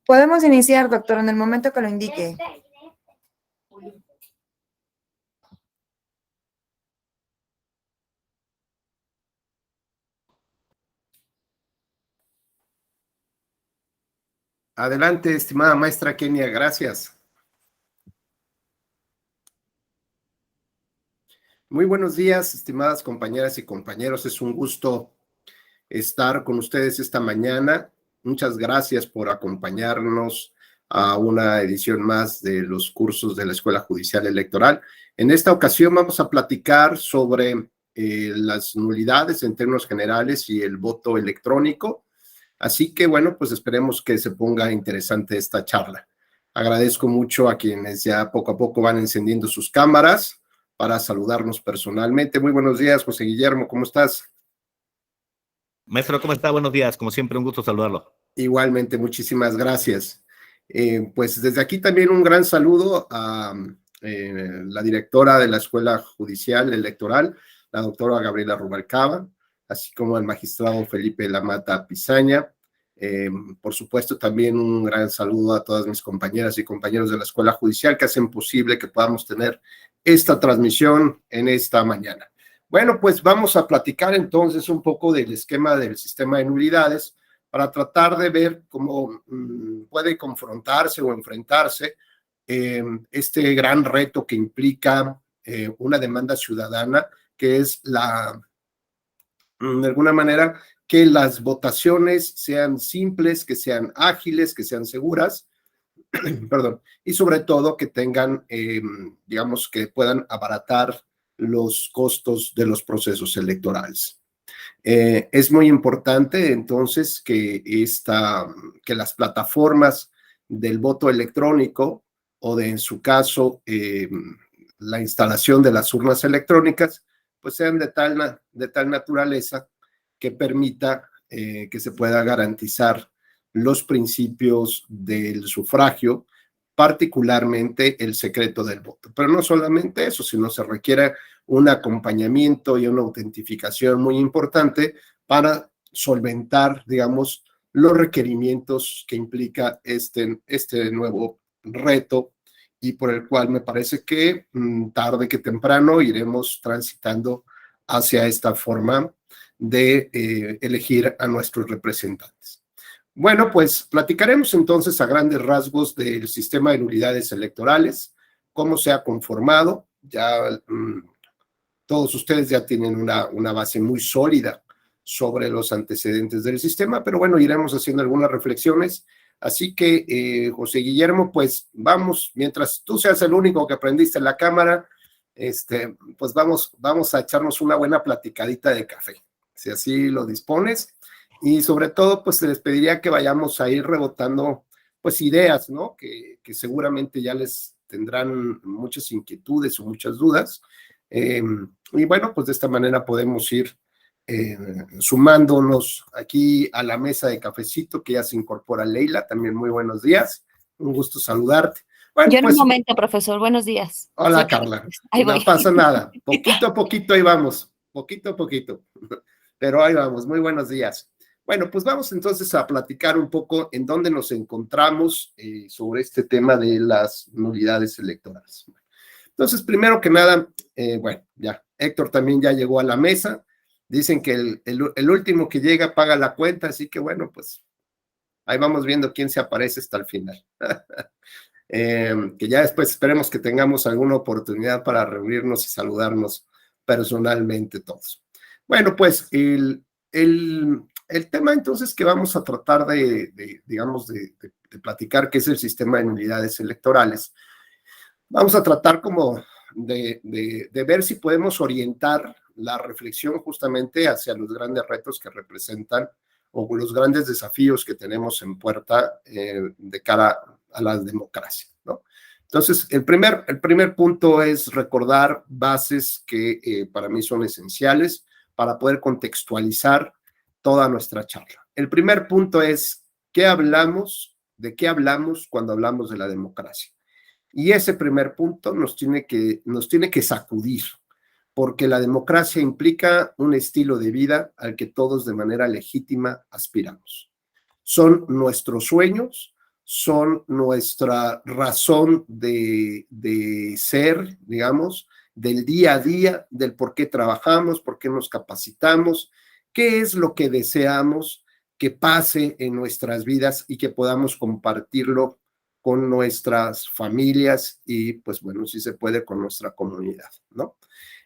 Podemos iniciar, doctor, en el momento que lo indique. Adelante, estimada maestra Kenia, gracias. Muy buenos días, estimadas compañeras y compañeros. Es un gusto estar con ustedes esta mañana. Muchas gracias por acompañarnos a una edición más de los cursos de la Escuela Judicial Electoral. En esta ocasión vamos a platicar sobre las nulidades en términos generales y el voto electrónico. Así que, bueno, pues esperemos que se ponga interesante esta charla. Agradezco mucho a quienes ya poco a poco van encendiendo sus cámaras para saludarnos personalmente. Muy buenos días, José Guillermo, ¿cómo estás? Maestro, ¿cómo está? Buenos días. Como siempre, un gusto saludarlo. Igualmente, muchísimas gracias. Pues desde aquí también un gran saludo a la directora de la Escuela Judicial Electoral, la doctora Gabriela Rubalcaba, así como al magistrado Felipe Lamata Pizaña. Por supuesto, también un gran saludo a todas mis compañeras y compañeros de la Escuela Judicial que hacen posible que podamos tener esta transmisión en esta mañana. Bueno, pues vamos a platicar entonces un poco del esquema del sistema de nulidades para tratar de ver cómo puede confrontarse o enfrentarse este gran reto que implica una demanda ciudadana, que es de alguna manera, que las votaciones sean simples, que sean ágiles, que sean seguras, perdón, y sobre todo que tengan, digamos, que puedan abaratar los costos de los procesos electorales. Es muy importante entonces que las plataformas del voto electrónico o en su caso la instalación de las urnas electrónicas pues sean de tal naturaleza que permita que se pueda garantizar los principios del sufragio, particularmente el secreto del voto. Pero no solamente eso, sino se requiere un acompañamiento y una autentificación muy importante para solventar, digamos, los requerimientos que implica este nuevo reto y por el cual me parece que tarde que temprano iremos transitando hacia esta forma de elegir a nuestros representantes. Bueno, pues platicaremos entonces a grandes rasgos del sistema de nulidades electorales, cómo se ha conformado. Ya todos ustedes ya tienen una base muy sólida sobre los antecedentes del sistema, pero bueno, iremos haciendo algunas reflexiones. Así que, José Guillermo, pues vamos, mientras tú seas el único que prendiste la cámara, pues vamos a echarnos una buena platicadita de café, si así lo dispones. Y sobre todo, pues les pediría que vayamos a ir rebotando, pues ideas, ¿no? Que seguramente ya les tendrán muchas inquietudes o muchas dudas. Y bueno, pues de esta manera podemos ir sumándonos aquí a la mesa de cafecito que ya se incorpora Leila. También muy buenos días, un gusto saludarte. Bueno, yo en un momento, profesor, buenos días. Hola, Carla. No pasa nada, poquito a poquito ahí vamos, poquito a poquito, pero ahí vamos, muy buenos días. Bueno, pues vamos entonces a platicar un poco en dónde nos encontramos sobre este tema de las nulidades electorales. Entonces, primero que nada, bueno, ya, Héctor también ya llegó a la mesa. Dicen que el último que llega paga la cuenta, así que bueno, pues ahí vamos viendo quién se aparece hasta el final. Que ya después esperemos que tengamos alguna oportunidad para reunirnos y saludarnos personalmente todos. Bueno, pues el tema entonces que vamos a tratar digamos, de platicar, que es el sistema de nulidades electorales. Vamos a tratar como de ver si podemos orientar la reflexión justamente hacia los grandes retos que representan o los grandes desafíos que tenemos en puerta de cara a la democracia, ¿no? Entonces, el primer punto es recordar bases que para mí son esenciales para poder contextualizar toda nuestra charla. El primer punto es, ¿de qué hablamos cuando hablamos de la democracia? Y ese primer punto nos tiene que sacudir, porque la democracia implica un estilo de vida al que todos de manera legítima aspiramos. Son nuestros sueños, son nuestra razón de ser, digamos, del día a día, del por qué trabajamos, por qué nos capacitamos, qué es lo que deseamos que pase en nuestras vidas y que podamos compartirlo con nuestras familias y, pues bueno, si se puede, con nuestra comunidad, ¿no?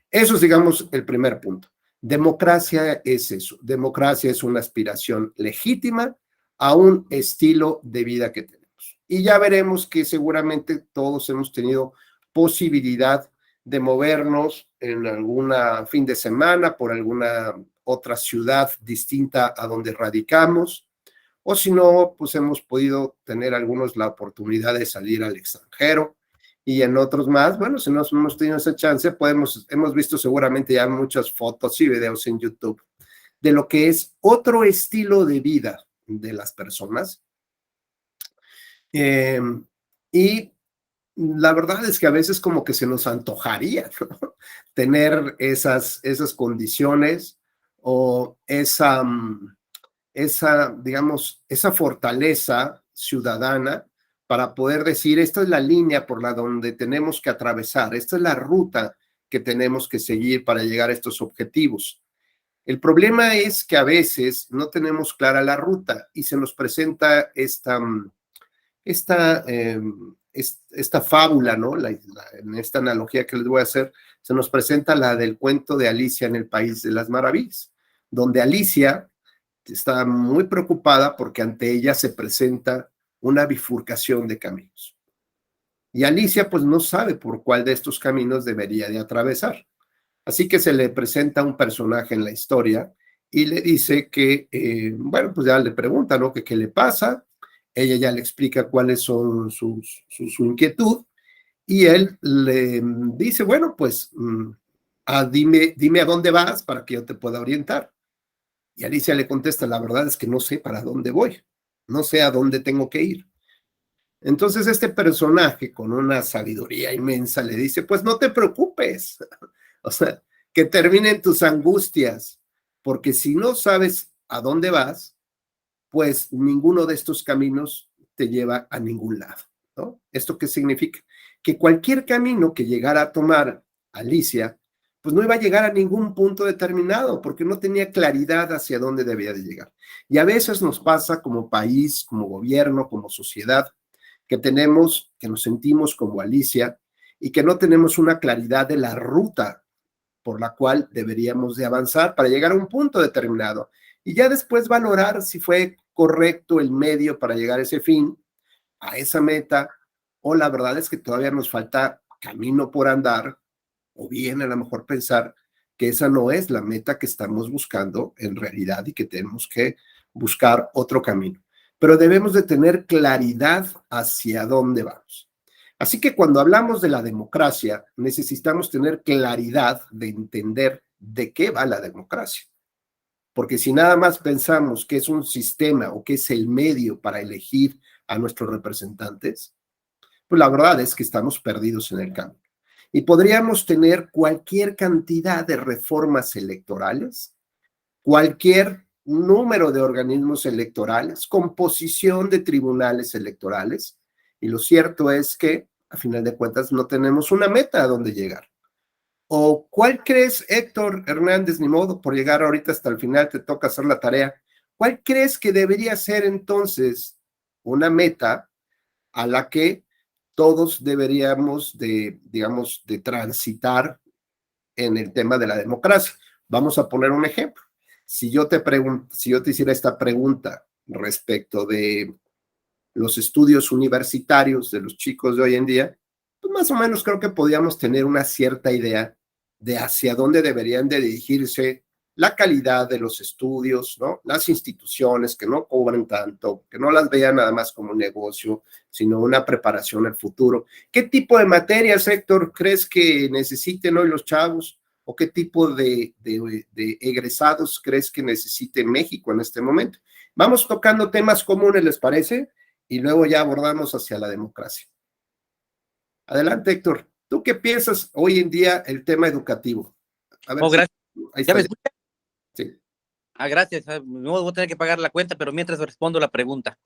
Eso es, digamos, el primer punto. Democracia es eso. Democracia es una aspiración legítima a un estilo de vida que tenemos. Y ya veremos que seguramente todos hemos tenido posibilidad de movernos en alguna fin de semana por alguna otra ciudad distinta a donde radicamos, o si no, pues hemos podido tener algunos la oportunidad de salir al extranjero, y en otros más, bueno, si no hemos tenido esa chance, hemos visto seguramente ya muchas fotos y videos en YouTube de lo que es otro estilo de vida de las personas. Y la verdad es que a veces como que se nos antojaría, ¿no? Tener esas condiciones o digamos, esa fortaleza ciudadana para poder decir, esta es la línea por la donde tenemos que atravesar, esta es la ruta que tenemos que seguir para llegar a estos objetivos. El problema es que a veces no tenemos clara la ruta y se nos presenta esta fábula, ¿no? En esta analogía que les voy a hacer, se nos presenta la del cuento de Alicia en el País de las Maravillas, donde Alicia está muy preocupada porque ante ella se presenta una bifurcación de caminos. Y Alicia pues no sabe por cuál de estos caminos debería de atravesar. Así que se le presenta un personaje en la historia y le dice que, bueno, pues ya le pregunta, ¿no? Que qué le pasa. Ella ya le explica cuáles son su inquietud y él le dice, bueno, pues dime a dónde vas para que yo te pueda orientar. Y Alicia le contesta, la verdad es que no sé para dónde voy, no sé a dónde tengo que ir. Entonces este personaje con una sabiduría inmensa le dice, pues no te preocupes, o sea, que terminen tus angustias, porque si no sabes a dónde vas, pues ninguno de estos caminos te lleva a ningún lado, ¿no? ¿Esto qué significa? Que cualquier camino que llegara a tomar Alicia, pues no iba a llegar a ningún punto determinado, porque no tenía claridad hacia dónde debía de llegar. Y a veces nos pasa como país, como gobierno, como sociedad, que nos sentimos como Alicia y que no tenemos una claridad de la ruta por la cual deberíamos de avanzar para llegar a un punto determinado. Y ya después valorar si fue correcto el medio para llegar a ese fin, a esa meta, o la verdad es que todavía nos falta camino por andar, o bien a lo mejor pensar que esa no es la meta que estamos buscando en realidad y que tenemos que buscar otro camino. Pero debemos de tener claridad hacia dónde vamos. Así que cuando hablamos de la democracia, necesitamos tener claridad de entender de qué va la democracia. Porque si nada más pensamos que es un sistema o que es el medio para elegir a nuestros representantes, pues la verdad es que estamos perdidos en el camino. Y podríamos tener cualquier cantidad de reformas electorales, cualquier número de organismos electorales, composición de tribunales electorales, y lo cierto es que, a final de cuentas, no tenemos una meta a dónde llegar. ¿O cuál crees, Héctor Hernández, ni modo, por llegar ahorita hasta el final te toca hacer la tarea? ¿Cuál crees que debería ser entonces una meta a la que todos deberíamos de, digamos, de transitar en el tema de la democracia? Vamos a poner un ejemplo. Si yo te hiciera esta pregunta respecto de los estudios universitarios de los chicos de hoy en día, pues más o menos creo que podríamos tener una cierta idea de hacia dónde deberían de dirigirse la calidad de los estudios, ¿no? Las instituciones que no cobran tanto, que no las vean nada más como un negocio, sino una preparación al futuro. ¿Qué tipo de materias, Héctor, crees que necesiten hoy los chavos? ¿O qué tipo de egresados crees que necesite México en este momento? Vamos tocando temas comunes, ¿les parece? Y luego ya abordamos hacia la democracia. Adelante, Héctor. ¿Tú qué piensas hoy en día el tema educativo? A ver, gracias. Ahí ¿Ya está. me escucha? Sí. Gracias. No voy a tener que pagar la cuenta, pero mientras respondo la pregunta.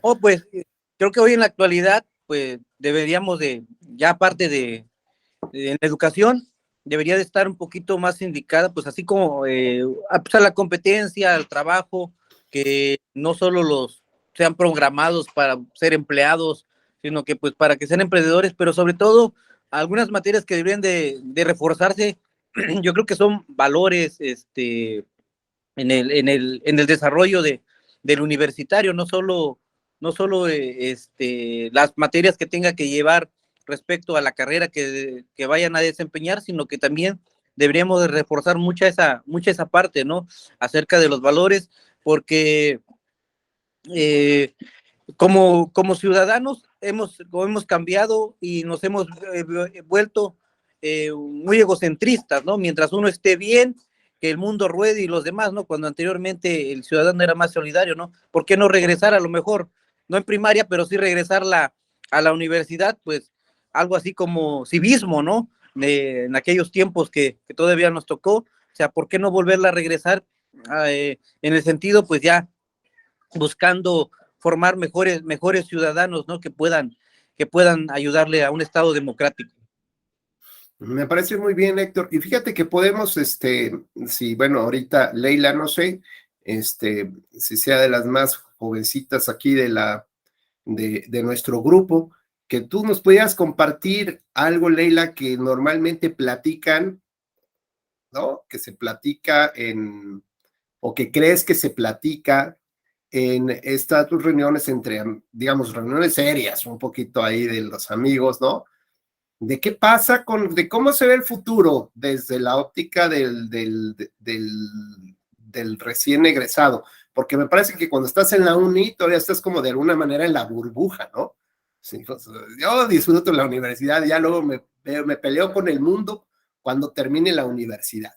Oh, pues creo que hoy en la actualidad, pues deberíamos de, ya aparte de la educación, debería de estar un poquito más indicada, pues así como pues, a la competencia, al trabajo, que no solo los sean programados para ser empleados, sino que pues para que sean emprendedores, pero sobre todo algunas materias que deberían de reforzarse, yo creo que son valores, en el desarrollo del universitario, no solo las materias que tenga que llevar respecto a la carrera que vayan a desempeñar, sino que también deberíamos de reforzar mucha esa parte, ¿no? Acerca de los valores, porque eh, como ciudadanos hemos cambiado y nos hemos vuelto muy egocentristas, ¿no? Mientras uno esté bien, que el mundo ruede y los demás, ¿no? Cuando anteriormente el ciudadano era más solidario, ¿no? ¿Por qué no regresar a lo mejor, no en primaria, pero sí regresar a la universidad, pues algo así como civismo, ¿no? En aquellos tiempos que todavía nos tocó, o sea, ¿por qué no volverla a regresar en el sentido, pues ya buscando formar mejores ciudadanos, ¿no? Que puedan ayudarle a un Estado democrático. Me parece muy bien, Héctor. Y fíjate que podemos, si, bueno, ahorita Leila, no sé, si sea de las más jovencitas aquí de nuestro grupo, que tú nos pudieras compartir algo, Leila, que normalmente platican, ¿no? Que se platica o que crees que se platica en estas reuniones digamos, reuniones serias, un poquito ahí de los amigos, ¿no? ¿De qué pasa de cómo se ve el futuro desde la óptica del recién egresado? Porque me parece que cuando estás en la uni todavía estás como de alguna manera en la burbuja, ¿no? Sí, pues, yo disfruto la universidad, ya luego me peleo con el mundo cuando termine la universidad.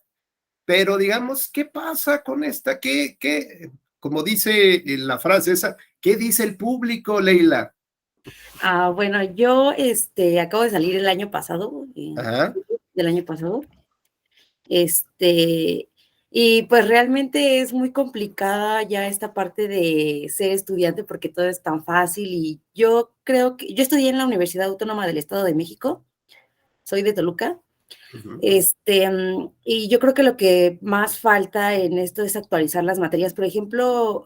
Pero digamos, ¿qué pasa con esta? Como dice la frase esa, ¿qué dice el público, Leila? Bueno, yo acabo de salir el año pasado, Ajá. del año pasado, y pues realmente es muy complicada ya esta parte de ser estudiante porque todo es tan fácil y yo creo que yo estudié en la Universidad Autónoma del Estado de México, soy de Toluca. Uh-huh. Y yo creo que lo que más falta en esto es actualizar las materias. Por ejemplo,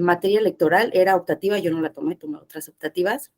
materia electoral era optativa, yo no la tomé otras optativas.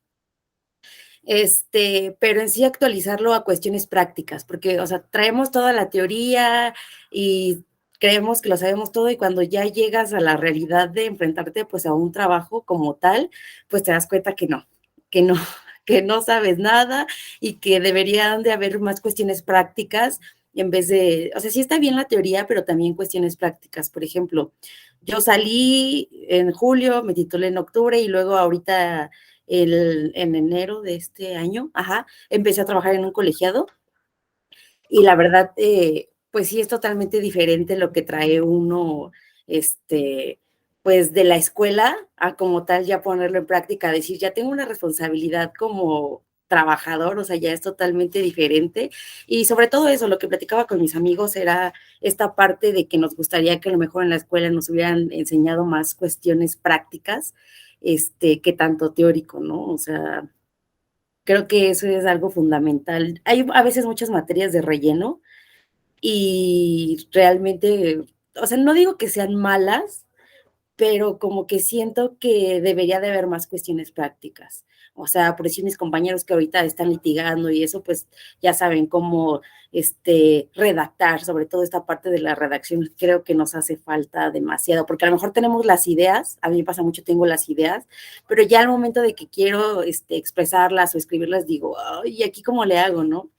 Pero en sí actualizarlo a cuestiones prácticas, porque, o sea, traemos toda la teoría y creemos que lo sabemos todo y cuando ya llegas a la realidad de enfrentarte pues a un trabajo como tal, pues te das cuenta que no, que no sabes nada y que deberían de haber más cuestiones prácticas en vez de, o sea, sí está bien la teoría, pero también cuestiones prácticas. Por ejemplo, yo salí en julio, me titulé en octubre y luego ahorita en enero de este año, empecé a trabajar en un colegiado y la verdad, pues sí es totalmente diferente lo que trae uno, pues de la escuela a como tal ya ponerlo en práctica, decir, ya tengo una responsabilidad como trabajador, o sea, ya es totalmente diferente. Y sobre todo eso, lo que platicaba con mis amigos era esta parte de que nos gustaría que a lo mejor en la escuela nos hubieran enseñado más cuestiones prácticas, que tanto teórico, ¿no? O sea, creo que eso es algo fundamental. Hay a veces muchas materias de relleno y realmente, o sea, no digo que sean malas, pero como que siento que debería de haber más cuestiones prácticas. O sea, por decir mis compañeros que ahorita están litigando y eso, pues ya saben cómo redactar, sobre todo esta parte de la redacción, creo que nos hace falta demasiado, porque a lo mejor tenemos las ideas, a mí me pasa mucho, tengo las ideas, pero ya al momento de que quiero expresarlas o escribirlas, digo, ¿y aquí cómo le hago, no?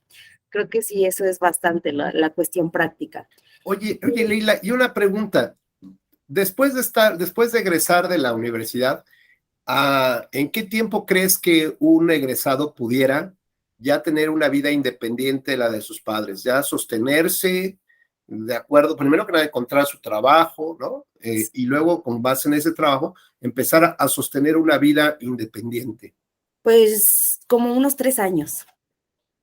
Creo que sí, eso es bastante la cuestión práctica. Oye, Leila, y una pregunta. Después de egresar de la universidad, ¿en qué tiempo crees que un egresado pudiera ya tener una vida independiente de la de sus padres, ya sostenerse, de acuerdo, primero que nada, encontrar su trabajo, ¿no? Y luego, con base en ese trabajo, empezar a sostener una vida independiente? Pues como unos 3 años.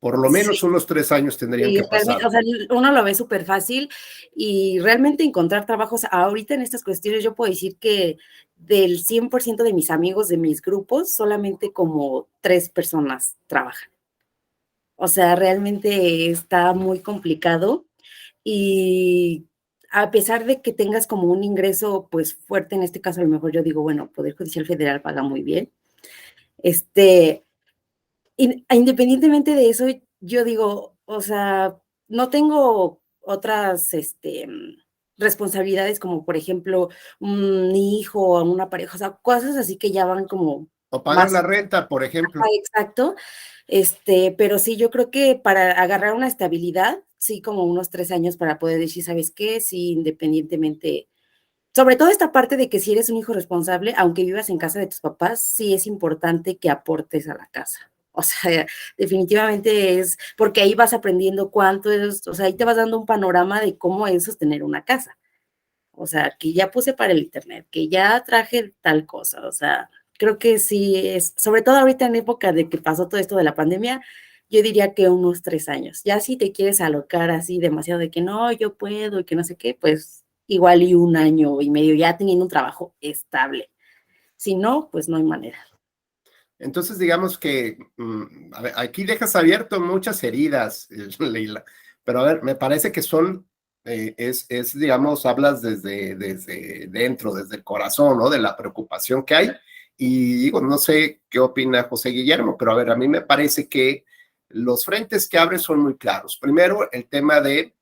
Por lo menos Sí. unos 3 años tendrían que pasar. O sea, uno lo ve súper fácil y realmente encontrar trabajos ahorita en estas cuestiones, yo puedo decir que del 100% de mis amigos, de mis grupos, solamente como 3 personas trabajan. O sea, realmente está muy complicado y a pesar de que tengas como un ingreso, pues, fuerte, en este caso, a lo mejor yo digo, bueno, Poder Judicial Federal paga muy bien. Independientemente de eso, yo digo, o sea, no tengo otras, responsabilidades como, por ejemplo, un hijo o una pareja, o sea, cosas así que ya van como O pagar más. la renta, por ejemplo. Exacto. Pero sí, yo creo que para agarrar una estabilidad, sí, como unos 3 años para poder decir, ¿sabes qué? Sí, independientemente, sobre todo esta parte de que si eres un hijo responsable, aunque vivas en casa de tus papás, sí es importante que aportes a la casa. O sea, definitivamente es porque ahí vas aprendiendo cuánto es, o sea, ahí te vas dando un panorama de cómo es sostener una casa. O sea, que ya puse para el internet, que ya traje tal cosa, o sea, creo que sí es, sobre todo ahorita en época de que pasó todo esto de la pandemia, yo diría que unos 3 años. Ya si te quieres alocar así demasiado de que no, yo puedo y que no sé qué, pues igual y 1 año y medio ya teniendo un trabajo estable. Si no, pues no hay manera. Entonces, digamos que a ver, aquí dejas abierto muchas heridas, Leila, pero a ver, me parece que son, digamos, hablas desde dentro, desde el corazón, ¿no? De la preocupación que hay. Y digo, no sé qué opina José Guillermo, pero a ver, a mí me parece que los frentes que abres son muy claros. Primero, el tema de,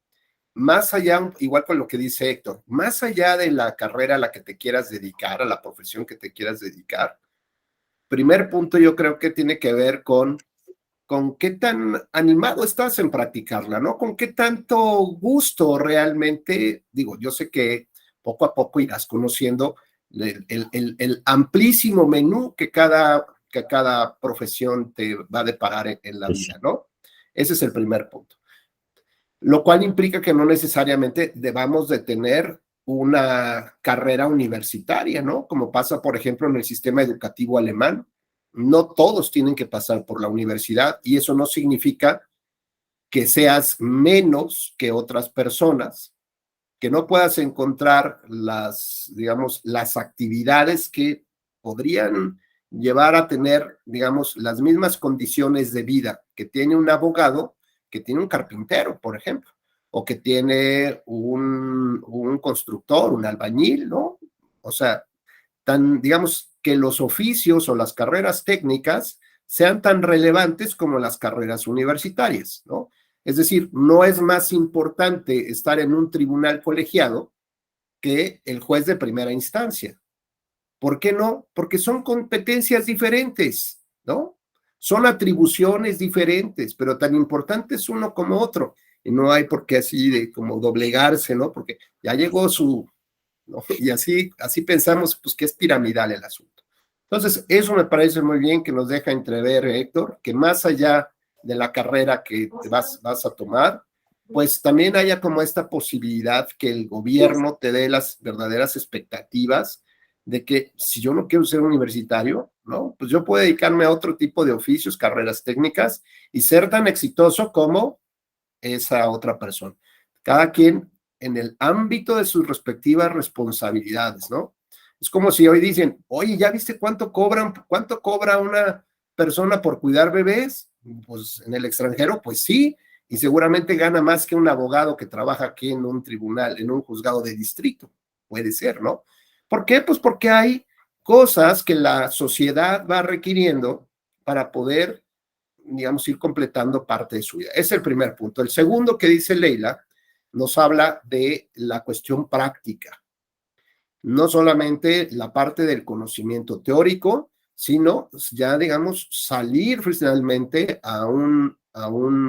más allá, igual con lo que dice Héctor, más allá de la carrera a la que te quieras dedicar, a la profesión que te quieras dedicar, primer punto yo creo que tiene que ver con qué tan animado estás en practicarla, ¿no? Con qué tanto gusto realmente, digo, yo sé que poco a poco irás conociendo el amplísimo menú que cada profesión te va a deparar en la vida, ¿no? Ese es el primer punto. Lo cual implica que no necesariamente debamos de tener una carrera universitaria, ¿no? Como pasa, por ejemplo, en el sistema educativo alemán. No todos tienen que pasar por la universidad y eso no significa que seas menos que otras personas, que no puedas encontrar digamos, las actividades que podrían llevar a tener, digamos, las mismas condiciones de vida que tiene un abogado, que tiene un carpintero, por ejemplo, o que tiene un constructor, un albañil, ¿no? O sea, digamos, que los oficios o las carreras técnicas sean tan relevantes como las carreras universitarias, ¿no? Es decir, no es más importante estar en un tribunal colegiado que el juez de primera instancia. ¿Por qué no? Porque son competencias diferentes, ¿no? Son atribuciones diferentes, pero tan importantes uno como otro. Y no hay por qué así de como doblegarse, ¿no? Porque ya llegó ¿no? Y así pensamos, pues, que es piramidal el asunto. Entonces, eso me parece muy bien que nos deja entrever, Héctor, que más allá de la carrera que vas a tomar, pues también haya como esta posibilidad que el gobierno te dé las verdaderas expectativas de que si yo no quiero ser universitario, ¿no? Pues yo puedo dedicarme a otro tipo de oficios, carreras técnicas y ser tan exitoso como esa otra persona. Cada quien en el ámbito de sus respectivas responsabilidades, ¿no? Es como si hoy dicen, oye, ¿ya viste cuánto cobra una persona por cuidar bebés? Pues en el extranjero, pues sí, y seguramente gana más que un abogado que trabaja aquí en un tribunal, en un juzgado de distrito. Puede ser, ¿no? ¿Por qué? Pues porque hay cosas que la sociedad va requiriendo para poder, digamos, ir completando parte de su vida. Es el primer punto. El segundo que dice Leila nos habla de la cuestión práctica. No solamente la parte del conocimiento teórico, sino ya, digamos, salir finalmente a un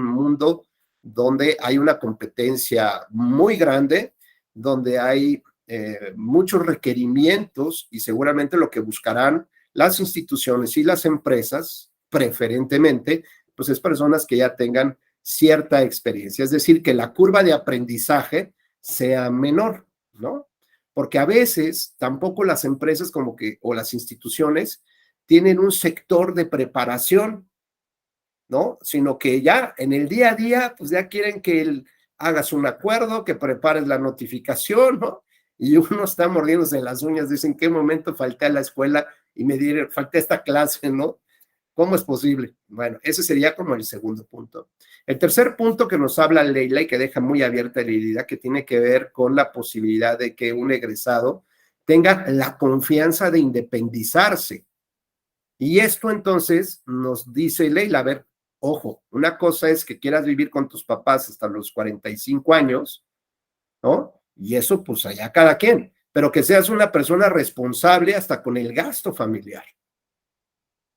mundo donde hay una competencia muy grande, donde hay muchos requerimientos y seguramente lo que buscarán las instituciones y las empresas, preferentemente, pues es personas que ya tengan cierta experiencia, es decir, que la curva de aprendizaje sea menor, ¿no? Porque a veces tampoco las empresas como que, o las instituciones, tienen un sector de preparación, ¿no? Sino que ya en el día a día, pues ya quieren que hagas un acuerdo, que prepares la notificación, ¿no? y uno está mordiéndose las uñas, dice, ¿en qué momento falté a la escuela y falté a esta clase, ¿no? ¿Cómo es posible? Bueno, ese sería como el segundo punto. El tercer punto que nos habla Leila y que deja muy abierta la herida, que tiene que ver con la posibilidad de que un egresado tenga la confianza de independizarse. Y esto entonces nos dice Leila, a ver, ojo, una cosa es que quieras vivir con tus papás hasta los 45 años, ¿no? Y eso pues allá cada quien, pero que seas una persona responsable hasta con el gasto familiar.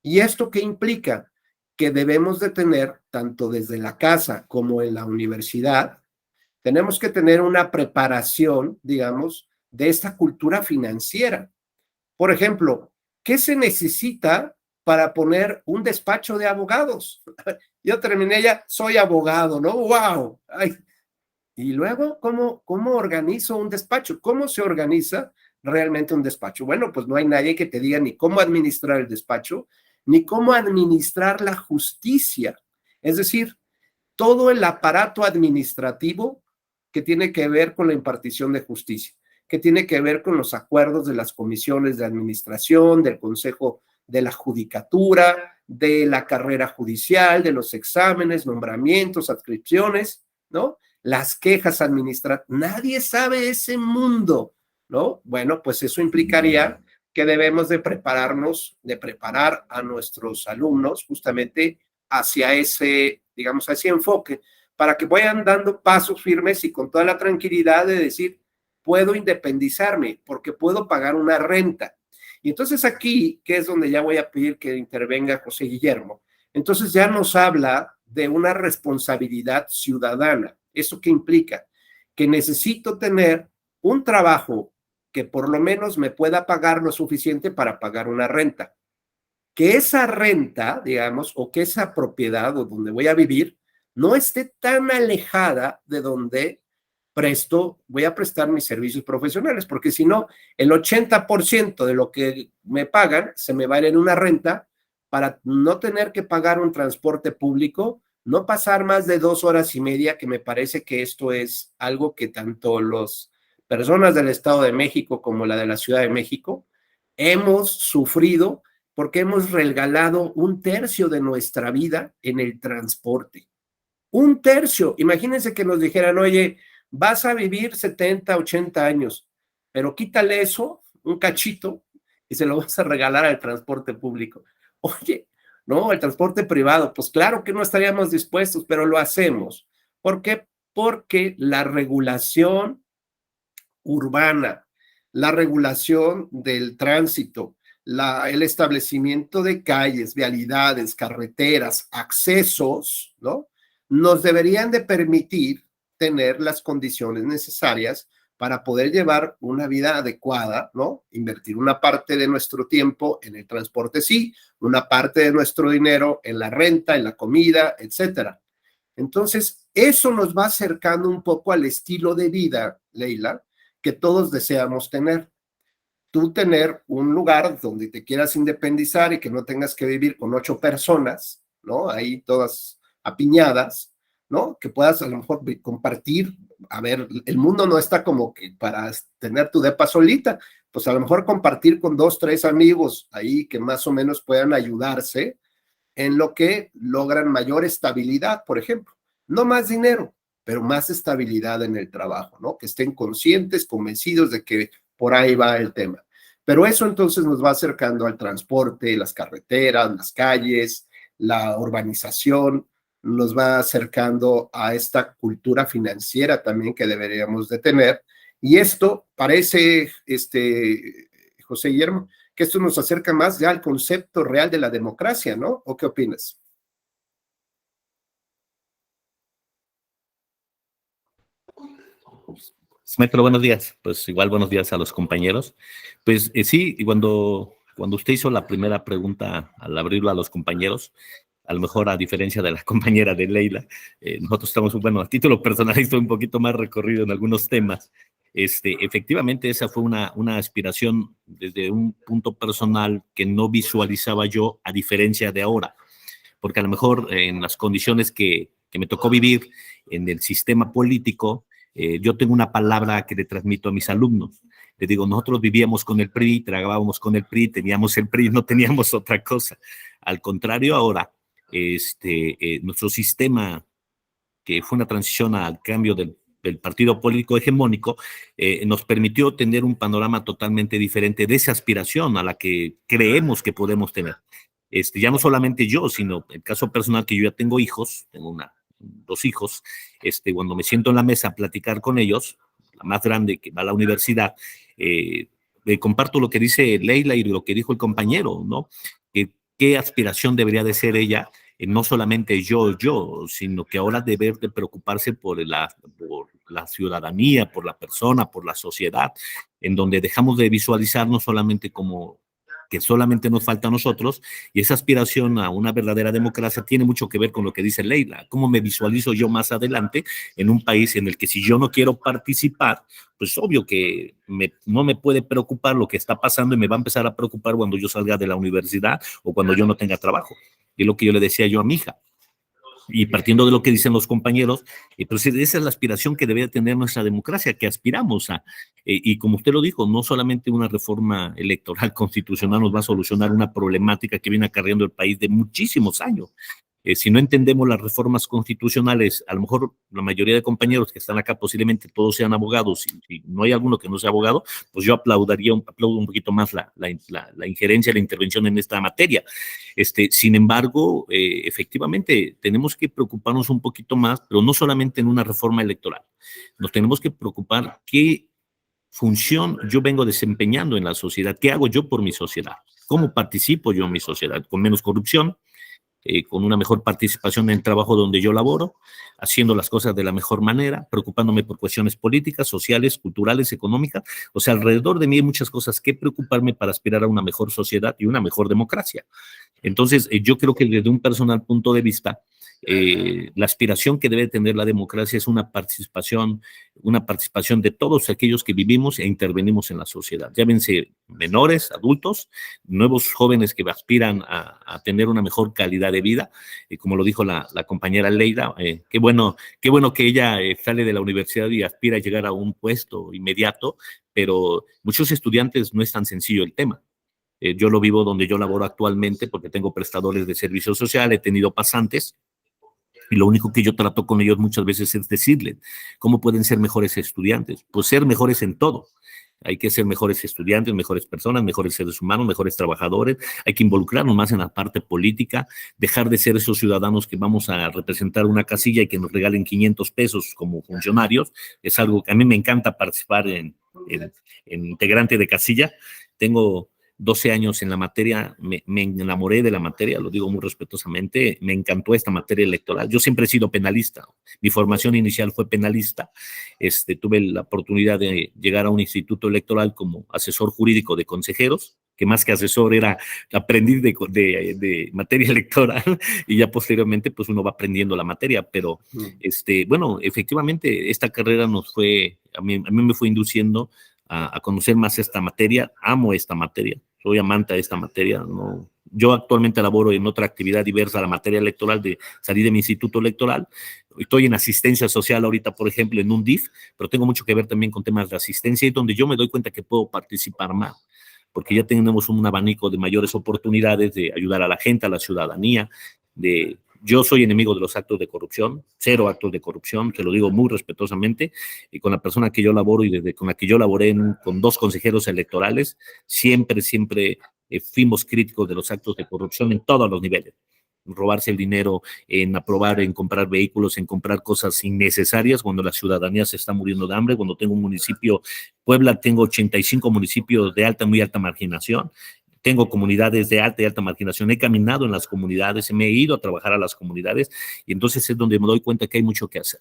¿Y esto qué implica? Que debemos de tener, tanto desde la casa como en la universidad, tenemos que tener una preparación, digamos, de esta cultura financiera. Por ejemplo, ¿qué se necesita para poner un despacho de abogados? Yo terminé ya, soy abogado, ¿no? ¡Wow! Ay. Y luego, ¿cómo organizo un despacho? ¿Cómo se organiza realmente un despacho? Bueno, pues no hay nadie que te diga ni cómo administrar el despacho, ni cómo administrar la justicia. Es decir, todo el aparato administrativo que tiene que ver con la impartición de justicia, que tiene que ver con los acuerdos de las comisiones de administración, del Consejo de la Judicatura, de la carrera judicial, de los exámenes, nombramientos, adscripciones, ¿no? Las quejas administrativas. Nadie sabe ese mundo, ¿no? Bueno, pues eso implicaría que debemos de prepararnos, de preparar a nuestros alumnos justamente hacia ese, digamos, hacia ese enfoque, para que vayan dando pasos firmes y con toda la tranquilidad de decir, puedo independizarme porque puedo pagar una renta. Y entonces aquí, que es donde ya voy a pedir que intervenga José Guillermo, entonces ya nos habla de una responsabilidad ciudadana. ¿Eso qué implica? Que necesito tener un trabajo que por lo menos me pueda pagar lo suficiente para pagar una renta. Que esa renta, digamos, o que esa propiedad o donde voy a vivir, no esté tan alejada de donde voy a prestar mis servicios profesionales, porque si no, el 80% de lo que me pagan se me va a ir en una renta para no tener que pagar un transporte público, no pasar más de 2 horas y media, que me parece que esto es algo que tanto las personas del Estado de México como la de la Ciudad de México hemos sufrido porque hemos regalado 1/3 de nuestra vida en el transporte. 1/3. Imagínense que nos dijeran, oye, vas a vivir 70, 80 años, pero quítale eso, un cachito, y se lo vas a regalar al transporte público. Oye, no, el transporte privado, pues claro que no estaríamos dispuestos, pero lo hacemos. ¿Por qué? Porque la regulación urbana, la regulación del tránsito, el establecimiento de calles, vialidades, carreteras, accesos, ¿no? Nos deberían de permitir tener las condiciones necesarias para poder llevar una vida adecuada, ¿no? Invertir una parte de nuestro tiempo en el transporte, sí, una parte de nuestro dinero en la renta, en la comida, etcétera. Entonces, eso nos va acercando un poco al estilo de vida, Leila, que todos deseamos tener. Tú tener un lugar donde te quieras independizar y que no tengas que vivir con 8 personas, ¿no? Ahí todas apiñadas, ¿no? Que puedas a lo mejor compartir. A ver, el mundo no está como que para tener tu depa solita, pues a lo mejor compartir con 2, 3 amigos ahí que más o menos puedan ayudarse en lo que logran mayor estabilidad, por ejemplo. No más dinero, pero más estabilidad en el trabajo, ¿no? Que estén conscientes, convencidos de que por ahí va el tema. Pero eso entonces nos va acercando al transporte, las carreteras, las calles, la urbanización, nos va acercando a esta cultura financiera también que deberíamos de tener. Y esto parece, José Guillermo, que esto nos acerca más ya al concepto real de la democracia, ¿no? ¿O qué opinas? Maestro, buenos días. Pues igual buenos días a los compañeros. Pues sí, y cuando usted hizo la primera pregunta al abrirlo a los compañeros, a lo mejor a diferencia de la compañera de Leila, nosotros estamos, bueno, a título personal estoy un poquito más recorrido en algunos temas. Efectivamente, esa fue una aspiración desde un punto personal que no visualizaba yo, a diferencia de ahora, porque a lo mejor en las condiciones que me tocó vivir en el sistema político, Yo tengo una palabra que le transmito a mis alumnos. Le digo, nosotros vivíamos con el PRI, tragábamos con el PRI, teníamos el PRI, no teníamos otra cosa. Al contrario, ahora, nuestro sistema, que fue una transición al cambio del partido político hegemónico, nos permitió tener un panorama totalmente diferente de esa aspiración a la que creemos que podemos tener. Ya no solamente yo, sino en el caso personal, que yo ya tengo hijos, tengo dos hijos, cuando me siento en la mesa a platicar con ellos, la más grande que va a la universidad, comparto lo que dice Leila y lo que dijo el compañero, ¿no? ¿Qué aspiración debería de ser ella? No solamente yo, sino que ahora debe de preocuparse por la ciudadanía, por la persona, por la sociedad, en donde dejamos de visualizar no solamente como que solamente nos falta a nosotros, y esa aspiración a una verdadera democracia tiene mucho que ver con lo que dice Leila, cómo me visualizo yo más adelante en un país en el que si yo no quiero participar, pues obvio que no me puede preocupar lo que está pasando y me va a empezar a preocupar cuando yo salga de la universidad o cuando yo no tenga trabajo. Y es lo que yo le decía yo a mi hija. Y partiendo de lo que dicen los compañeros, pues esa es la aspiración que debe tener nuestra democracia, que aspiramos a. Y como usted lo dijo, no solamente una reforma electoral constitucional nos va a solucionar una problemática que viene acarreando el país de muchísimos años. Si no entendemos las reformas constitucionales, a lo mejor la mayoría de compañeros que están acá posiblemente todos sean abogados, y no hay alguno que no sea abogado, pues yo aplaudo un poquito más la injerencia, la intervención en esta materia. Sin embargo, efectivamente, tenemos que preocuparnos un poquito más, pero no solamente en una reforma electoral. Nos tenemos que preocupar qué función yo vengo desempeñando en la sociedad, qué hago yo por mi sociedad, cómo participo yo en mi sociedad, con menos corrupción, con una mejor participación en el trabajo donde yo laboro, haciendo las cosas de la mejor manera, preocupándome por cuestiones políticas, sociales, culturales, económicas. O sea, alrededor de mí hay muchas cosas que preocuparme para aspirar a una mejor sociedad y una mejor democracia. Entonces, yo creo que desde un personal punto de vista, la aspiración que debe tener la democracia es una participación de todos aquellos que vivimos e intervenimos en la sociedad. Llámense menores, adultos, nuevos jóvenes que aspiran a tener una mejor calidad de vida. Como lo dijo la compañera Leila, qué bueno que ella sale de la universidad y aspira a llegar a un puesto inmediato, pero muchos estudiantes no es tan sencillo el tema. Yo lo vivo donde yo laboro actualmente porque tengo prestadores de servicio social, he tenido pasantes, y lo único que yo trato con ellos muchas veces es decirles cómo pueden ser mejores estudiantes. Pues ser mejores en todo. Hay que ser mejores estudiantes, mejores personas, mejores seres humanos, mejores trabajadores. Hay que involucrarnos más en la parte política, dejar de ser esos ciudadanos que vamos a representar una casilla y que nos regalen 500 pesos como funcionarios. Es algo que a mí me encanta participar en integrante de casilla. Tengo 12 años en la materia, me enamoré de la materia, lo digo muy respetuosamente, me encantó esta materia electoral. Yo siempre he sido penalista, mi formación inicial fue penalista, tuve la oportunidad de llegar a un instituto electoral como asesor jurídico de consejeros, que más que asesor era aprendiz de materia electoral, y ya posteriormente pues uno va aprendiendo la materia, pero bueno, efectivamente esta carrera a mí me fue induciendo a conocer más esta materia. Amo esta materia, soy amante de esta materia, ¿no? Yo actualmente laboro en otra actividad diversa a la materia electoral, de salir de mi instituto electoral. Estoy en asistencia social ahorita, por ejemplo, en un DIF, pero tengo mucho que ver también con temas de asistencia, y donde yo me doy cuenta que puedo participar más, porque ya tenemos un abanico de mayores oportunidades de ayudar a la gente, a la ciudadanía. Yo soy enemigo de los actos de corrupción, 0 actos de corrupción, te lo digo muy respetuosamente, y con la persona que yo laboro y con la que yo laboré con 2 consejeros electorales, siempre fuimos críticos de los actos de corrupción en todos los niveles. Robarse el dinero, en aprobar, en comprar vehículos, en comprar cosas innecesarias cuando la ciudadanía se está muriendo de hambre. Cuando tengo un municipio, Puebla, tengo 85 municipios de alta, muy alta marginación. Tengo comunidades de alta y alta marginación, he caminado en las comunidades, me he ido a trabajar a las comunidades, y entonces es donde me doy cuenta que hay mucho que hacer.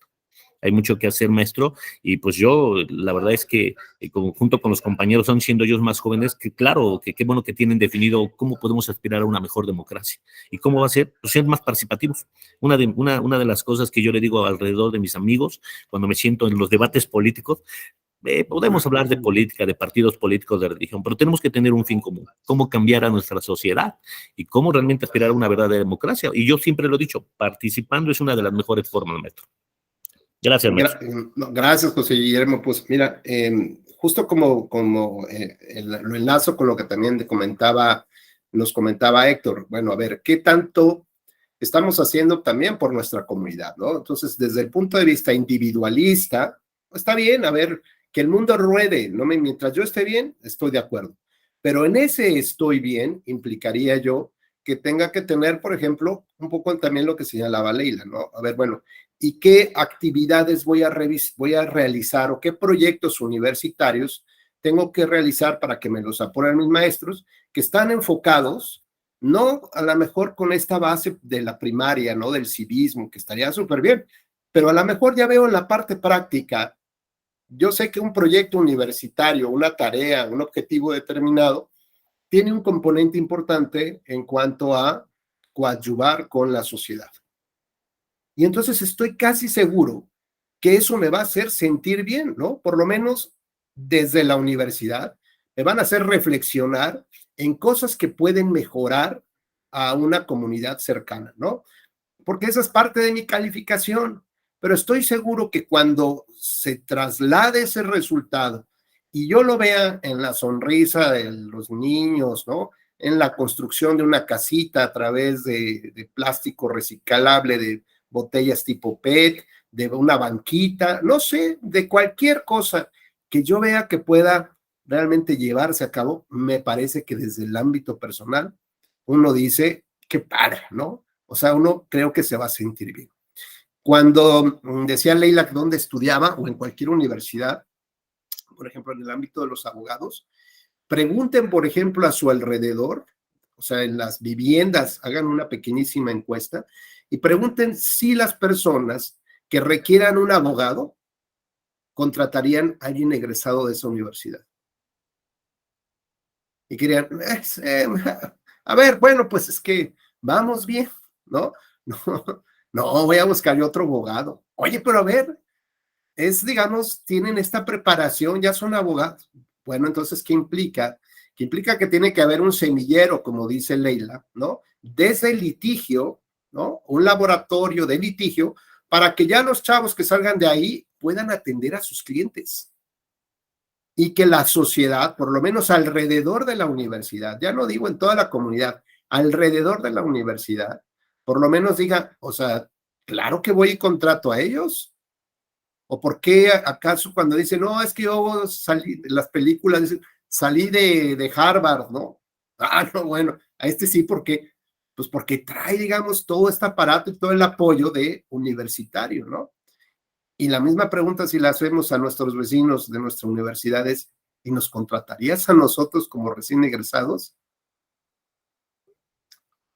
Hay mucho que hacer, maestro, y pues yo, la verdad es que junto con los compañeros, aún siendo ellos más jóvenes, que claro, que qué bueno que tienen definido cómo podemos aspirar a una mejor democracia. ¿Y cómo va a ser? Pues ser más participativos. Una de las cosas que yo le digo alrededor de mis amigos, cuando me siento en los debates políticos, podemos hablar de política, de partidos políticos, de religión, pero tenemos que tener un fin común: cómo cambiar a nuestra sociedad y cómo realmente aspirar a una verdadera democracia. Y yo siempre lo he dicho, participando es una de las mejores formas, maestro. Gracias, maestro. No, gracias, José Guillermo. Pues mira, justo como lo enlazo con lo que también nos comentaba Héctor. Bueno, a ver, ¿qué tanto estamos haciendo también por nuestra comunidad, ¿no? Entonces, desde el punto de vista individualista, está bien, a ver, que el mundo ruede, ¿no? Mientras yo esté bien, estoy de acuerdo. Pero en ese estoy bien implicaría yo que tenga que tener, por ejemplo, un poco también lo que señalaba Leila, ¿no? A ver, bueno, ¿y qué actividades voy a realizar o qué proyectos universitarios tengo que realizar para que me los aprueben mis maestros que están enfocados, no a lo mejor con esta base de la primaria, ¿no? Del civismo, que estaría súper bien, pero a lo mejor ya veo en la parte práctica, yo sé que un proyecto universitario, una tarea, un objetivo determinado, tiene un componente importante en cuanto a coadyuvar con la sociedad. Y entonces estoy casi seguro que eso me va a hacer sentir bien, ¿no? Por lo menos desde la universidad, me van a hacer reflexionar en cosas que pueden mejorar a una comunidad cercana, ¿no? Porque esa es parte de mi calificación, pero estoy seguro que cuando se traslade ese resultado y yo lo vea en la sonrisa de los niños, ¿no? En la construcción de una casita a través de plástico reciclable, de botellas tipo PET, de una banquita, no sé, de cualquier cosa que yo vea que pueda realmente llevarse a cabo, me parece que desde el ámbito personal uno dice, qué padre, ¿no? O sea, uno creo que se va a sentir bien. Cuando decía Leila dónde estudiaba o en cualquier universidad, por ejemplo, en el ámbito de los abogados, pregunten, por ejemplo, a su alrededor, o sea, en las viviendas, hagan una pequeñísima encuesta y pregunten si las personas que requieran un abogado contratarían a alguien egresado de esa universidad. Y querían, a ver, bueno, pues es que vamos bien, ¿no? No, voy a buscar yo otro abogado. Oye, pero a ver, digamos, tienen esta preparación, ya son abogados. Bueno, entonces, ¿qué implica? Que implica que tiene que haber un semillero, como dice Leila, ¿no? Desde el litigio, ¿no? Un laboratorio de litigio para que ya los chavos que salgan de ahí puedan atender a sus clientes. Y que la sociedad, por lo menos alrededor de la universidad, ya no digo en toda la comunidad, alrededor de la universidad, por lo menos diga, o sea, claro que voy y contrato a ellos. ¿O por qué acaso cuando dicen, no, es que yo salí, las películas dicen, salí de Harvard, ¿no? Ah, no, bueno, a este sí, ¿por qué? Pues porque trae, digamos, todo este aparato y todo el apoyo de universitario, ¿no? Y la misma pregunta si la hacemos a nuestros vecinos de nuestra universidad es, ¿y nos contratarías a nosotros como recién egresados?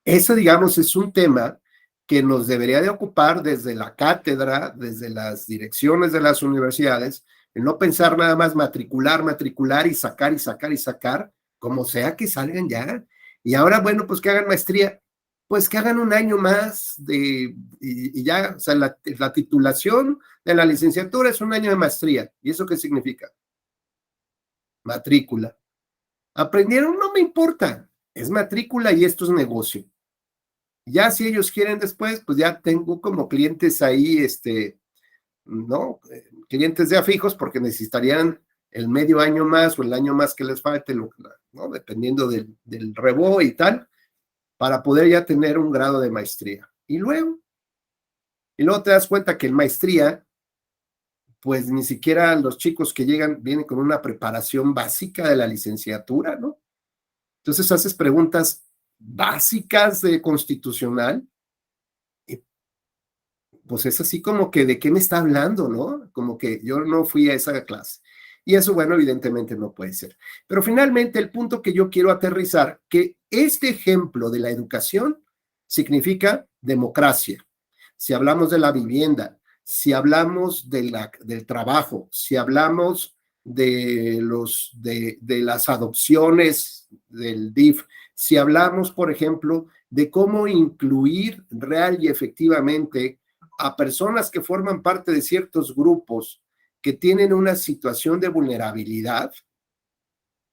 Ese, digamos, es un tema que nos debería de ocupar desde la cátedra, desde las direcciones de las universidades, en no pensar nada más matricular y sacar, como sea que salgan ya. Y ahora, bueno, pues que hagan maestría, pues que hagan un año más y ya, o sea, la titulación de la licenciatura es un año de maestría. ¿Y eso qué significa? Matrícula. ¿Aprendieron? No me importa. Es matrícula y esto es negocio. Ya si ellos quieren después, pues ya tengo como clientes ahí, ¿no? Clientes ya fijos porque necesitarían el medio año más o el año más que les falte, ¿no? Dependiendo del rebo y tal, para poder ya tener un grado de maestría. Y luego te das cuenta que en maestría, pues ni siquiera los chicos que llegan vienen con una preparación básica de la licenciatura, ¿no? Entonces haces preguntas básicas de constitucional, y pues es así como que de qué me está hablando, ¿no? Como que yo no fui a esa clase. Y eso, bueno, evidentemente no puede ser. Pero finalmente el punto que yo quiero aterrizar, que este ejemplo de la educación significa democracia. Si hablamos de la vivienda, si hablamos del trabajo, si hablamos de las adopciones del DIF, si hablamos, por ejemplo, de cómo incluir real y efectivamente a personas que forman parte de ciertos grupos que tienen una situación de vulnerabilidad,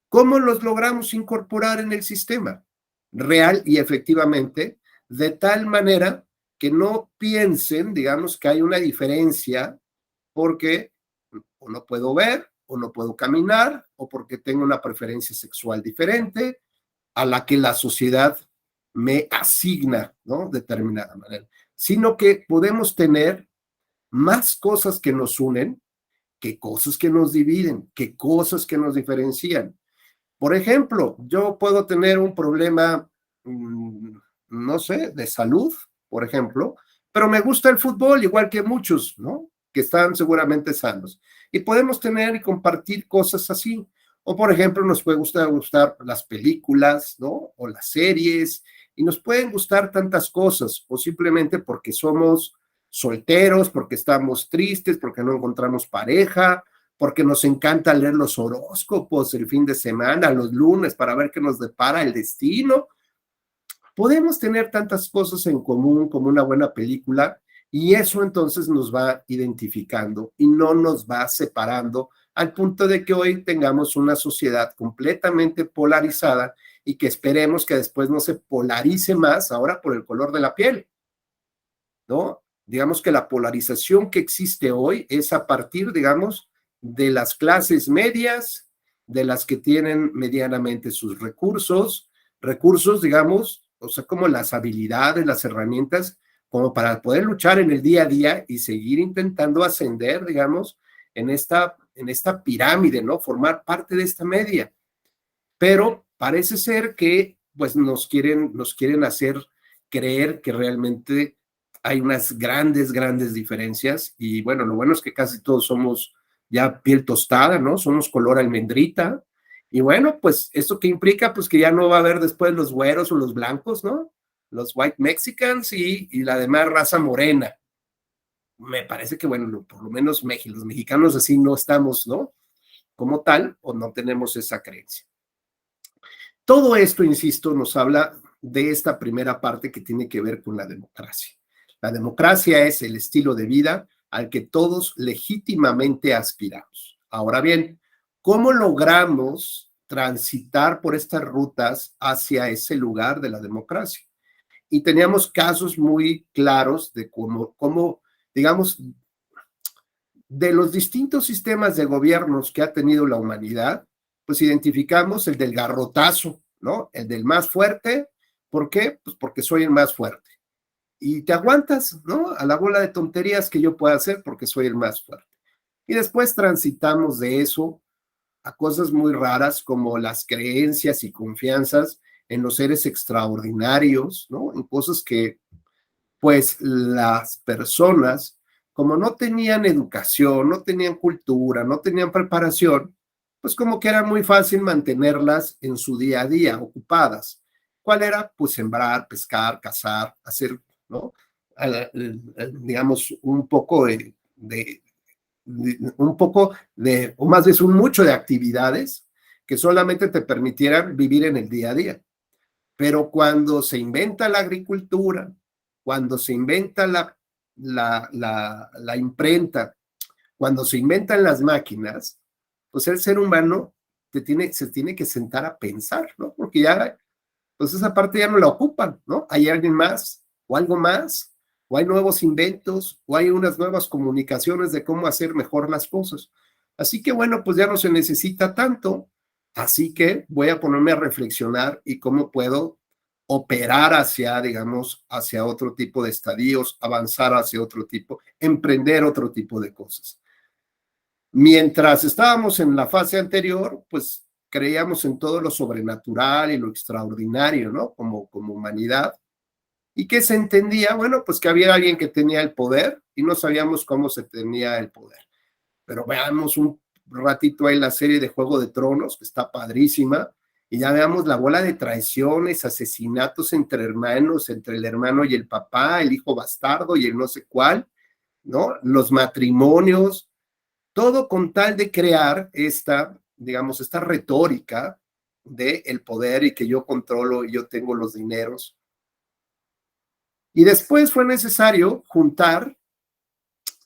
¿cómo los logramos incorporar en el sistema real y efectivamente, de tal manera que no piensen, digamos, que hay una diferencia porque o no puedo ver, o no puedo caminar, o porque tengo una preferencia sexual diferente a la que la sociedad me asigna, ¿no? De determinada manera, sino que podemos tener más cosas que nos unen que cosas que nos dividen, que cosas que nos diferencian. Por ejemplo, yo puedo tener un problema, no sé, de salud, por ejemplo, pero me gusta el fútbol igual que muchos, ¿no? Que están seguramente sanos. Y podemos tener y compartir cosas así. O, por ejemplo, nos puede gustar las películas, ¿no? O las series, y nos pueden gustar tantas cosas, o simplemente porque somos solteros, porque estamos tristes, porque no encontramos pareja, porque nos encanta leer los horóscopos el fin de semana, los lunes, para ver qué nos depara el destino. Podemos tener tantas cosas en común como una buena película, y eso entonces nos va identificando y no nos va separando al punto de que hoy tengamos una sociedad completamente polarizada y que esperemos que después no se polarice más ahora por el color de la piel, ¿no? Digamos que la polarización que existe hoy es a partir, digamos, de las clases medias, de las que tienen medianamente sus recursos, digamos, o sea, como las habilidades, las herramientas, como para poder luchar en el día a día y seguir intentando ascender, digamos, en esta pirámide, ¿no? Formar parte de esta media. Pero parece ser que, pues, nos quieren hacer creer que realmente hay unas grandes diferencias, y bueno, lo bueno es que casi todos somos ya piel tostada, ¿no? Somos color almendrita, y bueno, pues, ¿esto qué implica? Pues que ya no va a haber después los güeros o los blancos, ¿no? Los white Mexicans y la demás raza morena. Me parece que, bueno, por lo menos los mexicanos así no estamos, ¿no? Como tal, o no tenemos esa creencia. Todo esto, insisto, nos habla de esta primera parte que tiene que ver con la democracia. La democracia es el estilo de vida al que todos legítimamente aspiramos. Ahora bien, ¿cómo logramos transitar por estas rutas hacia ese lugar de la democracia? Y teníamos casos muy claros de cómo, digamos, de los distintos sistemas de gobiernos que ha tenido la humanidad, pues identificamos el del garrotazo, ¿no? El del más fuerte. ¿Por qué? Pues porque soy el más fuerte. Y te aguantas, ¿no? A la bola de tonterías que yo pueda hacer porque soy el más fuerte. Y después transitamos de eso a cosas muy raras como las creencias y confianzas en los seres extraordinarios, ¿no? En cosas que, pues, las personas, como no tenían educación, no tenían cultura, no tenían preparación, pues como que era muy fácil mantenerlas en su día a día, ocupadas. ¿Cuál era? Pues sembrar, pescar, cazar, hacer, ¿no? Digamos, un poco o más bien un mucho de actividades que solamente te permitieran vivir en el día a día. Pero cuando se inventa la agricultura, cuando se inventa la imprenta, cuando se inventan las máquinas, pues el ser humano se tiene que sentar a pensar, ¿no? Porque ya, pues esa parte ya no la ocupan, ¿no? Hay alguien más, o algo más, o hay nuevos inventos, o hay unas nuevas comunicaciones de cómo hacer mejor las cosas. Así que bueno, pues ya no se necesita tanto, así que voy a ponerme a reflexionar y cómo puedo operar hacia, digamos, hacia otro tipo de estadios, avanzar hacia otro tipo, emprender otro tipo de cosas. Mientras estábamos en la fase anterior, pues creíamos en todo lo sobrenatural y lo extraordinario, ¿no? Como humanidad. ¿Y qué se entendía? Bueno, pues que había alguien que tenía el poder y no sabíamos cómo se tenía el poder. Pero veamos un ratito ahí la serie de Juego de Tronos, que está padrísima, y ya veamos la bola de traiciones, asesinatos entre hermanos, entre el hermano y el papá, el hijo bastardo y el no sé cuál, ¿no? Los matrimonios, todo con tal de crear esta, digamos, esta retórica de el poder y que yo controlo y yo tengo los dineros. Y después fue necesario juntar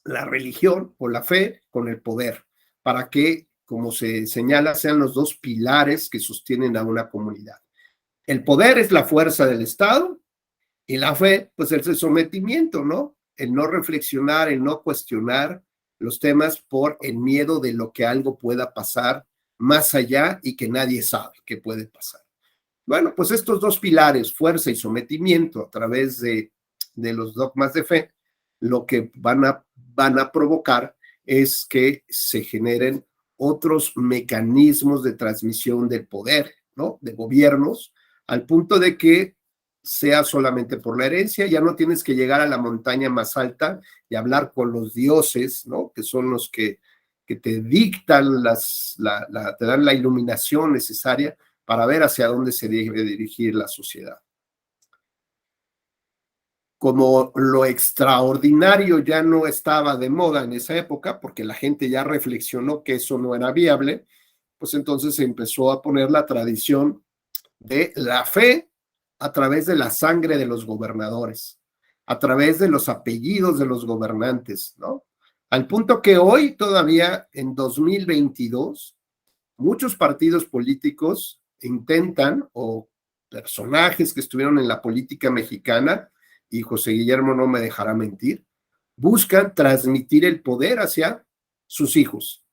la religión o la fe con el poder para que, como se señala, sean los dos pilares que sostienen a una comunidad. El poder es la fuerza del Estado y la fe, pues es el sometimiento, ¿no? El no reflexionar, el no cuestionar, los temas por el miedo de lo que algo pueda pasar más allá y que nadie sabe que puede pasar. Bueno, pues estos dos pilares, fuerza y sometimiento a través de los dogmas de fe, lo que van a provocar es que se generen otros mecanismos de transmisión del poder, ¿no? De gobiernos, al punto de que sea solamente por la herencia, ya no tienes que llegar a la montaña más alta y hablar con los dioses, ¿no? Que son los que te dictan, te dan la iluminación necesaria para ver hacia dónde se debe dirigir la sociedad. Como lo extraordinario ya no estaba de moda en esa época, porque la gente ya reflexionó que eso no era viable, pues entonces se empezó a poner la tradición de la fe a través de la sangre de los gobernadores, a través de los apellidos de los gobernantes, ¿no? Al punto que hoy todavía, en 2022, muchos partidos políticos intentan, o personajes que estuvieron en la política mexicana, y José Guillermo no me dejará mentir, buscan transmitir el poder hacia sus hijos.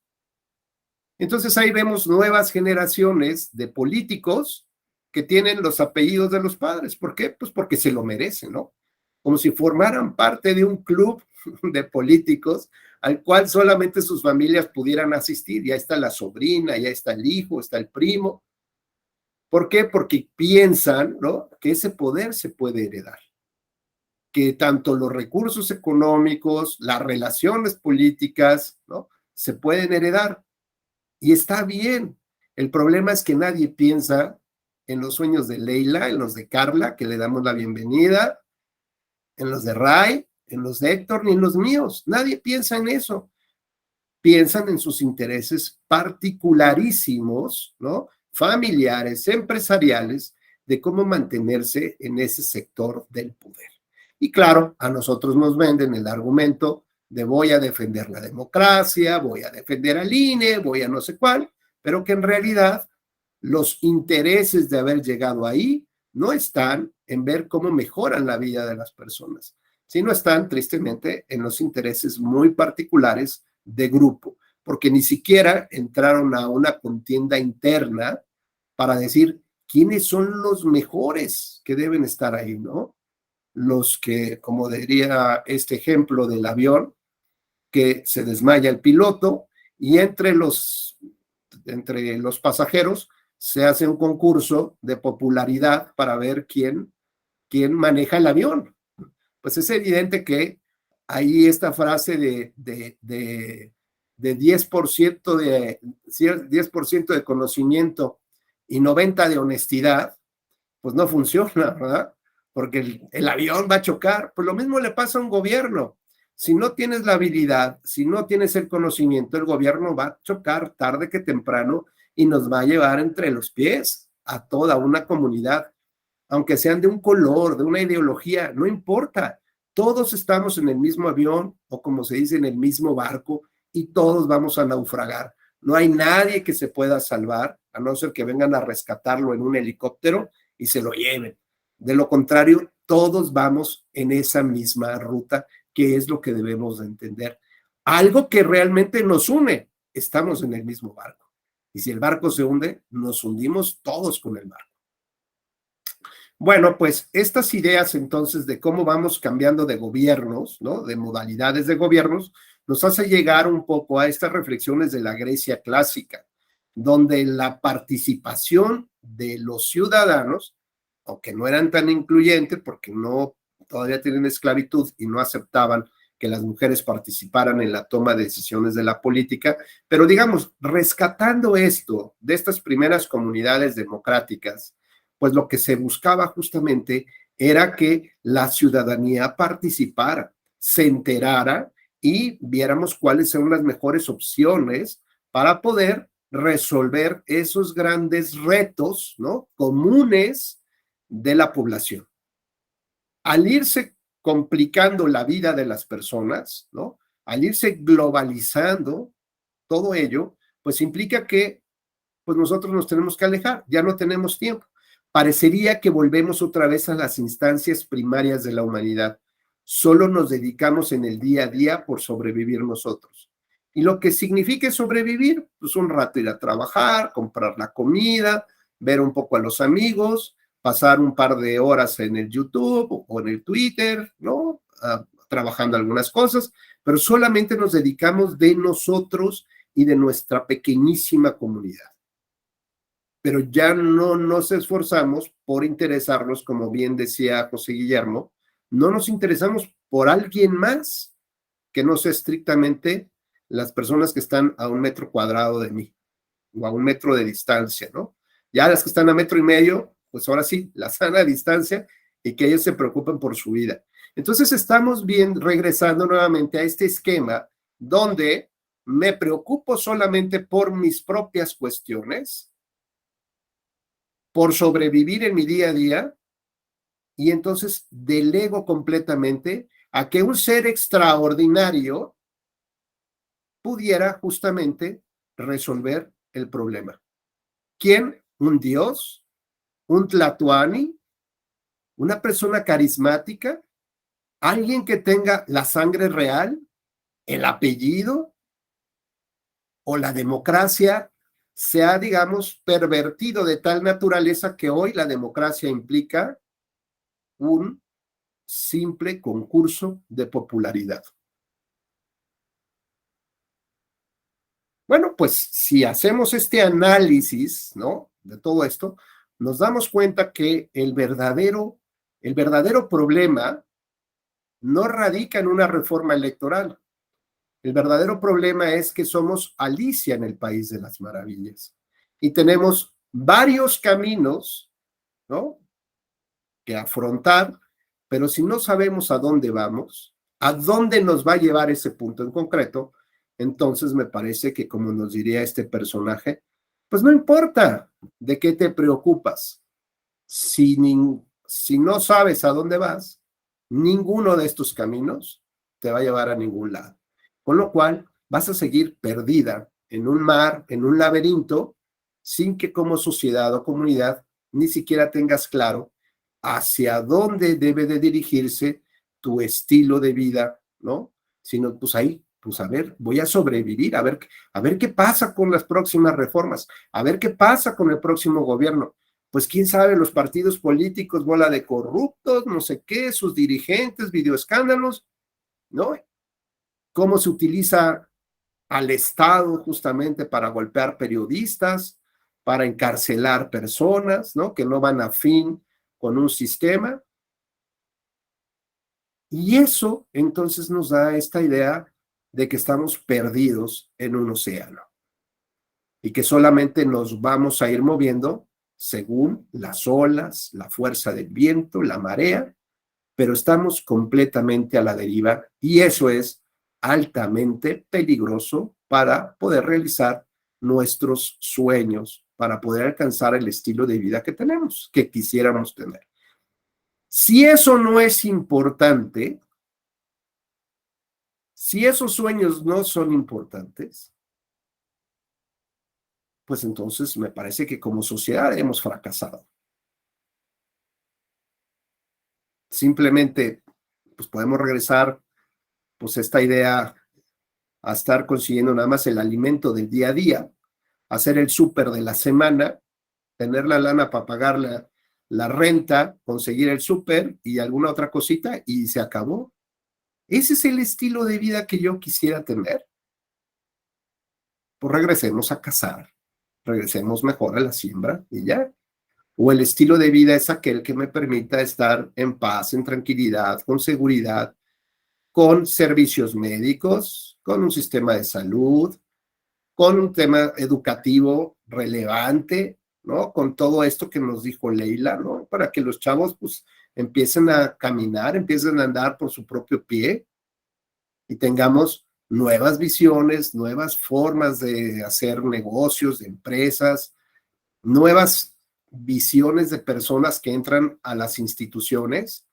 Entonces ahí vemos nuevas generaciones de políticos que tienen los apellidos de los padres. ¿Por qué? Pues porque se lo merecen, ¿no? Como si formaran parte de un club de políticos al cual solamente sus familias pudieran asistir. Ya está la sobrina, ya está el hijo, está el primo. ¿Por qué? Porque piensan, ¿no?, que ese poder se puede heredar, que tanto los recursos económicos, las relaciones políticas, ¿no?, se pueden heredar. Y está bien. El problema es que nadie piensa en los sueños de Leila, en los de Carla, que le damos la bienvenida, en los de Ray, en los de Héctor, ni en los míos. Nadie piensa en eso. Piensan en sus intereses particularísimos, ¿no?, familiares, empresariales, de cómo mantenerse en ese sector del poder. Y claro, a nosotros nos venden el argumento de voy a defender la democracia, voy a defender al INE, voy a no sé cuál, pero que en realidad los intereses de haber llegado ahí no están en ver cómo mejoran la vida de las personas, sino están tristemente en los intereses muy particulares de grupo, porque ni siquiera entraron a una contienda interna para decir quiénes son los mejores que deben estar ahí, ¿no? Los que, como diría este ejemplo del avión, que se desmaya el piloto y entre los pasajeros se hace un concurso de popularidad para ver quién maneja el avión. Pues es evidente que ahí esta frase de 10% de conocimiento y 90% de honestidad, pues no funciona, ¿verdad? Porque el avión va a chocar. Pues lo mismo le pasa a un gobierno. Si no tienes la habilidad, si no tienes el conocimiento, el gobierno va a chocar tarde que temprano y nos va a llevar entre los pies a toda una comunidad, aunque sean de un color, de una ideología, no importa. Todos estamos en el mismo avión, o como se dice, en el mismo barco, y todos vamos a naufragar. No hay nadie que se pueda salvar, a no ser que vengan a rescatarlo en un helicóptero y se lo lleven. De lo contrario, todos vamos en esa misma ruta, que es lo que debemos de entender. Algo que realmente nos une, estamos en el mismo barco. Y si el barco se hunde, nos hundimos todos con el barco. Bueno, pues estas ideas entonces de cómo vamos cambiando de gobiernos, ¿no?, de modalidades de gobiernos, nos hace llegar un poco a estas reflexiones de la Grecia clásica, donde la participación de los ciudadanos, aunque no eran tan incluyentes porque todavía tienen esclavitud y no aceptaban que las mujeres participaran en la toma de decisiones de la política, pero digamos, rescatando esto de estas primeras comunidades democráticas, pues lo que se buscaba justamente era que la ciudadanía participara, se enterara y viéramos cuáles son las mejores opciones para poder resolver esos grandes retos, ¿no?, comunes de la población. Al irse complicando la vida de las personas, ¿no?, al irse globalizando todo ello, pues implica que pues nosotros nos tenemos que alejar, ya no tenemos tiempo. Parecería que volvemos otra vez a las instancias primarias de la humanidad. Solo nos dedicamos en el día a día por sobrevivir nosotros. Y lo que signifique sobrevivir, pues un rato ir a trabajar, comprar la comida, ver un poco a los amigos, pasar un par de horas en el YouTube o en el Twitter, ¿no? Trabajando algunas cosas, pero solamente nos dedicamos de nosotros y de nuestra pequeñísima comunidad. Pero ya no nos esforzamos por interesarnos, como bien decía José Guillermo, no nos interesamos por alguien más que no sea estrictamente las personas que están a 1 metro cuadrado de mí o a 1 metro de distancia, ¿no? Ya las que están a 1.5 metros, pues ahora sí, la sana distancia y que ellos se preocupen por su vida. Entonces estamos regresando nuevamente a este esquema donde me preocupo solamente por mis propias cuestiones, por sobrevivir en mi día a día, y entonces delego completamente a que un ser extraordinario pudiera justamente resolver el problema. ¿Quién? ¿Un dios? ¿Un tlatoani? ¿Una persona carismática? ¿Alguien que tenga la sangre real? ¿El apellido? ¿O la democracia se ha, digamos, pervertido de tal naturaleza que hoy la democracia implica un simple concurso de popularidad? Bueno, pues si hacemos este análisis, ¿no?, de todo esto, nos damos cuenta que el verdadero problema no radica en una reforma electoral. El verdadero problema es que somos Alicia en el País de las Maravillas y tenemos varios caminos, ¿no?, que afrontar, pero si no sabemos a dónde vamos, a dónde nos va a llevar ese punto en concreto, entonces me parece que, como nos diría este personaje, pues no importa de qué te preocupas. Si no sabes a dónde vas, ninguno de estos caminos te va a llevar a ningún lado. Con lo cual, vas a seguir perdida en un mar, en un laberinto, sin que como sociedad o comunidad ni siquiera tengas claro hacia dónde debe de dirigirse tu estilo de vida, ¿no? Sino, pues ahí, pues a ver, voy a sobrevivir, a ver qué pasa con las próximas reformas, a ver qué pasa con el próximo gobierno. Pues quién sabe, los partidos políticos, bola de corruptos, no sé qué, sus dirigentes, videoescándalos, ¿no? Cómo se utiliza al Estado justamente para golpear periodistas, para encarcelar personas, ¿no?, que no van a fin con un sistema. Y eso entonces nos da esta idea de que estamos perdidos en un océano y que solamente nos vamos a ir moviendo según las olas, la fuerza del viento, la marea, pero estamos completamente a la deriva y eso es altamente peligroso para poder realizar nuestros sueños, para poder alcanzar el estilo de vida que tenemos, que quisiéramos tener. Si eso no es importante, si esos sueños no son importantes, pues entonces me parece que como sociedad hemos fracasado. Simplemente, pues podemos regresar, pues esta idea a estar consiguiendo nada más el alimento del día a día, hacer el súper de la semana, tener la lana para pagar la renta, conseguir el súper y alguna otra cosita y se acabó. ¿Ese es el estilo de vida que yo quisiera tener? Pues regresemos a cazar, regresemos mejor a la siembra y ya. O el estilo de vida es aquel que me permita estar en paz, en tranquilidad, con seguridad, con servicios médicos, con un sistema de salud, con un tema educativo relevante, ¿no? Con todo esto que nos dijo Leila, ¿no? Para que los chavos, pues, empiecen a caminar, empiecen a andar por su propio pie y tengamos nuevas visiones, nuevas formas de hacer negocios, de empresas, nuevas visiones de personas que entran a las instituciones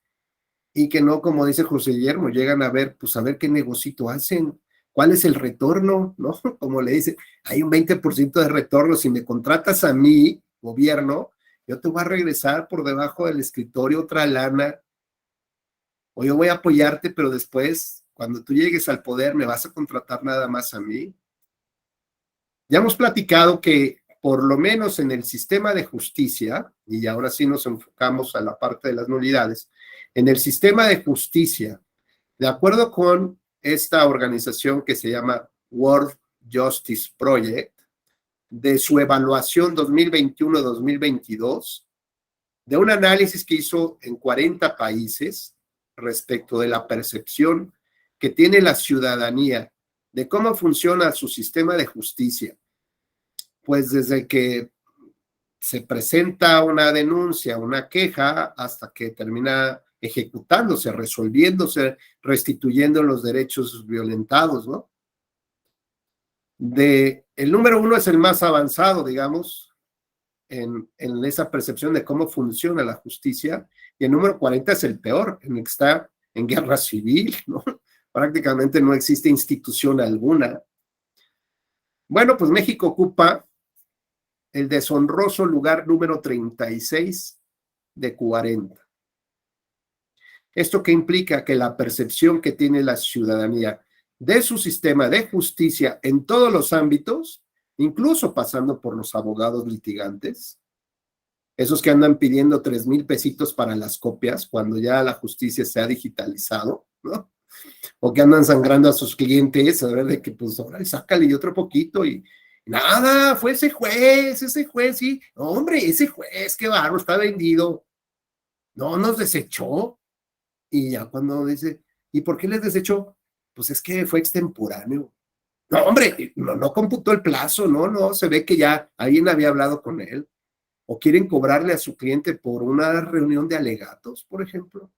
y que no, como dice José Guillermo, llegan a ver, pues a ver qué negocito hacen, cuál es el retorno, ¿no? Como le dice, hay un 20% de retorno, si me contratas a mí, gobierno, yo te voy a regresar por debajo del escritorio otra lana, o yo voy a apoyarte, pero después cuando tú llegues al poder, ¿me vas a contratar nada más a mí? Ya hemos platicado que por lo menos en el sistema de justicia, y ahora sí nos enfocamos a la parte de las nulidades, en el sistema de justicia, de acuerdo con esta organización que se llama World Justice Project, de su evaluación 2021-2022, de un análisis que hizo en 40 países respecto de la percepción que tiene la ciudadanía de cómo funciona su sistema de justicia, pues desde que se presenta una denuncia, una queja, hasta que termina ejecutándose, resolviéndose, restituyendo los derechos violentados, ¿no? El número 1 es el más avanzado, digamos, en esa percepción de cómo funciona la justicia, y el número 40 es el peor, en el que está en guerra civil, ¿no? Prácticamente no existe institución alguna. Bueno, pues México ocupa el deshonroso lugar número 36 de 40. ¿Esto qué implica? Que la percepción que tiene la ciudadanía de su sistema de justicia en todos los ámbitos, incluso pasando por los abogados litigantes, esos que andan pidiendo 3,000 pesitos para las copias cuando ya la justicia se ha digitalizado, ¿no? O que andan sangrando a sus clientes, a ver, de que pues ahora sácale y otro poquito y nada, fue ese juez, sí, hombre, ese juez, qué barro, está vendido, no, nos desechó, y ya cuando dice, ¿y por qué les desechó? Pues es que fue extemporáneo. No, hombre, no computó el plazo, no, se ve que ya alguien había hablado con él, o quieren cobrarle a su cliente por una reunión de alegatos, por ejemplo.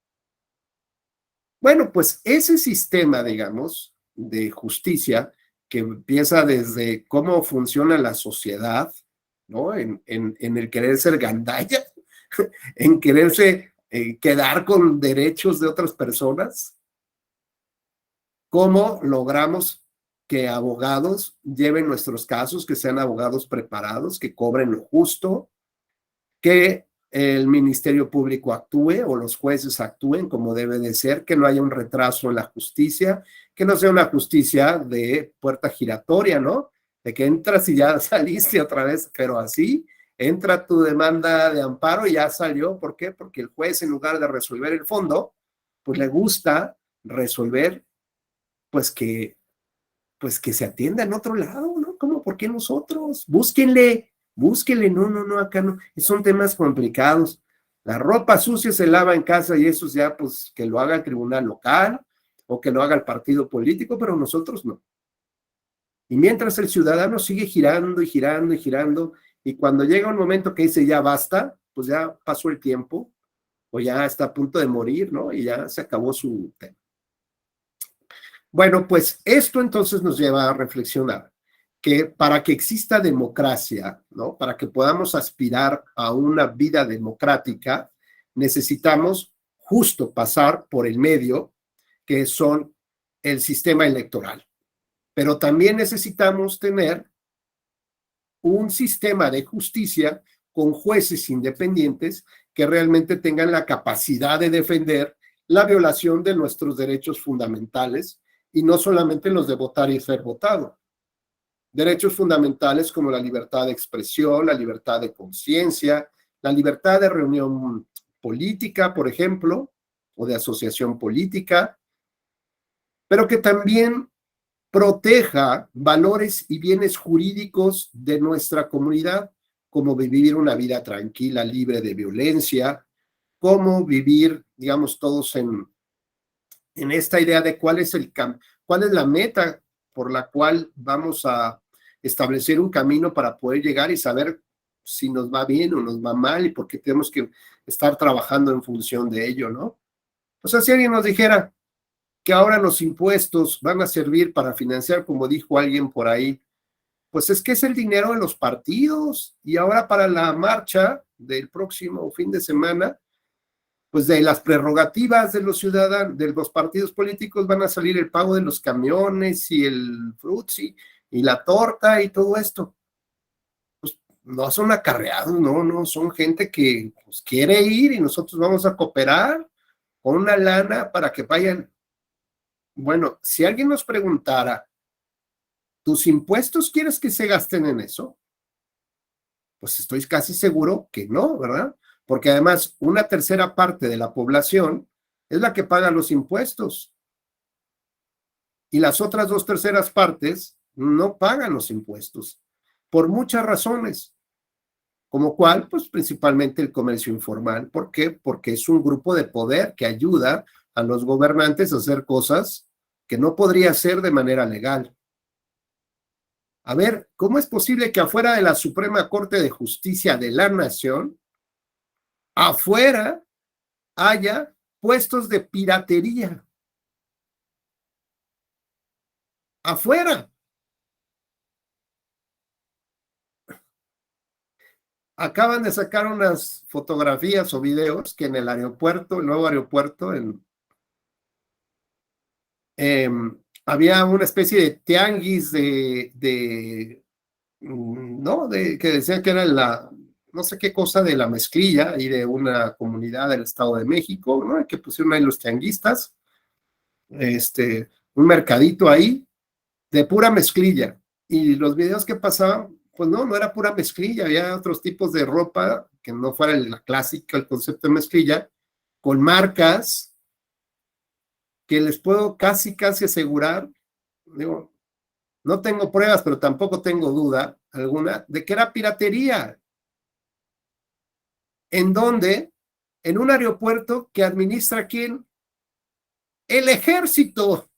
Bueno, pues ese sistema, digamos, de justicia, que empieza desde cómo funciona la sociedad, ¿no? En el querer ser gandalla, en quererse quedar con derechos de otras personas. ¿Cómo logramos que abogados lleven nuestros casos, que sean abogados preparados, que cobren lo justo, que el Ministerio Público actúe o los jueces actúen como debe de ser, que no haya un retraso en la justicia, que no sea una justicia de puerta giratoria, ¿no? De que entras y ya saliste otra vez, pero así, entra tu demanda de amparo y ya salió. ¿Por qué? Porque el juez, en lugar de resolver el fondo, pues le gusta resolver, pues que se atienda en otro lado, ¿no? ¿Cómo? ¿Por qué nosotros? Búsquenle, no, acá no. Son temas complicados. La ropa sucia se lava en casa y eso ya, pues, que lo haga el tribunal local o que lo haga el partido político, pero nosotros no. Y mientras el ciudadano sigue girando y girando y girando, y cuando llega un momento que dice ya basta, pues ya pasó el tiempo, o ya está a punto de morir, ¿no? Y ya se acabó su tema. Bueno, pues esto entonces nos lleva a reflexionar que para que exista democracia, ¿no? Para que podamos aspirar a una vida democrática, necesitamos justo pasar por el medio, que son el sistema electoral. Pero también necesitamos tener un sistema de justicia con jueces independientes que realmente tengan la capacidad de defender la violación de nuestros derechos fundamentales, y no solamente los de votar y ser votado. Derechos fundamentales como la libertad de expresión, la libertad de conciencia, la libertad de reunión política, por ejemplo, o de asociación política, pero que también proteja valores y bienes jurídicos de nuestra comunidad, como vivir una vida tranquila, libre de violencia, como vivir, digamos, todos en esta idea de cuál es la meta por la cual vamos a establecer un camino para poder llegar y saber si nos va bien o nos va mal y por qué tenemos que estar trabajando en función de ello, ¿no? O sea, si alguien nos dijera que ahora los impuestos van a servir para financiar, como dijo alguien por ahí, pues es que es el dinero de los partidos, y ahora para la marcha del próximo fin de semana, pues de las prerrogativas de los ciudadanos, de los partidos políticos, van a salir el pago de los camiones y el frutzi y la torta y todo esto. Pues no son acarreados, no, son gente que pues, quiere ir y nosotros vamos a cooperar con una lana para que vayan. Bueno, si alguien nos preguntara, ¿tus impuestos quieres que se gasten en eso? Pues estoy casi seguro que no, ¿verdad? Porque además una tercera parte de la población es la que paga los impuestos y las otras 2/3 partes no pagan los impuestos por muchas razones, como cuál, pues principalmente el comercio informal. ¿Por qué? Porque es un grupo de poder que ayuda a los gobernantes a hacer cosas que no podría hacer de manera legal. A ver, ¿cómo es posible que afuera de la Suprema Corte de Justicia de la Nación, afuera haya puestos de piratería? Afuera. Acaban de sacar unas fotografías o videos que en el aeropuerto, el nuevo aeropuerto, había una especie de tianguis ¿no? Que decían que era no sé qué cosa de la mezclilla y de una comunidad del Estado de México, ¿no? Que pusieron ahí los tianguistas, un mercadito ahí de pura mezclilla. Y los videos que pasaban, pues no era pura mezclilla, había otros tipos de ropa que no fuera la clásica, el concepto de mezclilla, con marcas que les puedo casi asegurar, digo, no tengo pruebas, pero tampoco tengo duda alguna de que era piratería. ¿En dónde? En un aeropuerto que administra ¿quién? El ejército.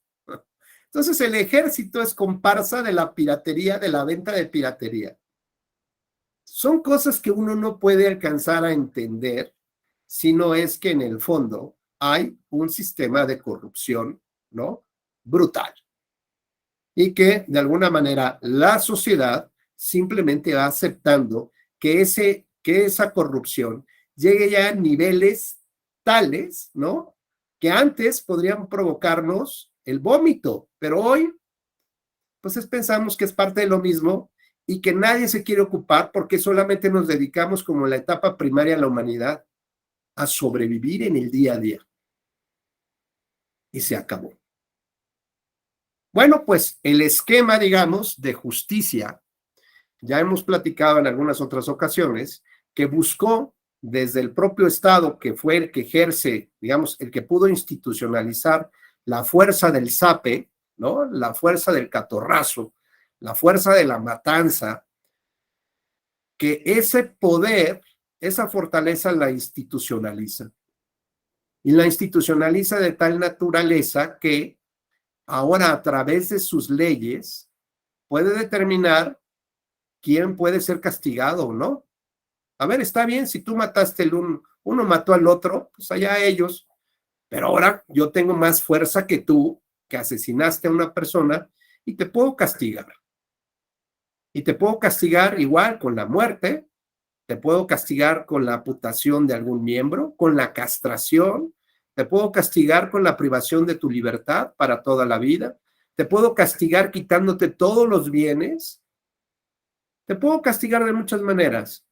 Entonces el ejército es comparsa de la piratería, de la venta de piratería. Son cosas que uno no puede alcanzar a entender si no es que en el fondo hay un sistema de corrupción, ¿no? Brutal. Y que de alguna manera la sociedad simplemente va aceptando que esa corrupción llegue ya a niveles tales, ¿no? Que antes podrían provocarnos el vómito, pero hoy, pues pensamos que es parte de lo mismo y que nadie se quiere ocupar porque solamente nos dedicamos como la etapa primaria de la humanidad a sobrevivir en el día a día. Y se acabó. Bueno, pues el esquema, digamos, de justicia, ya hemos platicado en algunas otras ocasiones, que buscó desde el propio Estado, que fue el que ejerce, digamos, el que pudo institucionalizar la fuerza del zape, ¿no? La fuerza del catorrazo, la fuerza de la matanza, que ese poder, esa fortaleza la institucionaliza. Y la institucionaliza de tal naturaleza que ahora a través de sus leyes puede determinar quién puede ser castigado o no. A ver, está bien, si tú mataste uno mató al otro, pues allá ellos, pero ahora yo tengo más fuerza que tú, que asesinaste a una persona, y te puedo castigar. Y te puedo castigar igual con la muerte, te puedo castigar con la amputación de algún miembro, con la castración, te puedo castigar con la privación de tu libertad para toda la vida, te puedo castigar quitándote todos los bienes, te puedo castigar de muchas maneras.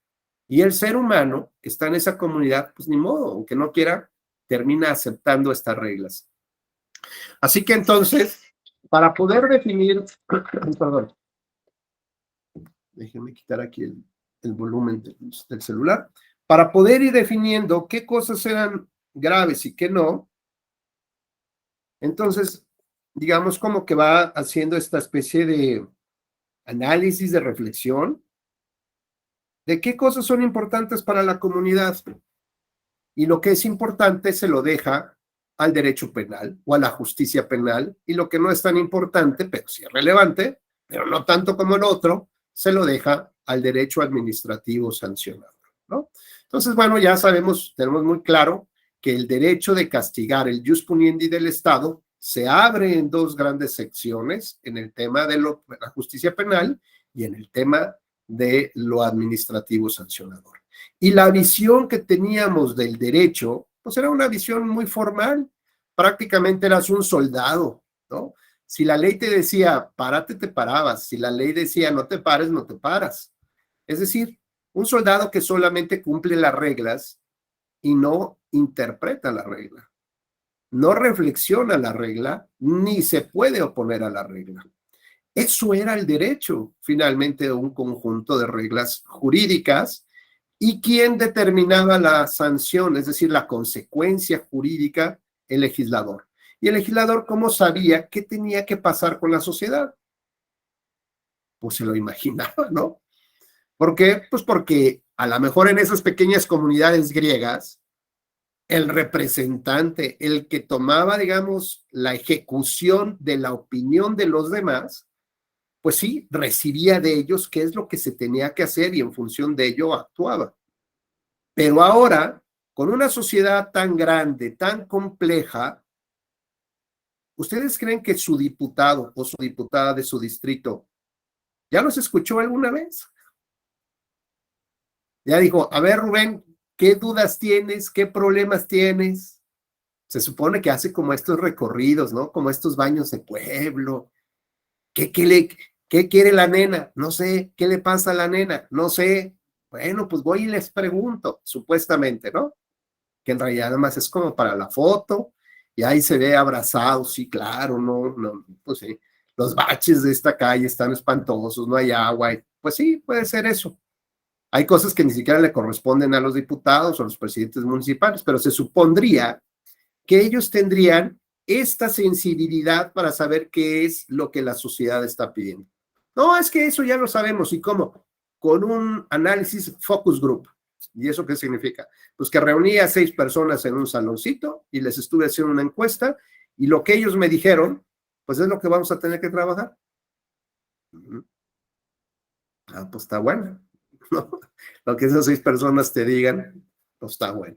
Y el ser humano que está en esa comunidad, pues ni modo, aunque no quiera, termina aceptando estas reglas. Así que entonces, para poder definir, perdón, déjenme quitar aquí el volumen del celular, para poder ir definiendo qué cosas eran graves y qué no, entonces, digamos como que va haciendo esta especie de análisis, de reflexión, de qué cosas son importantes para la comunidad. Y lo que es importante se lo deja al derecho penal o a la justicia penal, y lo que no es tan importante, pero sí es relevante, pero no tanto como el otro, se lo deja al derecho administrativo sancionador, ¿no? Entonces, bueno, ya sabemos, tenemos muy claro que el derecho de castigar, el jus puniendi del Estado, se abre en dos grandes secciones, en el tema de la justicia penal y en el tema de lo administrativo sancionador. Y la visión que teníamos del derecho, pues era una visión muy formal, prácticamente eras un soldado, ¿no? Si la ley te decía, párate, te parabas, si la ley decía, no te pares, no te paras. Es decir, un soldado que solamente cumple las reglas y no interpreta la regla. no reflexiona la regla, ni se puede oponer a la regla. Eso era el derecho, finalmente, un conjunto de reglas jurídicas, y quien determinaba la sanción, es decir, la consecuencia jurídica, el legislador. Y el legislador, ¿cómo sabía qué tenía que pasar con la sociedad? Pues se lo imaginaba, ¿no? ¿Por qué? Pues porque a lo mejor en esas pequeñas comunidades griegas, el representante, el que tomaba, digamos, la ejecución de la opinión de los demás, pues sí, recibía de ellos qué es lo que se tenía que hacer y en función de ello actuaba. Pero ahora, con una sociedad tan grande, tan compleja, ¿ustedes creen que su diputado o su diputada de su distrito ya los escuchó alguna vez? Ya dijo, a ver, Rubén, ¿qué dudas tienes? ¿Qué problemas tienes? Se supone que hace como estos recorridos, ¿no? Como estos baños de pueblo. ¿Qué quiere la nena? No sé. ¿Qué le pasa a la nena? No sé. Bueno, pues voy y les pregunto, supuestamente, ¿no? Que en realidad nada más es como para la foto, y ahí se ve abrazado, sí, claro, no, pues sí. Los baches de esta calle están espantosos, no hay agua, pues sí, puede ser eso. Hay cosas que ni siquiera le corresponden a los diputados o a los presidentes municipales, pero se supondría que ellos tendrían esta sensibilidad para saber qué es lo que la sociedad está pidiendo. No, es que eso ya lo sabemos. ¿Y cómo? Con un análisis focus group. ¿Y eso qué significa? Pues que reunía a 6 personas en un saloncito y les estuve haciendo una encuesta, y lo que ellos me dijeron, pues es lo que vamos a tener que trabajar. Ah, pues está bueno. ¿No? Lo que esas 6 personas te digan, pues está bueno.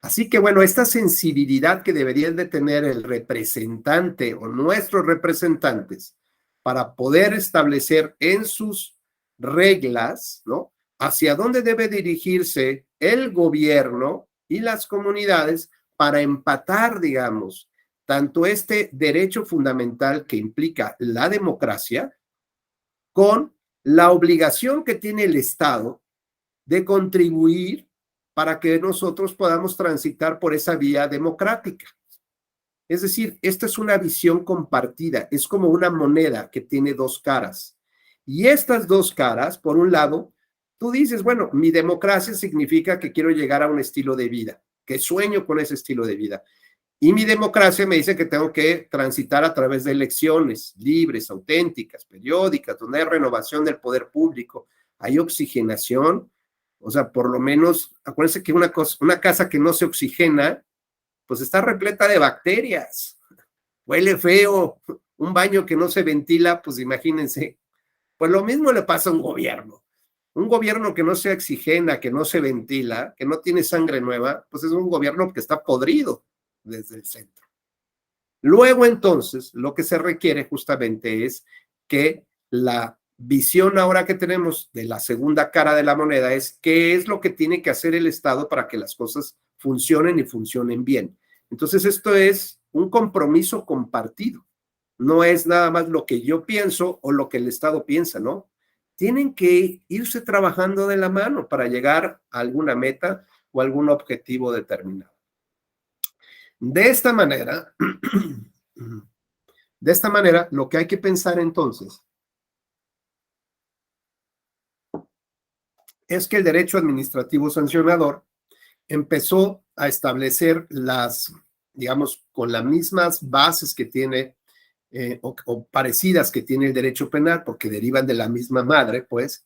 Así que bueno, esta sensibilidad que deberían de tener el representante o nuestros representantes para poder establecer en sus reglas, ¿no? Hacia dónde debe dirigirse el gobierno y las comunidades para empatar, digamos, tanto este derecho fundamental que implica la democracia con la obligación que tiene el Estado de contribuir para que nosotros podamos transitar por esa vía democrática. Es decir, esta es una visión compartida, es como una moneda que tiene 2 caras. Y estas 2 caras, por un lado, tú dices, bueno, mi democracia significa que quiero llegar a un estilo de vida, que sueño con ese estilo de vida. Y mi democracia me dice que tengo que transitar a través de elecciones libres, auténticas, periódicas, donde hay renovación del poder público, hay oxigenación. O sea, por lo menos, acuérdense que una casa que no se oxigena, pues está repleta de bacterias. Huele feo. Un baño que no se ventila, pues imagínense. Pues lo mismo le pasa a un gobierno. Un gobierno que no se oxigena, que no se ventila, que no tiene sangre nueva, pues es un gobierno que está podrido desde el centro. Luego, entonces, lo que se requiere justamente es que la visión ahora que tenemos de la segunda cara de la moneda es qué es lo que tiene que hacer el Estado para que las cosas funcionen y funcionen bien. Entonces, esto es un compromiso compartido. No es nada más lo que yo pienso o lo que el Estado piensa, ¿no? Tienen que irse trabajando de la mano para llegar a alguna meta o algún objetivo determinado. De esta manera, lo que hay que pensar entonces es que el derecho administrativo sancionador empezó a establecer digamos, con las mismas bases que tiene o parecidas que tiene el derecho penal, porque derivan de la misma madre, pues,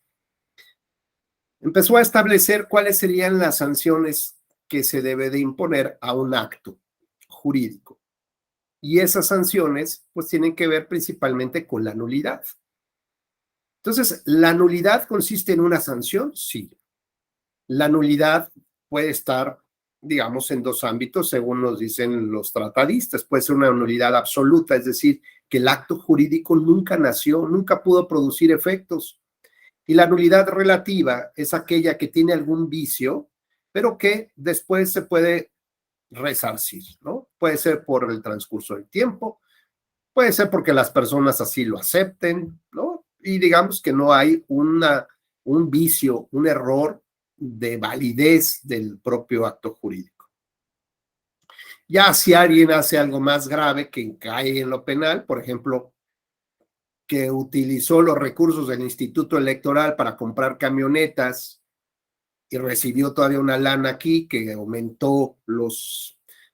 empezó a establecer cuáles serían las sanciones que se debe de imponer a un acto jurídico. Y esas sanciones, pues, tienen que ver principalmente con la nulidad. Entonces, ¿la nulidad consiste en una sanción? Sí. La nulidad puede estar, digamos, en 2 ámbitos, según nos dicen los tratadistas. Puede ser una nulidad absoluta, es decir, que el acto jurídico nunca nació, nunca pudo producir efectos. Y la nulidad relativa es aquella que tiene algún vicio, pero que después se puede resarcir, ¿no? Puede ser por el transcurso del tiempo, puede ser porque las personas así lo acepten, ¿no? Y digamos que no hay un vicio, un error de validez del propio acto jurídico. Ya si alguien hace algo más grave que cae en lo penal, por ejemplo, que utilizó los recursos del Instituto Electoral para comprar camionetas y recibió todavía una lana aquí que aumentó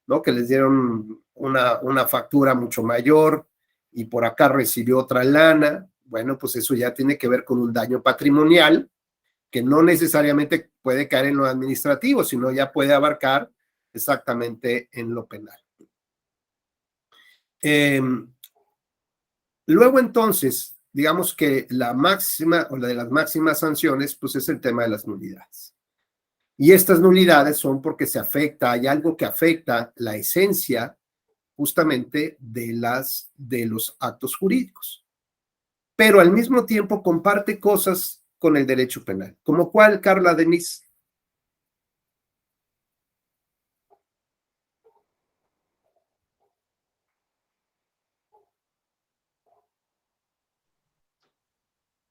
¿no? Que les dieron una factura mucho mayor y por acá recibió otra lana. Bueno, pues eso ya tiene que ver con un daño patrimonial que no necesariamente puede caer en lo administrativo, sino ya puede abarcar exactamente en lo penal. Luego entonces, digamos que la máxima o la de las máximas sanciones, pues es el tema de las nulidades. Y estas nulidades son porque hay algo que afecta la esencia justamente de los actos jurídicos. Pero al mismo tiempo comparte cosas con el derecho penal. ¿Como cuál, Carla Denise?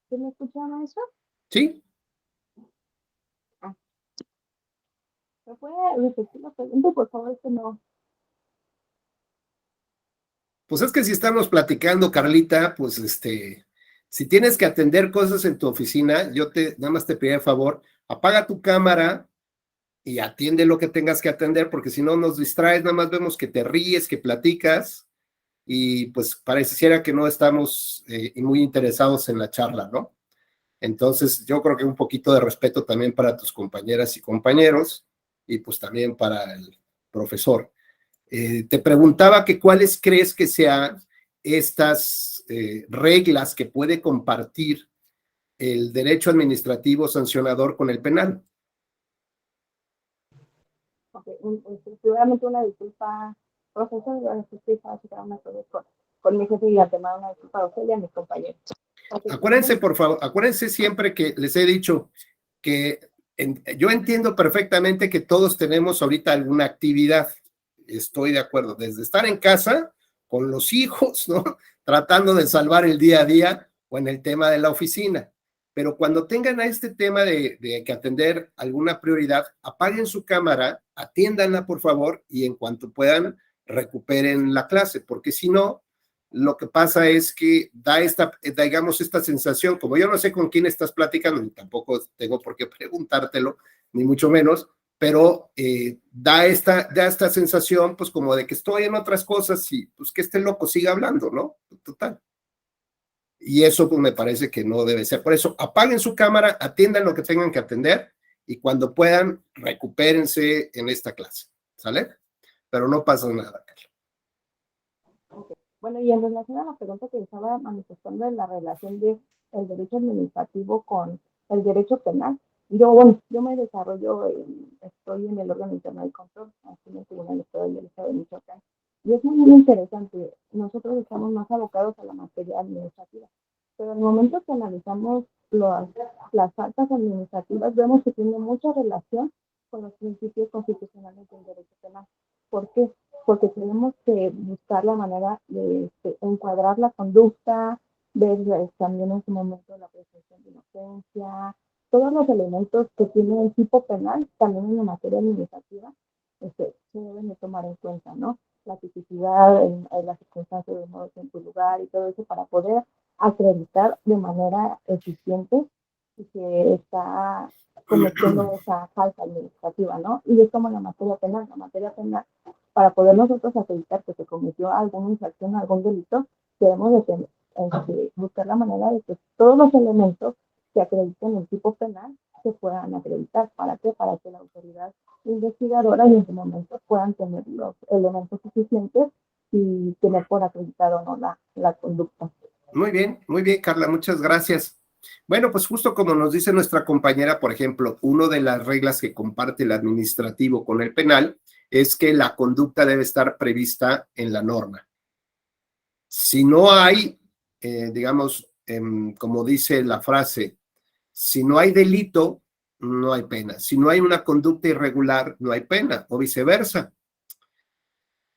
¿Sí me escucha, maestro? ¿Sí? ¿Me puede repetir la pregunta, por favor? Que no. Pues es que si estamos platicando, Carlita, pues si tienes que atender cosas en tu oficina, nada más te pido el favor, apaga tu cámara y atiende lo que tengas que atender, porque si no nos distraes, nada más vemos que te ríes, que platicas, y pues pareciera que no estamos muy interesados en la charla, ¿no? Entonces, yo creo que un poquito de respeto también para tus compañeras y compañeros, y pues también para el profesor. Te preguntaba que cuáles crees que sean estas reglas que puede compartir el derecho administrativo sancionador con el penal. Ok, seguramente una disculpa, profesor, estoy para checar una cosa con mi jefe y a tomar una disculpa a usted y a mis compañeros. Okay. Acuérdense, por favor, acuérdense siempre que les he dicho que yo entiendo perfectamente que todos tenemos ahorita alguna actividad. Estoy de acuerdo, desde estar en casa con los hijos, ¿no? Tratando de salvar el día a día o en el tema de la oficina. Pero cuando tengan a este tema de que atender alguna prioridad, apaguen su cámara, atiéndanla por favor y en cuanto puedan recuperen la clase, porque si no, lo que pasa es que digamos, esta sensación, como yo no sé con quién estás platicando, ni tampoco tengo por qué preguntártelo, ni mucho menos, pero da esta sensación, pues como de que estoy en otras cosas y pues que este loco siga hablando, ¿no? Total. Y eso pues me parece que no debe ser. Por eso, apaguen su cámara, atiendan lo que tengan que atender y cuando puedan, recupérense en esta clase, ¿sale? Pero no pasa nada, Carla. Okay. Bueno, y en relación a la pregunta que estaba manifestando en la relación de el derecho administrativo con el derecho penal, yo me desarrollo, estoy en el órgano interno de control, aquí en el Tribunal Electoral del Estado de Michoacán, y es muy interesante. Nosotros estamos más abocados a la materia administrativa, pero en el momento que analizamos las faltas administrativas, vemos que tiene mucha relación con los principios constitucionales del derecho penal. ¿Por qué? Porque tenemos que buscar la manera de encuadrar la conducta, ver también en su momento la presunción de inocencia, todos los elementos que tiene el tipo penal, también en la materia administrativa, se deben de tomar en cuenta, ¿no? La tipicidad, en las circunstancias de modo en tu lugar y todo eso para poder acreditar de manera eficiente y que está cometiendo esa falta administrativa, ¿no? Y es como la materia penal, para poder nosotros acreditar que se cometió alguna infracción, algún delito, debemos de buscar la manera de que todos los elementos que acrediten el tipo penal se puedan acreditar. ¿Para qué? Para que la autoridad investigadora y en su momento puedan tener los elementos suficientes y tener por acreditado o no la conducta. Muy bien, Carla, muchas gracias. Bueno, pues justo como nos dice nuestra compañera, por ejemplo, una de las reglas que comparte el administrativo con el penal es que la conducta debe estar prevista en la norma. Si no hay, digamos, como dice la frase, si no hay delito, no hay pena. Si no hay una conducta irregular, no hay pena, o viceversa.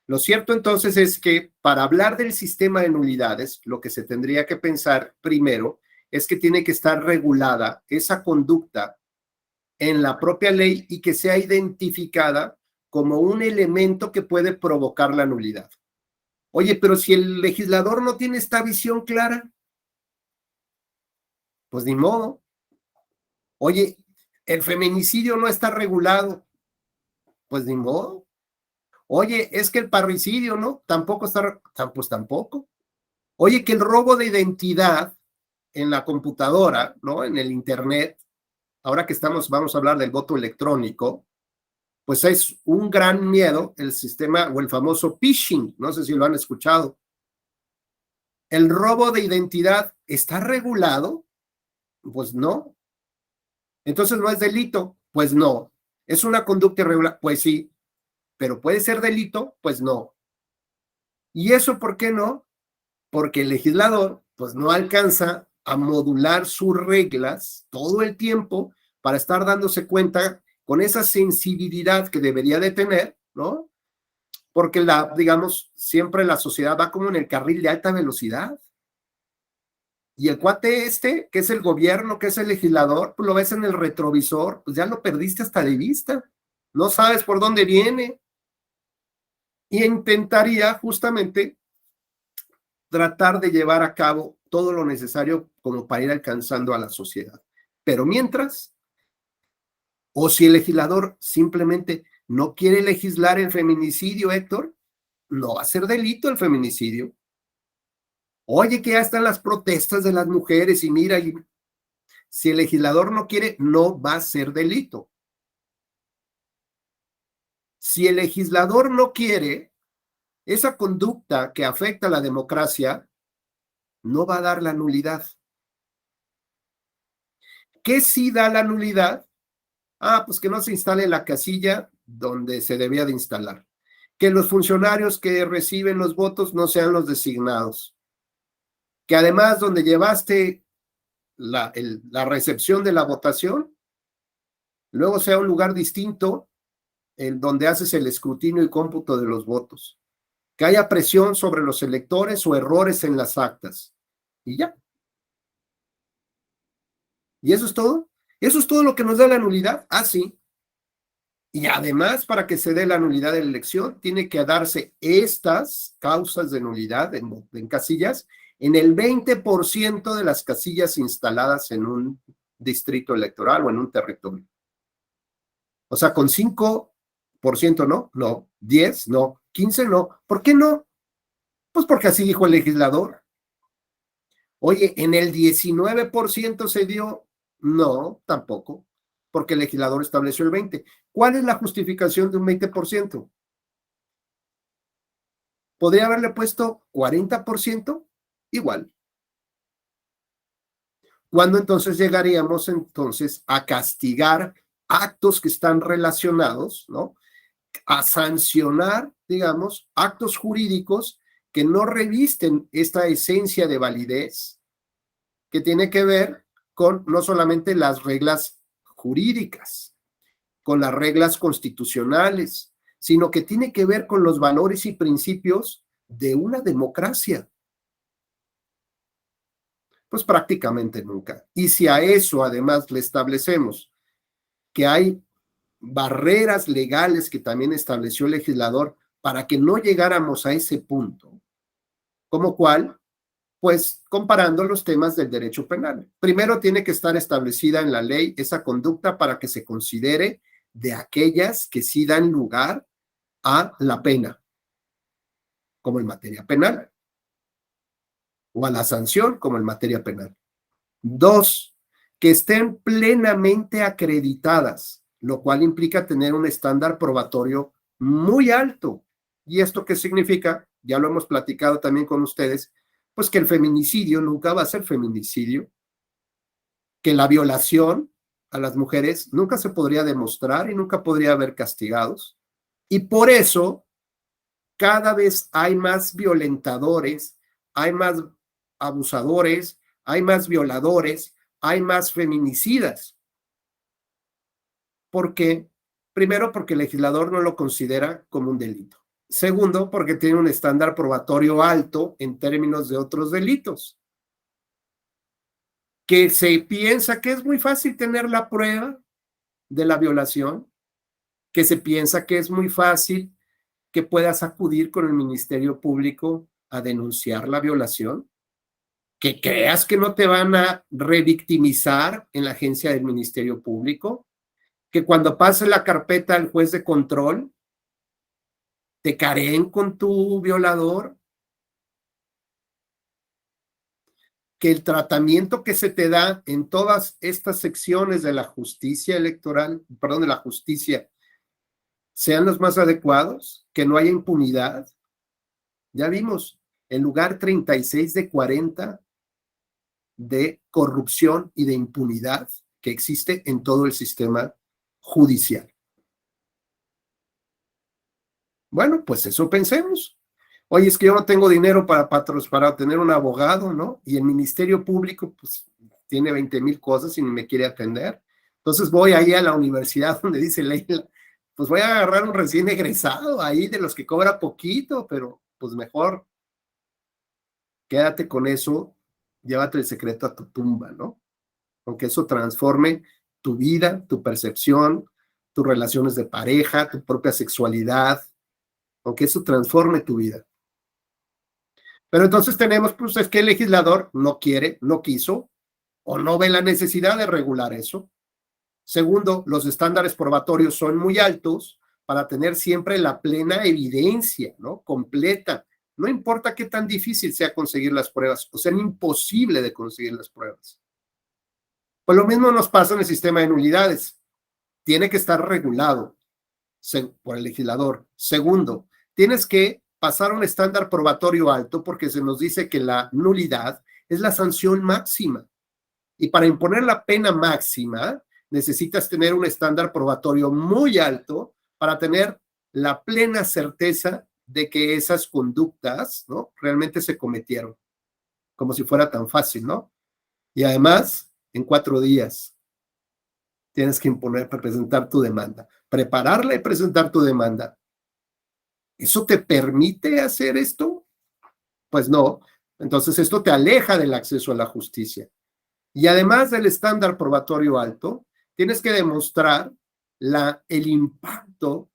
Lo cierto entonces es que para hablar del sistema de nulidades, lo que se tendría que pensar primero es que tiene que estar regulada esa conducta en la propia ley y que sea identificada como un elemento que puede provocar la nulidad. Oye, pero si el legislador no tiene esta visión clara, pues ni modo. Oye, el feminicidio no está regulado, pues ni modo. Oye, es que el parricidio, ¿no? Tampoco está, pues tampoco. Oye, que el robo de identidad en la computadora, ¿no? En el internet, ahora que vamos a hablar del voto electrónico, pues es un gran miedo el sistema o el famoso phishing, no sé si lo han escuchado. ¿El robo de identidad está regulado? Pues no. Entonces no es delito, pues no. ¿Es una conducta irregular? Pues sí. ¿Pero puede ser delito? Pues no. ¿Y eso por qué no? Porque el legislador pues no alcanza a modular sus reglas todo el tiempo para estar dándose cuenta con esa sensibilidad que debería de tener, ¿no? Porque digamos, siempre la sociedad va como en el carril de alta velocidad. Y el cuate que es el gobierno, que es el legislador, pues lo ves en el retrovisor, pues ya lo perdiste hasta de vista. No sabes por dónde viene. Y intentaría justamente tratar de llevar a cabo todo lo necesario como para ir alcanzando a la sociedad. Pero mientras, o si el legislador simplemente no quiere legislar el feminicidio, Héctor, no va a ser delito el feminicidio. Oye, que ya están las protestas de las mujeres y mira, si el legislador no quiere, no va a ser delito. Si el legislador no quiere, esa conducta que afecta a la democracia no va a dar la nulidad. ¿Qué sí da la nulidad? Pues que no se instale la casilla donde se debía de instalar. Que los funcionarios que reciben los votos no sean los designados. Que además donde llevaste la recepción de la votación, luego sea un lugar distinto en donde haces el escrutinio y cómputo de los votos. Que haya presión sobre los electores o errores en las actas. Y ya. ¿Y eso es todo? ¿Eso es todo lo que nos da la nulidad? Sí. Y además, para que se dé la nulidad de la elección, tiene que darse estas causas de nulidad en casillas en el 20% de las casillas instaladas en un distrito electoral o en un territorio. O sea, con 5% no, 10 no, 15 no. ¿Por qué no? Pues porque así dijo el legislador. Oye, ¿en el 19% se dio? No, tampoco, porque el legislador estableció el 20%. ¿Cuál es la justificación de un 20%? ¿Podría haberle puesto 40%? Igual. ¿Cuándo entonces llegaríamos a castigar actos que están relacionados, ¿no? A sancionar, digamos, actos jurídicos que no revisten esta esencia de validez que tiene que ver con no solamente las reglas jurídicas, con las reglas constitucionales, sino que tiene que ver con los valores y principios de una democracia. Pues prácticamente nunca. Y si a eso además le establecemos que hay barreras legales que también estableció el legislador para que no llegáramos a ese punto, como cuál, pues comparando los temas del derecho penal. Primero tiene que estar establecida en la ley esa conducta para que se considere de aquellas que sí dan lugar a la pena, como en materia penal, o a la sanción, como en materia penal. 2, que estén plenamente acreditadas, lo cual implica tener un estándar probatorio muy alto. ¿Y esto qué significa? Ya lo hemos platicado también con ustedes, pues que el feminicidio nunca va a ser feminicidio, que la violación a las mujeres nunca se podría demostrar y nunca podría haber castigados. Y por eso cada vez hay más violentadores, hay más abusadores, hay más violadores, hay más feminicidas. ¿Por qué? Primero, porque el legislador no lo considera como un delito. Segundo, porque tiene un estándar probatorio alto en términos de otros delitos. Que se piensa que es muy fácil tener la prueba de la violación, que se piensa que es muy fácil que puedas acudir con el Ministerio Público a denunciar la violación, que creas que no te van a revictimizar en la agencia del Ministerio Público, que cuando pase la carpeta al juez de control, te careen con tu violador, que el tratamiento que se te da en todas estas secciones de la justicia electoral, perdón, de la justicia, sean los más adecuados, que no haya impunidad. Ya vimos, el lugar 36 de 40 de corrupción y de impunidad que existe en todo el sistema judicial. Bueno, pues eso pensemos. Oye, es que yo no tengo dinero para tener un abogado, ¿no? Y el Ministerio Público, pues, tiene 20,000 cosas y ni me quiere atender. Entonces voy ahí a la universidad donde dice Leila, pues voy a agarrar un recién egresado ahí de los que cobra poquito, pero pues mejor quédate con eso, llévate el secreto a tu tumba, ¿no? Aunque eso transforme tu vida, tu percepción, tus relaciones de pareja, tu propia sexualidad, aunque eso transforme tu vida. Pero entonces tenemos, pues es que el legislador no quiere, no quiso, o no ve la necesidad de regular eso. Segundo, los estándares probatorios son muy altos para tener siempre la plena evidencia, ¿no? Completa. No importa qué tan difícil sea conseguir las pruebas, o sea, imposible de conseguir las pruebas. Pues lo mismo nos pasa en el sistema de nulidades. Tiene que estar regulado por el legislador. Segundo, tienes que pasar un estándar probatorio alto porque se nos dice que la nulidad es la sanción máxima. Y para imponer la pena máxima, necesitas tener un estándar probatorio muy alto para tener la plena certeza de que esas conductas, ¿no?, realmente se cometieron, como si fuera tan fácil, ¿no? Y además, en 4 días tienes que presentar tu demanda, prepararla y presentar tu demanda. ¿Eso te permite hacer esto? Pues no. Entonces esto te aleja del acceso a la justicia. Y además del estándar probatorio alto, tienes que demostrar el impacto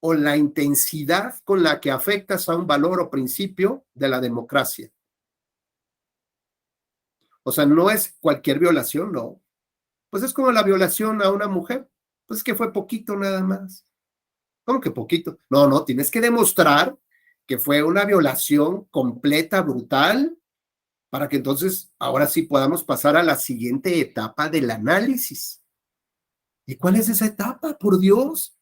o la intensidad con la que afectas a un valor o principio de la democracia. O sea, no es cualquier violación, no. Pues es como la violación a una mujer. Pues es que fue poquito nada más. ¿Cómo que poquito? No, tienes que demostrar que fue una violación completa, brutal, para que entonces ahora sí podamos pasar a la siguiente etapa del análisis. ¿Y cuál es esa etapa? Por Dios.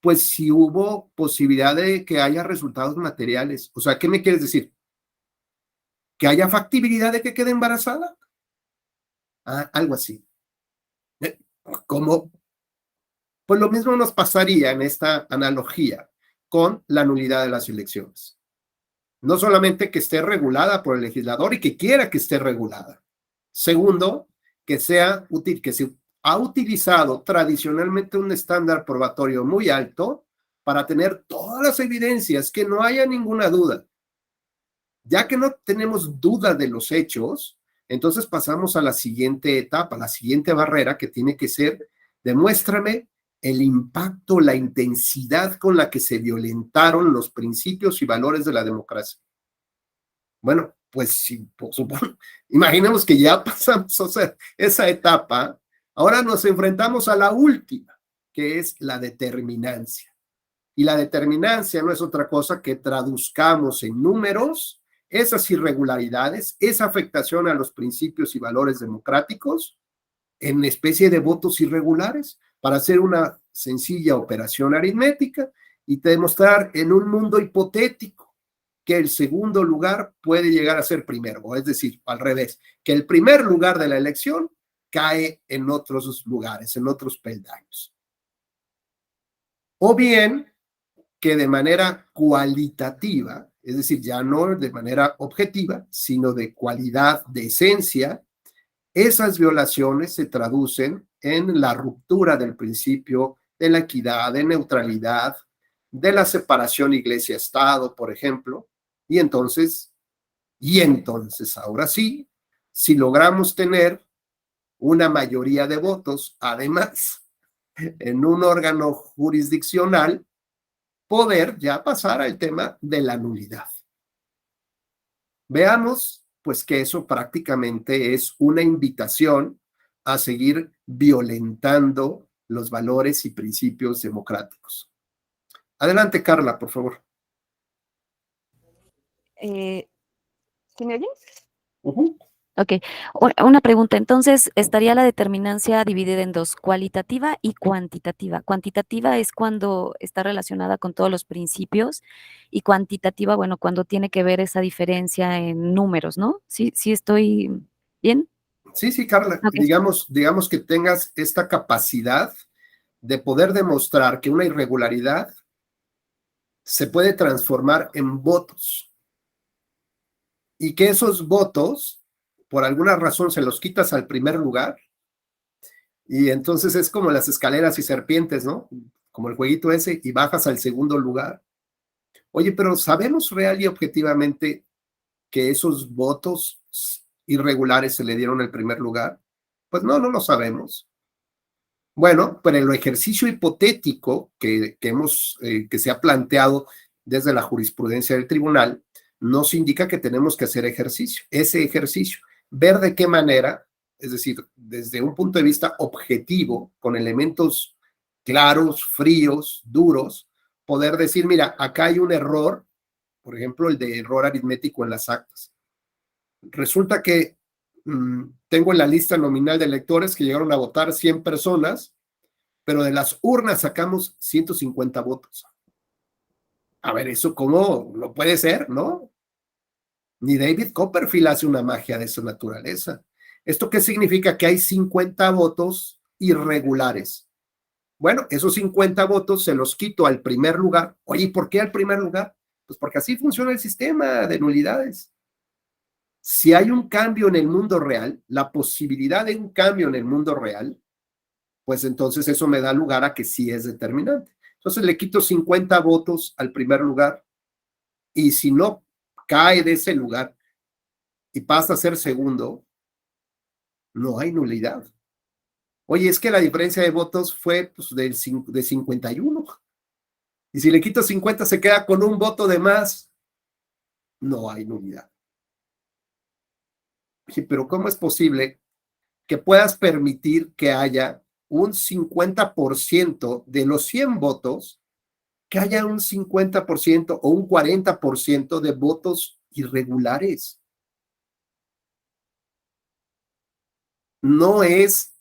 Pues si hubo posibilidad de que haya resultados materiales. O sea, ¿qué me quieres decir? ¿Que haya factibilidad de que quede embarazada? Algo así. ¿Cómo? Pues lo mismo nos pasaría en esta analogía con la nulidad de las elecciones. No solamente que esté regulada por el legislador y que quiera que esté regulada. Segundo, que sea útil, que se ha utilizado tradicionalmente un estándar probatorio muy alto para tener todas las evidencias, que no haya ninguna duda. Ya que no tenemos duda de los hechos, entonces pasamos a la siguiente etapa, la siguiente barrera, que tiene que ser: demuéstrame el impacto, la intensidad con la que se violentaron los principios y valores de la democracia. Bueno, pues sí, por supuesto, imaginemos que ya pasamos, o sea, esa etapa. Ahora nos enfrentamos a la última, que es la determinancia. Y la determinancia no es otra cosa que traduzcamos en números esas irregularidades, esa afectación a los principios y valores democráticos en especie de votos irregulares, para hacer una sencilla operación aritmética y demostrar en un mundo hipotético que el segundo lugar puede llegar a ser primero, o es decir, al revés, que el primer lugar de la elección cae en otros lugares, en otros peldaños. O bien que de manera cualitativa, es decir, ya no de manera objetiva, sino de cualidad, de esencia, esas violaciones se traducen en la ruptura del principio de la equidad, de neutralidad, de la separación iglesia-estado, por ejemplo, y entonces, ahora sí, si logramos tener una mayoría de votos, además, en un órgano jurisdiccional, poder ya pasar al tema de la nulidad. Veamos, pues, que eso prácticamente es una invitación a seguir violentando los valores y principios democráticos. Adelante, Carla, por favor. ¿Sí me oyes? Uh-huh. Ok, una pregunta. Entonces, ¿estaría la determinancia dividida en dos, cualitativa y cuantitativa? Cuantitativa es cuando está relacionada con todos los principios y cuantitativa, bueno, cuando tiene que ver esa diferencia en números, ¿no? ¿Sí, sí estoy bien? Sí, Carla, Ok. digamos que tengas esta capacidad de poder demostrar que una irregularidad se puede transformar en votos y que esos votos, por alguna razón, se los quitas al primer lugar y entonces es como las escaleras y serpientes, ¿no? Como el jueguito ese y bajas al segundo lugar. Oye, pero ¿sabemos real y objetivamente que esos votos irregulares se le dieron el primer lugar? Pues no lo sabemos. Bueno, pero el ejercicio hipotético que se ha planteado desde la jurisprudencia del tribunal nos indica que tenemos que hacer ese ejercicio, ver de qué manera, es decir, desde un punto de vista objetivo, con elementos claros, fríos, duros, poder decir, mira, acá hay un error, por ejemplo, el de error aritmético en las actas. Resulta que tengo en la lista nominal de electores que llegaron a votar 100 personas, pero de las urnas sacamos 150 votos. A ver, ¿eso cómo no puede ser, no? Ni David Copperfield hace una magia de esa naturaleza. ¿Esto qué significa? Que hay 50 votos irregulares. Bueno, esos 50 votos se los quito al primer lugar. Oye, ¿y por qué al primer lugar? Pues porque así funciona el sistema de nulidades. Si hay un cambio en el mundo real, la posibilidad de un cambio en el mundo real, pues entonces eso me da lugar a que sí es determinante. Entonces le quito 50 votos al primer lugar y si no cae de ese lugar y pasa a ser segundo, no hay nulidad. Oye, es que la diferencia de votos fue pues, de 51. Y si le quito 50 se queda con un voto de más, no hay nulidad. Oye, pero ¿cómo es posible que puedas permitir que haya un 50% de los 100 votos, que haya un 50% o un 40% de votos irregulares? No es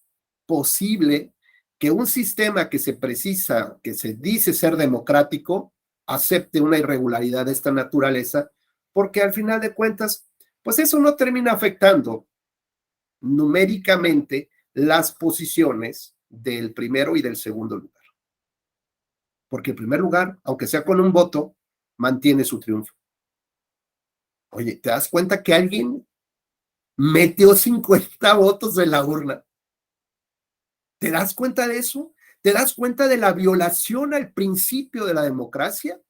posible que un sistema que se dice ser democrático, acepte una irregularidad de esta naturaleza, porque al final de cuentas, pues eso no termina afectando numéricamente las posiciones del primero y del segundo lugar. Porque el primer lugar, aunque sea con un voto, mantiene su triunfo. Oye, ¿te das cuenta que alguien metió 50 votos en la urna? ¿Te das cuenta de eso? ¿Te das cuenta de la violación al principio de la democracia?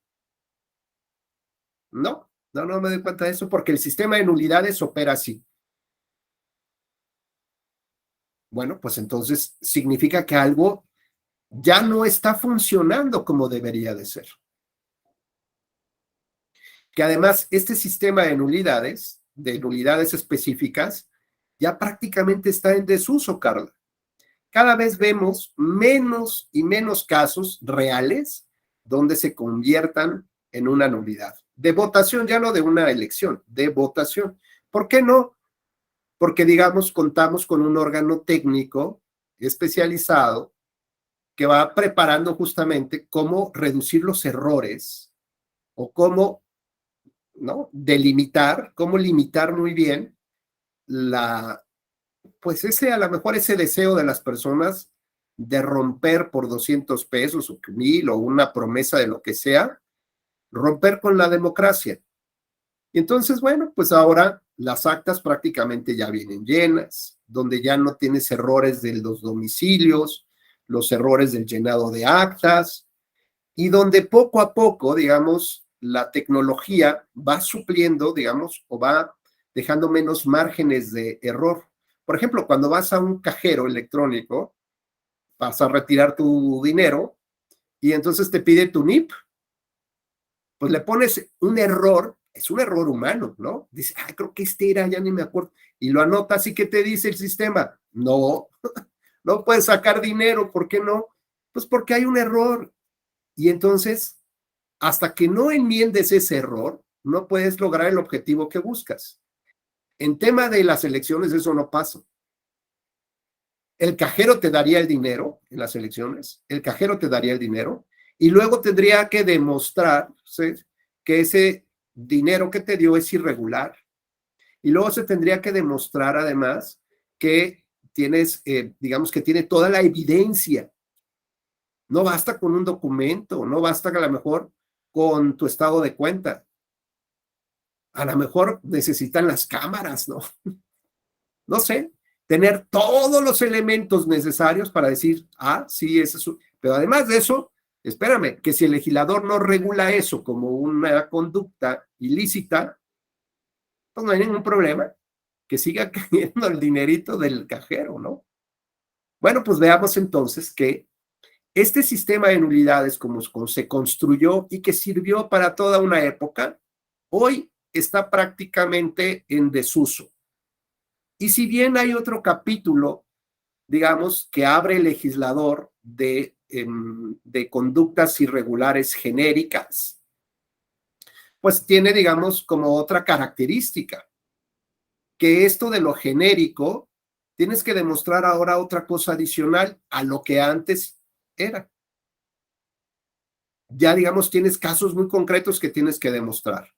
No me doy cuenta de eso porque el sistema de nulidades opera así. Bueno, pues entonces significa que algo ya no está funcionando como debería de ser. Que además este sistema de nulidades específicas, ya prácticamente está en desuso, Carla. Cada vez vemos menos y menos casos reales donde se conviertan en una nulidad. De votación, ya no de una elección, de votación. ¿Por qué no? Porque, digamos, contamos con un órgano técnico especializado que va preparando justamente cómo reducir los errores o cómo, ¿no?, delimitar, cómo limitar muy bien pues a lo mejor ese deseo de las personas de romper por 200 pesos o 1,000 o una promesa de lo que sea, romper con la democracia. Y entonces, bueno, pues ahora las actas prácticamente ya vienen llenas, donde ya no tienes errores de los domicilios, los errores del llenado de actas, y donde poco a poco, digamos, la tecnología va supliendo, digamos, o va dejando menos márgenes de error. Por ejemplo, cuando vas a un cajero electrónico, vas a retirar tu dinero y entonces te pide tu NIP. Pues le pones un error, es un error humano, ¿no? Dice, ay, creo que este era, ya ni me acuerdo. Y lo anotas y ¿qué te dice el sistema? No, no puedes sacar dinero, ¿por qué no? Pues porque hay un error. Y entonces, hasta que no enmiendes ese error, no puedes lograr el objetivo que buscas. En tema de las elecciones, eso no pasa. El cajero te daría el dinero en las elecciones, el cajero te daría el dinero y luego tendría que demostrar, ¿sí?, que ese dinero que te dio es irregular. Y luego se tendría que demostrar además que tienes, digamos que tiene toda la evidencia. No basta con un documento, no basta a lo mejor con tu estado de cuenta. A lo mejor necesitan las cámaras, ¿no? No sé, tener todos los elementos necesarios para decir, ah, sí, eso es. Pero además de eso, espérame, que si el legislador no regula eso como una conducta ilícita, pues no hay ningún problema, que siga cayendo el dinerito del cajero, ¿no? Bueno, pues veamos entonces que este sistema de nulidades como se construyó y que sirvió para toda una época, hoy está prácticamente en desuso. Y si bien hay otro capítulo, digamos, que abre el legislador de conductas irregulares genéricas, pues tiene, digamos, como otra característica, que esto de lo genérico, tienes que demostrar ahora otra cosa adicional a lo que antes era. Ya, digamos, tienes casos muy concretos que tienes que demostrar.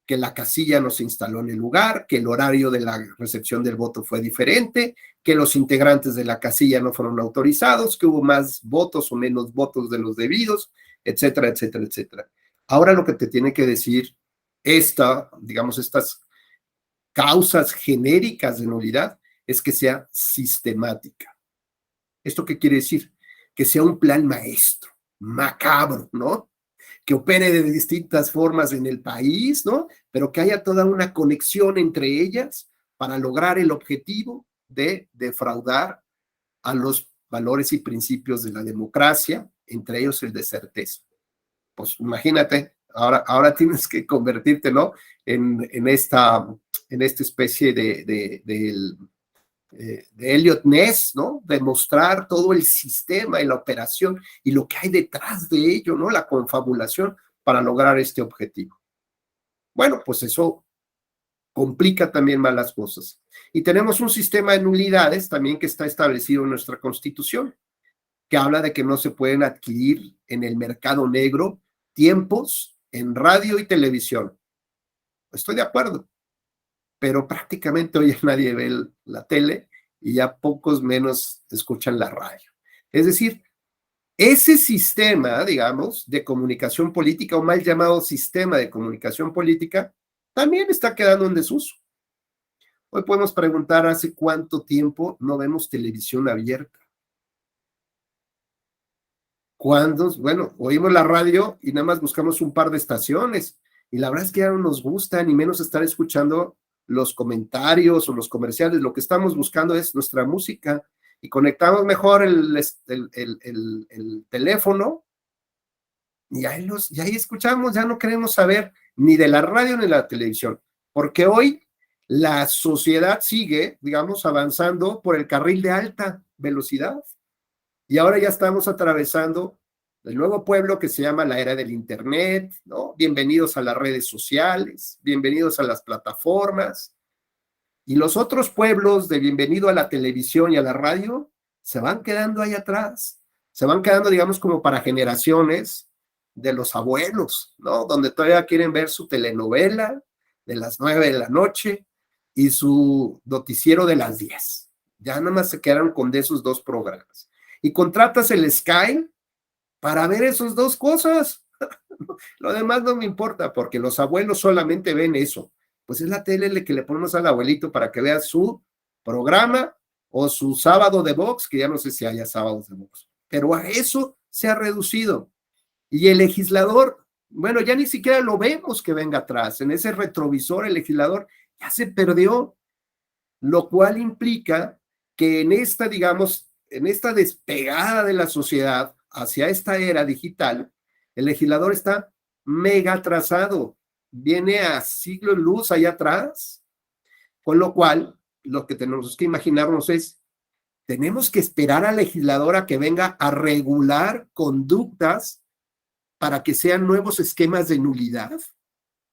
Que la casilla no se instaló en el lugar, que el horario de la recepción del voto fue diferente, que los integrantes de la casilla no fueron autorizados, que hubo más votos o menos votos de los debidos, etcétera, etcétera, etcétera. Ahora lo que te tiene que decir digamos, estas causas genéricas de nulidad es que sea sistemática. ¿Esto qué quiere decir? Que sea un plan maestro, macabro, ¿no? Que opere de distintas formas en el país, ¿no? Pero que haya toda una conexión entre ellas para lograr el objetivo de defraudar a los valores y principios de la democracia, entre ellos el de certeza. Pues imagínate, ahora tienes que convertirte, ¿no?, en esta especie de Elliot Ness, ¿no? Demostrar todo el sistema y la operación y lo que hay detrás de ello, ¿no? La confabulación para lograr este objetivo. Bueno, pues eso complica también más las cosas. Y tenemos un sistema de nulidades también que está establecido en nuestra Constitución, que habla de que no se pueden adquirir en el mercado negro tiempos en radio y televisión. Estoy de acuerdo, pero prácticamente hoy nadie ve la tele y ya pocos menos escuchan la radio. Es decir, ese sistema, digamos, de comunicación política, o mal llamado sistema de comunicación política, también está quedando en desuso. Hoy podemos preguntar hace cuánto tiempo no vemos televisión abierta. ¿Cuándo? Bueno, oímos la radio y nada más buscamos un par de estaciones y la verdad es que ya no nos gusta, ni menos estar escuchando los comentarios o los comerciales. Lo que estamos buscando es nuestra música y conectamos mejor el teléfono y ahí escuchamos. Ya no queremos saber ni de la radio ni de la televisión, porque hoy la sociedad sigue, digamos, avanzando por el carril de alta velocidad y ahora ya estamos atravesando el nuevo pueblo que se llama la era del internet, ¿no? Bienvenidos a las redes sociales, bienvenidos a las plataformas. Y los otros pueblos de bienvenido a la televisión y a la radio se van quedando ahí atrás. Se van quedando, digamos, como para generaciones de los abuelos, ¿no? Donde todavía quieren ver su telenovela de las 9 de la noche y su noticiero de las 10. Ya nada más se quedaron con de esos dos programas. Y contratas el Sky para ver esas dos cosas. Lo demás no me importa, porque los abuelos solamente ven eso. Pues es la tele que le ponemos al abuelito para que vea su programa o su sábado de box, que ya no sé si haya sábados de box. Pero a eso se ha reducido. Y el legislador, bueno, ya ni siquiera lo vemos que venga atrás. En ese retrovisor el legislador ya se perdió, lo cual implica que en esta, digamos, en esta despegada de la sociedad hacia esta era digital, el legislador está mega atrasado, viene a siglos luz allá atrás, con lo cual lo que tenemos que imaginarnos es, tenemos que esperar al legislador a que venga a regular conductas para que sean nuevos esquemas de nulidad,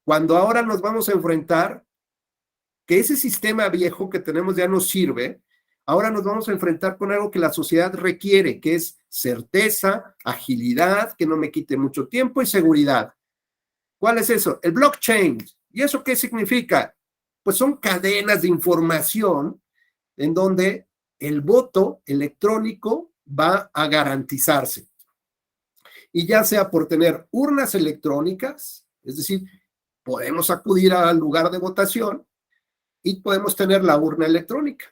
cuando ahora nos vamos a enfrentar que ese sistema viejo que tenemos ya no sirve. Ahora nos vamos a enfrentar con algo que la sociedad requiere, que es certeza, agilidad, que no me quite mucho tiempo y seguridad. ¿Cuál es eso? El blockchain. ¿Y eso qué significa? Pues son cadenas de información en donde el voto electrónico va a garantizarse. Y ya sea por tener urnas electrónicas, es decir, podemos acudir al lugar de votación y podemos tener la urna electrónica,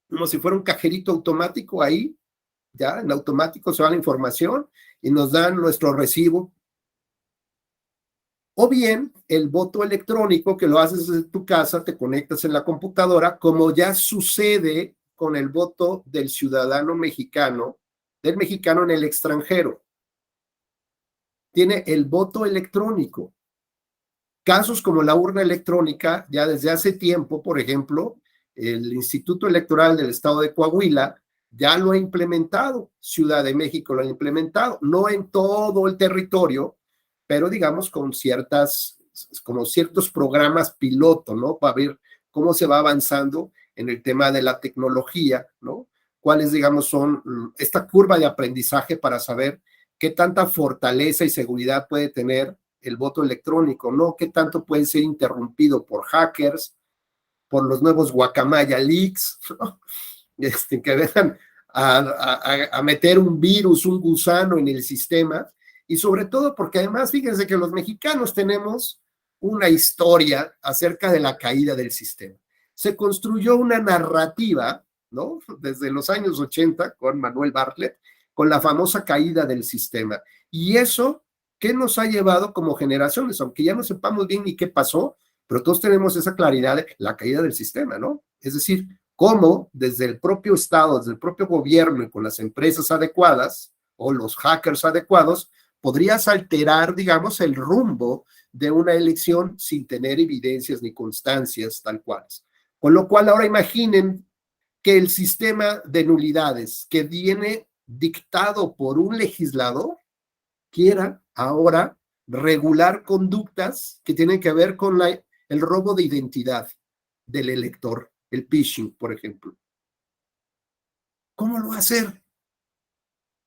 como si fuera un cajerito automático ahí, ya en automático se va la información y nos dan nuestro recibo. O bien el voto electrónico que lo haces desde tu casa, te conectas en la computadora, como ya sucede con el voto del ciudadano mexicano, del mexicano en el extranjero. Tiene el voto electrónico. Casos como la urna electrónica, ya desde hace tiempo, por ejemplo, el Instituto Electoral del Estado de Coahuila ya lo ha implementado, Ciudad de México lo ha implementado, no en todo el territorio, pero digamos con como ciertos programas piloto, ¿no? Para ver cómo se va avanzando en el tema de la tecnología, ¿no? Cuáles, digamos, son esta curva de aprendizaje para saber qué tanta fortaleza y seguridad puede tener el voto electrónico, ¿no? Qué tanto puede ser interrumpido por hackers, por los nuevos guacamaya leaks, ¿no? Que vengan a meter un virus, un gusano en el sistema, y sobre todo porque además, fíjense que los mexicanos tenemos una historia acerca de la caída del sistema. Se construyó una narrativa, ¿no? Desde los años 80 con Manuel Bartlett, con la famosa caída del sistema. Y eso, ¿qué nos ha llevado como generaciones? Aunque ya no sepamos bien ni qué pasó, pero todos tenemos esa claridad de la caída del sistema, ¿no? Es decir, cómo desde el propio Estado, desde el propio gobierno y con las empresas adecuadas o los hackers adecuados, podrías alterar, digamos, el rumbo de una elección sin tener evidencias ni constancias tal cuales. Con lo cual, ahora imaginen que el sistema de nulidades que viene dictado por un legislador quiera ahora regular conductas que tienen que ver con el robo de identidad del elector, el phishing, por ejemplo. ¿Cómo lo va a hacer?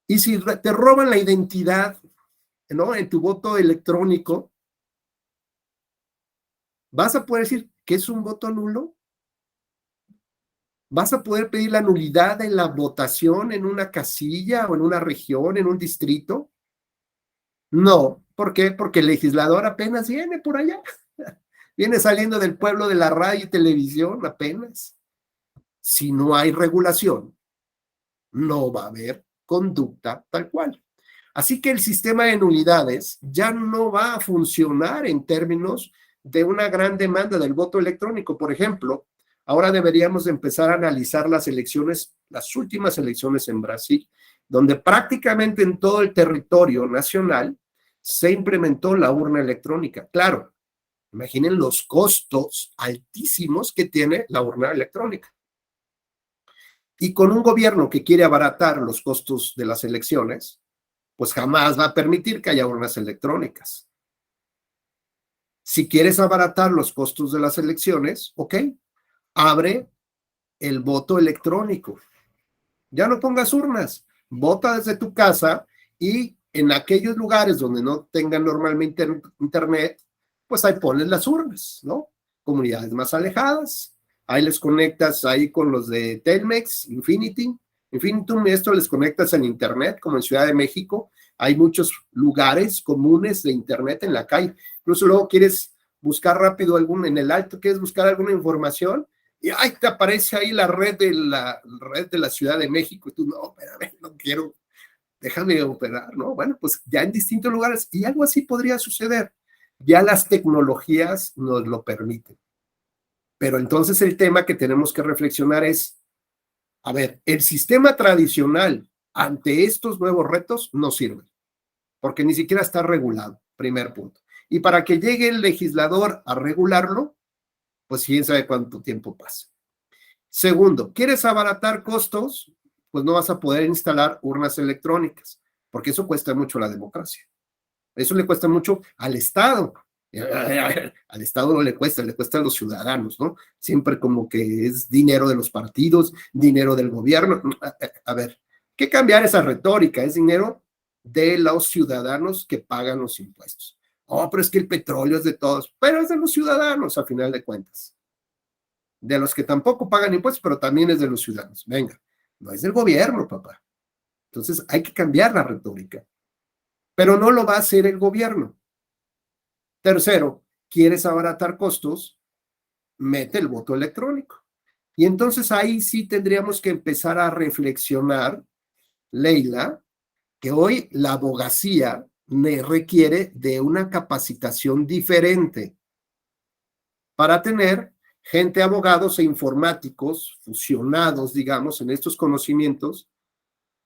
Y si te roban la identidad, ¿no? En tu voto electrónico, ¿vas a poder decir que es un voto nulo? ¿Vas a poder pedir la nulidad de la votación en una casilla o en una región, en un distrito? No. ¿Por qué? Porque el legislador apenas viene por allá. Viene saliendo del pueblo de la radio y televisión apenas. Si no hay regulación, no va a haber conducta tal cual. Así que el sistema de nulidades ya no va a funcionar en términos de una gran demanda del voto electrónico. Por ejemplo, ahora deberíamos empezar a analizar las elecciones, las últimas elecciones en Brasil, donde prácticamente en todo el territorio nacional se implementó la urna electrónica. Claro, imaginen los costos altísimos que tiene la urna electrónica. Y con un gobierno que quiere abaratar los costos de las elecciones, pues jamás va a permitir que haya urnas electrónicas. Si quieres abaratar los costos de las elecciones, ok, abre el voto electrónico. Ya no pongas urnas, vota desde tu casa y en aquellos lugares donde no tengan normalmente internet, pues ahí pones las urnas, ¿no? Comunidades más alejadas, ahí les conectas ahí con los de Telmex, Infinitum, esto les conectas en internet, como en Ciudad de México, hay muchos lugares comunes de internet en la calle, incluso luego quieres buscar rápido en el alto, quieres buscar alguna información, y ahí te aparece ahí la red de la Ciudad de México, y tú, no, espérame, no quiero, déjame operar, ¿no? Bueno, pues ya en distintos lugares, y algo así podría suceder, ya las tecnologías nos lo permiten. Pero entonces el tema que tenemos que reflexionar es, A ver, el sistema tradicional ante estos nuevos retos no sirve, porque ni siquiera está regulado, primer punto. Y para que llegue el legislador a regularlo, pues quién sabe cuánto tiempo pasa. Segundo, ¿quieres abaratar costos? Pues no vas a poder instalar urnas electrónicas, porque eso cuesta mucho a la democracia. Eso le cuesta mucho al Estado. Al Estado no le cuesta a los ciudadanos, ¿no? Siempre como que es dinero de los partidos, dinero del gobierno. A ver, ¿qué cambiar esa retórica? Es dinero de los ciudadanos que pagan los impuestos. Oh, pero es que el petróleo es de todos, pero es de los ciudadanos a final de cuentas. De los que tampoco pagan impuestos, pero también es de los ciudadanos. Venga, no es del gobierno, papá. Entonces hay que cambiar la retórica. Pero no lo va a hacer el gobierno. Tercero, ¿quieres abaratar costos? Mete el voto electrónico. Y entonces ahí sí tendríamos que empezar a reflexionar, Leila, que hoy la abogacía requiere de una capacitación diferente para tener gente, abogados e informáticos fusionados, digamos, en estos conocimientos,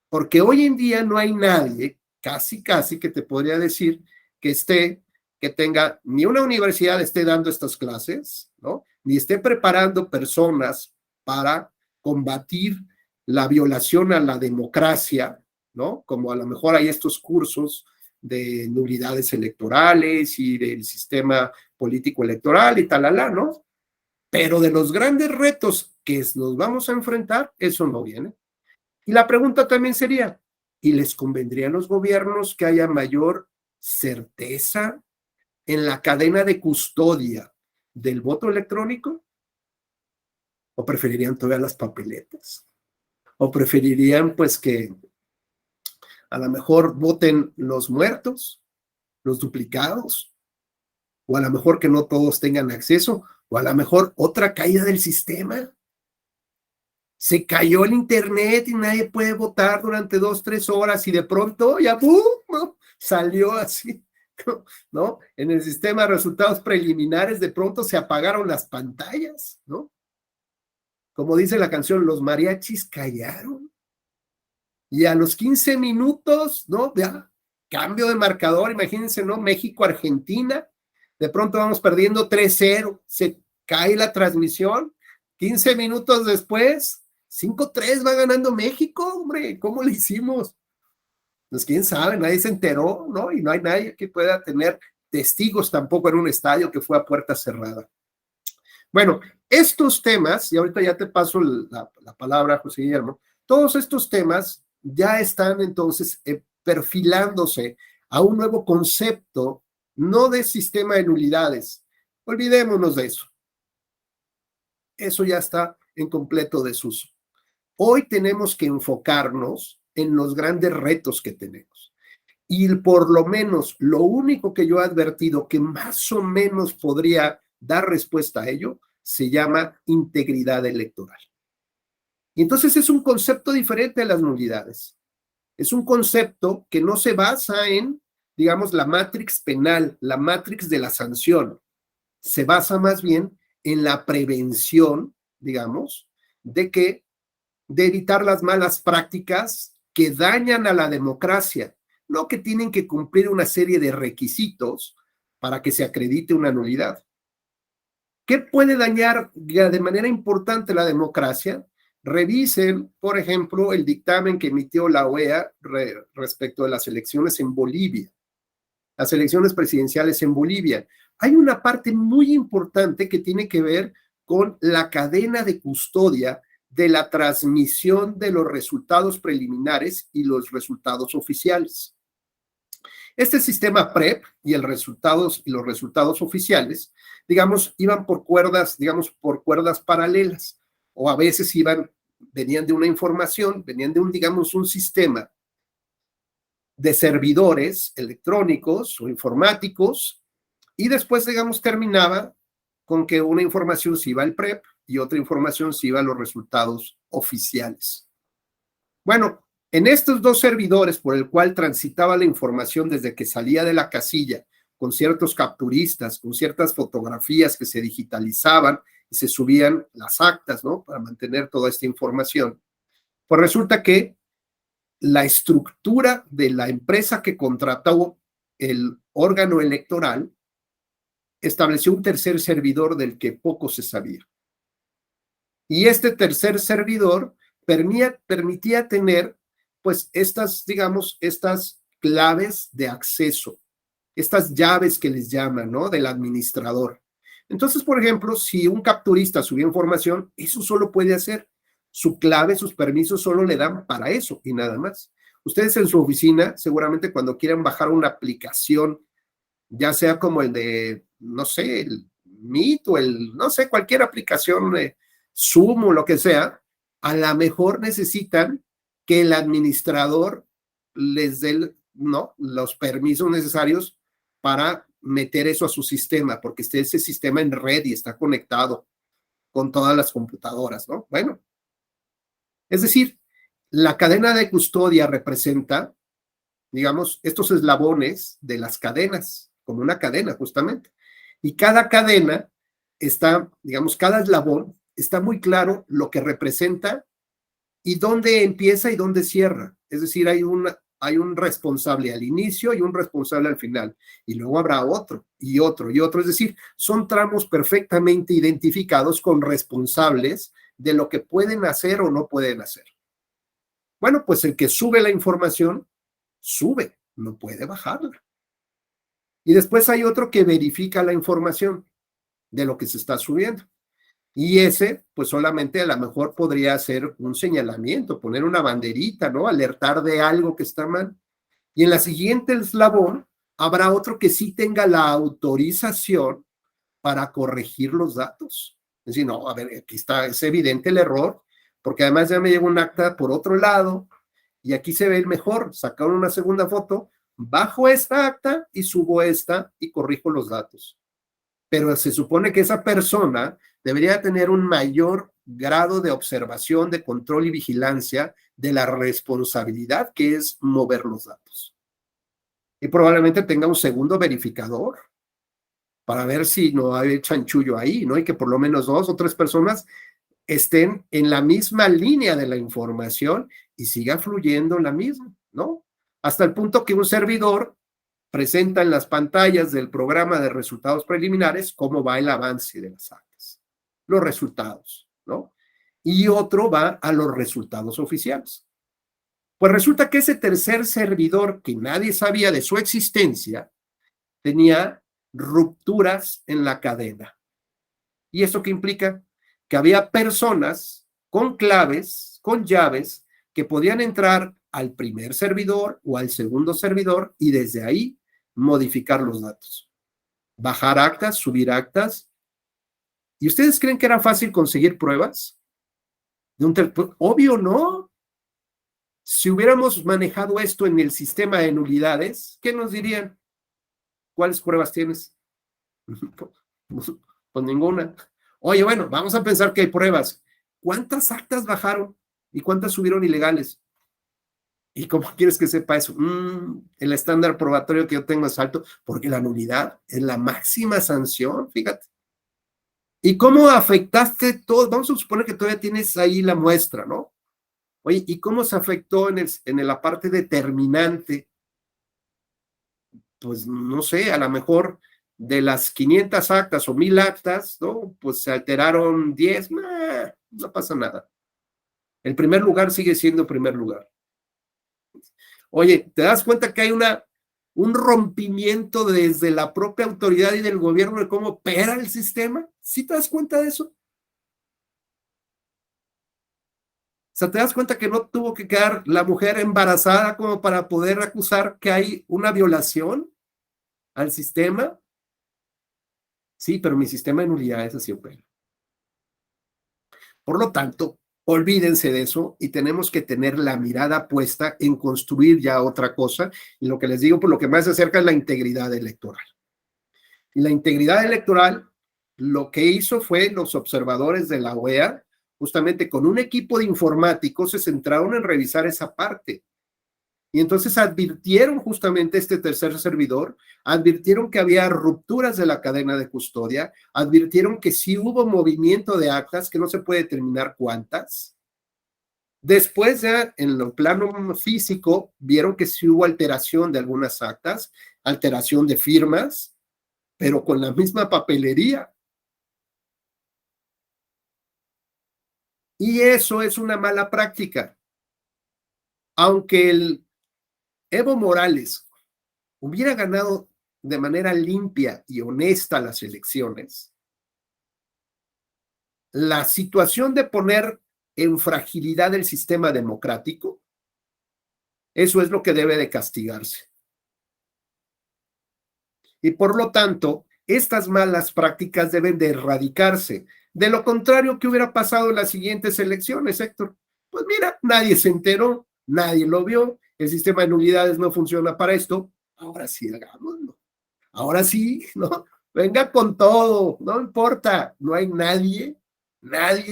porque hoy en día no hay nadie, casi que te podría decir que tenga, ni una universidad esté dando estas clases, ¿no? Ni esté preparando personas para combatir la violación a la democracia, ¿no? Como a lo mejor hay estos cursos de nulidades electorales y del sistema político electoral y talala, ¿no? Pero de los grandes retos que nos vamos a enfrentar, eso no viene. Y la pregunta también sería, ¿y les convendría a los gobiernos que haya mayor certeza en la cadena de custodia del voto electrónico? ¿O preferirían todavía las papeletas? ¿O preferirían pues que a lo mejor voten los muertos, los duplicados? ¿O a lo mejor que no todos tengan acceso? ¿O a lo mejor otra caída del sistema? Se cayó el internet y nadie puede votar durante 2-3 horas y de pronto ya ¡pum! ¿No? Salió así, ¿no? En el sistema de resultados preliminares de pronto se apagaron las pantallas, ¿no? Como dice la canción, los mariachis callaron. Y a los 15 minutos, ¿no? Ya, cambio de marcador, imagínense, ¿no? México-Argentina, de pronto vamos perdiendo 3-0, se cae la transmisión, 15 minutos después, 5-3 va ganando México, hombre, ¿cómo le hicimos? Pues quién sabe, nadie se enteró, ¿no? Y no hay nadie que pueda tener testigos tampoco en un estadio que fue a puerta cerrada. Bueno, estos temas, y ahorita ya te paso la palabra, José Guillermo, todos estos temas ya están entonces perfilándose a un nuevo concepto, no de sistema de nulidades. Olvidémonos de eso. Eso ya está en completo desuso. Hoy tenemos que enfocarnos en los grandes retos que tenemos. Y por lo menos, lo único que yo he advertido que más o menos podría dar respuesta a ello, se llama integridad electoral. Y entonces es un concepto diferente a las nulidades. Es un concepto que no se basa en, digamos, la matrix penal, la matrix de la sanción. Se basa más bien en la prevención, digamos, de evitar las malas prácticas que dañan a la democracia, no que tienen que cumplir una serie de requisitos para que se acredite una nulidad. ¿Qué puede dañar de manera importante la democracia? Revisen, por ejemplo, el dictamen que emitió la OEA respecto de las elecciones en Bolivia, las elecciones presidenciales en Bolivia. Hay una parte muy importante que tiene que ver con la cadena de custodia de la transmisión de los resultados preliminares y los resultados oficiales. Este sistema PREP y los resultados oficiales, digamos, iban por cuerdas, por cuerdas paralelas, o a veces venían de una información, venían de un sistema de servidores electrónicos o informáticos, y después, digamos, terminaba con que una información se iba al PREP y otra información se iba a los resultados oficiales. Bueno, en estos dos servidores por el cual transitaba la información desde que salía de la casilla, con ciertos capturistas, con ciertas fotografías que se digitalizaban y se subían las actas, ¿no? Para mantener toda esta información. Pues resulta que la estructura de la empresa que contrató el órgano electoral estableció un tercer servidor del que poco se sabía. Y este tercer servidor permitía tener, pues, estas, digamos, estas claves de acceso, estas llaves que les llaman, ¿no? Del administrador. Entonces, por ejemplo, si un capturista subía información, eso solo puede hacer. Su clave, sus permisos solo le dan para eso y nada más. Ustedes en su oficina, seguramente cuando quieran bajar una aplicación, ya sea como el de, no sé, el Meet o no sé, cualquier aplicación de Zoom o lo que sea, a lo mejor necesitan que el administrador les dé, ¿no?, los permisos necesarios para meter eso a su sistema, porque esté ese sistema en red y está conectado con todas las computadoras, ¿no? Bueno, es decir, la cadena de custodia representa, digamos, estos eslabones de las cadenas, como una cadena justamente. Y cada cadena está, digamos, cada eslabón está muy claro lo que representa y dónde empieza y dónde cierra. Es decir, hay un responsable al inicio y un responsable al final. Y luego habrá otro y otro y otro. Es decir, son tramos perfectamente identificados con responsables de lo que pueden hacer o no pueden hacer. Bueno, pues el que sube la información, sube, no puede bajarla. Y después hay otro que verifica la información de lo que se está subiendo. Y ese, pues solamente a lo mejor podría hacer un señalamiento, poner una banderita, ¿no? Alertar de algo que está mal. Y en la siguiente eslabón habrá otro que sí tenga la autorización para corregir los datos. Es decir, no, a ver, aquí está, es evidente el error, porque además ya me llegó un acta por otro lado y aquí se ve el mejor. Sacaron una segunda foto, bajo esta acta y subo esta y corrijo los datos. Pero se supone que esa persona debería tener un mayor grado de observación, de control y vigilancia de la responsabilidad que es mover los datos. Y probablemente tenga un segundo verificador para ver si no hay chanchullo ahí, ¿no? Y que por lo menos 2 o 3 personas estén en la misma línea de la información y siga fluyendo la misma, ¿no? Hasta el punto que un servidor presenta en las pantallas del programa de resultados preliminares cómo va el avance de las actas, los resultados, ¿no? Y otro va a los resultados oficiales. Pues resulta que ese tercer servidor, que nadie sabía de su existencia, tenía rupturas en la cadena. ¿Y esto qué implica? Que había personas con claves, con llaves, que podían entrar al primer servidor o al segundo servidor y desde ahí modificar los datos, bajar actas, subir actas. ¿Y ustedes creen que era fácil conseguir pruebas? Obvio no. Si hubiéramos manejado esto en el sistema de nulidades, ¿qué nos dirían? ¿Cuáles pruebas tienes? Pues ninguna. Oye, bueno, vamos a pensar que hay pruebas. ¿Cuántas actas bajaron y cuántas subieron ilegales? ¿Y cómo quieres que sepa eso? El estándar probatorio que yo tengo es alto, porque la nulidad es la máxima sanción, fíjate. ¿Y cómo afectaste todo? Vamos a suponer que todavía tienes ahí la muestra, ¿no? Oye, ¿y cómo se afectó en la parte determinante? Pues no sé, a lo mejor de las 500 actas o 1000 actas, ¿no? Pues se alteraron 10, no pasa nada. El primer lugar sigue siendo primer lugar. Oye, ¿te das cuenta que hay un rompimiento desde la propia autoridad y del gobierno de cómo opera el sistema? ¿Sí te das cuenta de eso? O sea, ¿te das cuenta que no tuvo que quedar la mujer embarazada como para poder acusar que hay una violación al sistema? Sí, pero mi sistema de nulidades así opera. Por lo tanto, olvídense de eso y tenemos que tener la mirada puesta en construir ya otra cosa. Y lo que les digo, por lo que más se acerca es la integridad electoral. Y la integridad electoral, lo que hizo fue los observadores de la OEA, justamente con un equipo de informáticos, se centraron en revisar esa parte. Y entonces advirtieron justamente este tercer servidor, advirtieron que había rupturas de la cadena de custodia, advirtieron que sí hubo movimiento de actas, que no se puede determinar cuántas, Después ya en el plano físico vieron que sí hubo alteración de algunas actas, alteración de firmas, pero con la misma papelería. Y eso es una mala práctica. Aunque el Evo Morales hubiera ganado de manera limpia y honesta las elecciones, la situación de poner en fragilidad el sistema democrático, eso es lo que debe de castigarse. Y por lo tanto, estas malas prácticas deben de erradicarse. De lo contrario, ¿qué hubiera pasado en las siguientes elecciones, Héctor? Pues mira, nadie se enteró, nadie lo vio, el sistema de nulidades no funciona para esto, ahora sí hagámoslo. Ahora sí, ¿no? Venga con todo, no importa, no hay nadie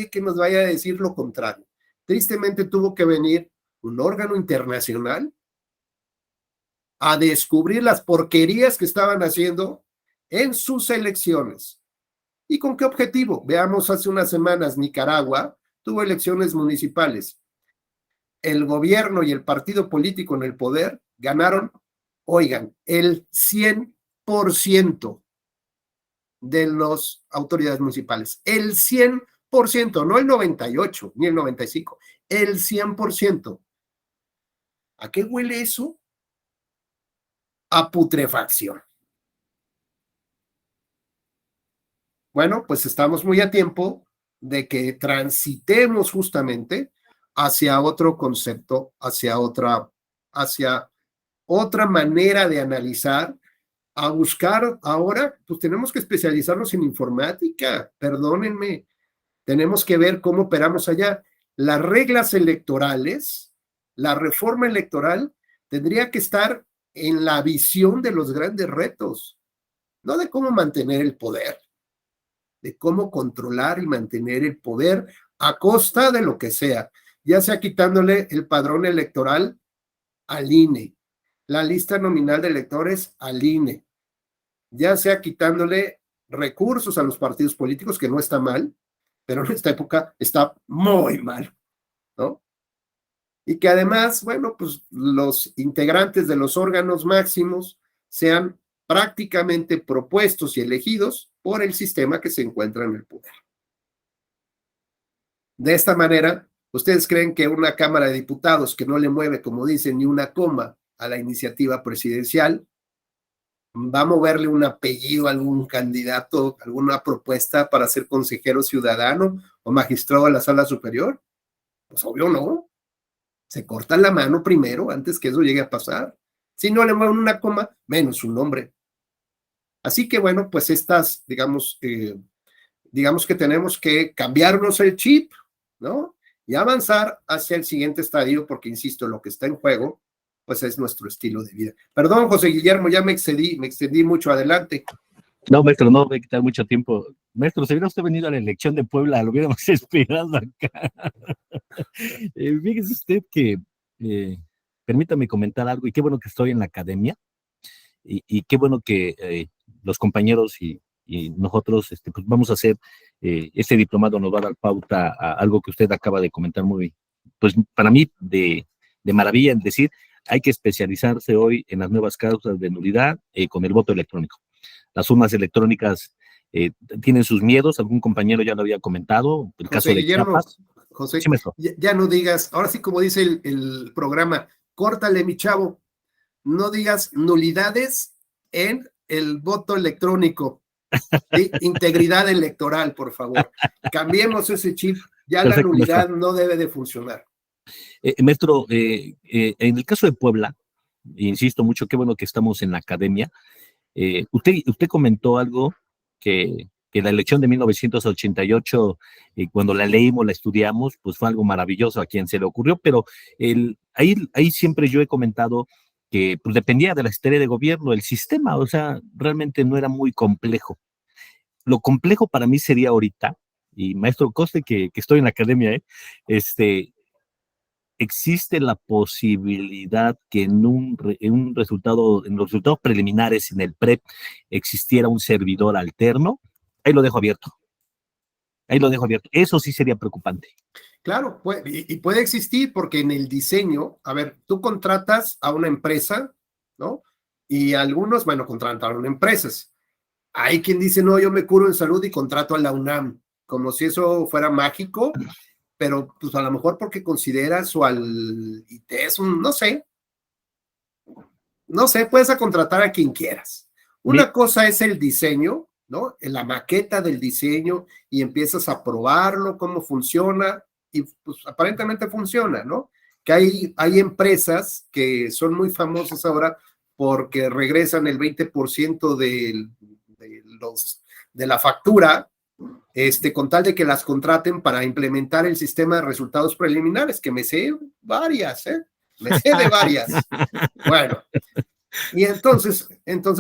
que nos vaya a decir lo contrario. Tristemente tuvo que venir un órgano internacional a descubrir las porquerías que estaban haciendo en sus elecciones. ¿Y con qué objetivo? Veamos, hace unas semanas Nicaragua tuvo elecciones municipales. El gobierno y el partido político en el poder ganaron, oigan, el 100% de las autoridades municipales. El 100%, no el 98 ni el 95, el 100%. ¿A qué huele eso? A putrefacción. Bueno, pues estamos muy a tiempo de que transitemos justamente hacia otro concepto, hacia otra manera de analizar, a buscar ahora, pues tenemos que especializarnos en informática, perdónenme, tenemos que ver cómo operamos allá. Las reglas electorales, la reforma electoral tendría que estar en la visión de los grandes retos, no de cómo mantener el poder, de cómo controlar y mantener el poder a costa de lo que sea, ya sea quitándole el padrón electoral al INE, la lista nominal de electores al INE, ya sea quitándole recursos a los partidos políticos, que no está mal, pero en esta época está muy mal, ¿no? Y que además, bueno, pues los integrantes de los órganos máximos sean prácticamente propuestos y elegidos por el sistema que se encuentra en el poder. De esta manera, ¿ustedes creen que una Cámara de Diputados que no le mueve, como dicen, ni una coma a la iniciativa presidencial, va a moverle un apellido a algún candidato, alguna propuesta para ser consejero ciudadano o magistrado de la Sala Superior? Pues obvio no. Se cortan la mano primero antes que eso llegue a pasar. Si no le mueven una coma, menos su nombre. Así que bueno, pues estas, digamos que tenemos que cambiarnos el chip, ¿no? Y avanzar hacia el siguiente estadio, porque insisto, lo que está en juego, pues es nuestro estilo de vida. Perdón, José Guillermo, ya me extendí mucho, adelante. No, maestro, no voy a quitar mucho tiempo. Maestro, si hubiera usted venido a la elección de Puebla, lo hubiéramos esperado acá. Fíjese usted que, permítame comentar algo, y qué bueno que estoy en la academia, y qué bueno que los compañeros y nosotros pues vamos a hacer, este diplomado nos va a dar pauta a algo que usted acaba de comentar muy, pues para mí de maravilla, en decir, hay que especializarse hoy en las nuevas causas de nulidad con el voto electrónico. Las urnas electrónicas tienen sus miedos, algún compañero ya lo había comentado, el caso de Chiapas. José, Sí, ya no digas, ahora sí como dice el programa, córtale mi chavo, no digas nulidades en el voto electrónico, ¿sí? Integridad electoral, por favor. Cambiemos ese chip, ya perfecto, la nulidad maestro. No debe de funcionar. Maestro, en el caso de Puebla, insisto mucho, qué bueno que estamos en la academia. Usted comentó algo que la elección de 1988, cuando la leímos, la estudiamos, pues fue algo maravilloso a quien se le ocurrió, pero ahí siempre yo he comentado que pues, dependía de la historia de gobierno, el sistema, o sea, realmente no era muy complejo. Lo complejo para mí sería ahorita, y maestro, conste que estoy en la academia, existe la posibilidad que en los resultados preliminares, en el PREP, existiera un servidor alterno. Ahí lo dejo abierto. Ahí lo dejo abierto. Eso sí sería preocupante. Claro, y puede existir porque en el diseño, a ver, tú contratas a una empresa, ¿no? Y algunos, bueno, contrataron empresas. Hay quien dice, no, yo me curo en salud y contrato a la UNAM, como si eso fuera mágico, pero pues a lo mejor porque consideras o al ITES, no sé, puedes a contratar a quien quieras. Una cosa es el diseño, ¿no? La maqueta del diseño y empiezas a probarlo, cómo funciona y pues aparentemente funciona, ¿no? Que hay empresas que son muy famosas ahora porque regresan el 20% de la factura, con tal de que las contraten para implementar el sistema de resultados preliminares, que me sé varias, me sé de varias. Bueno, y entonces,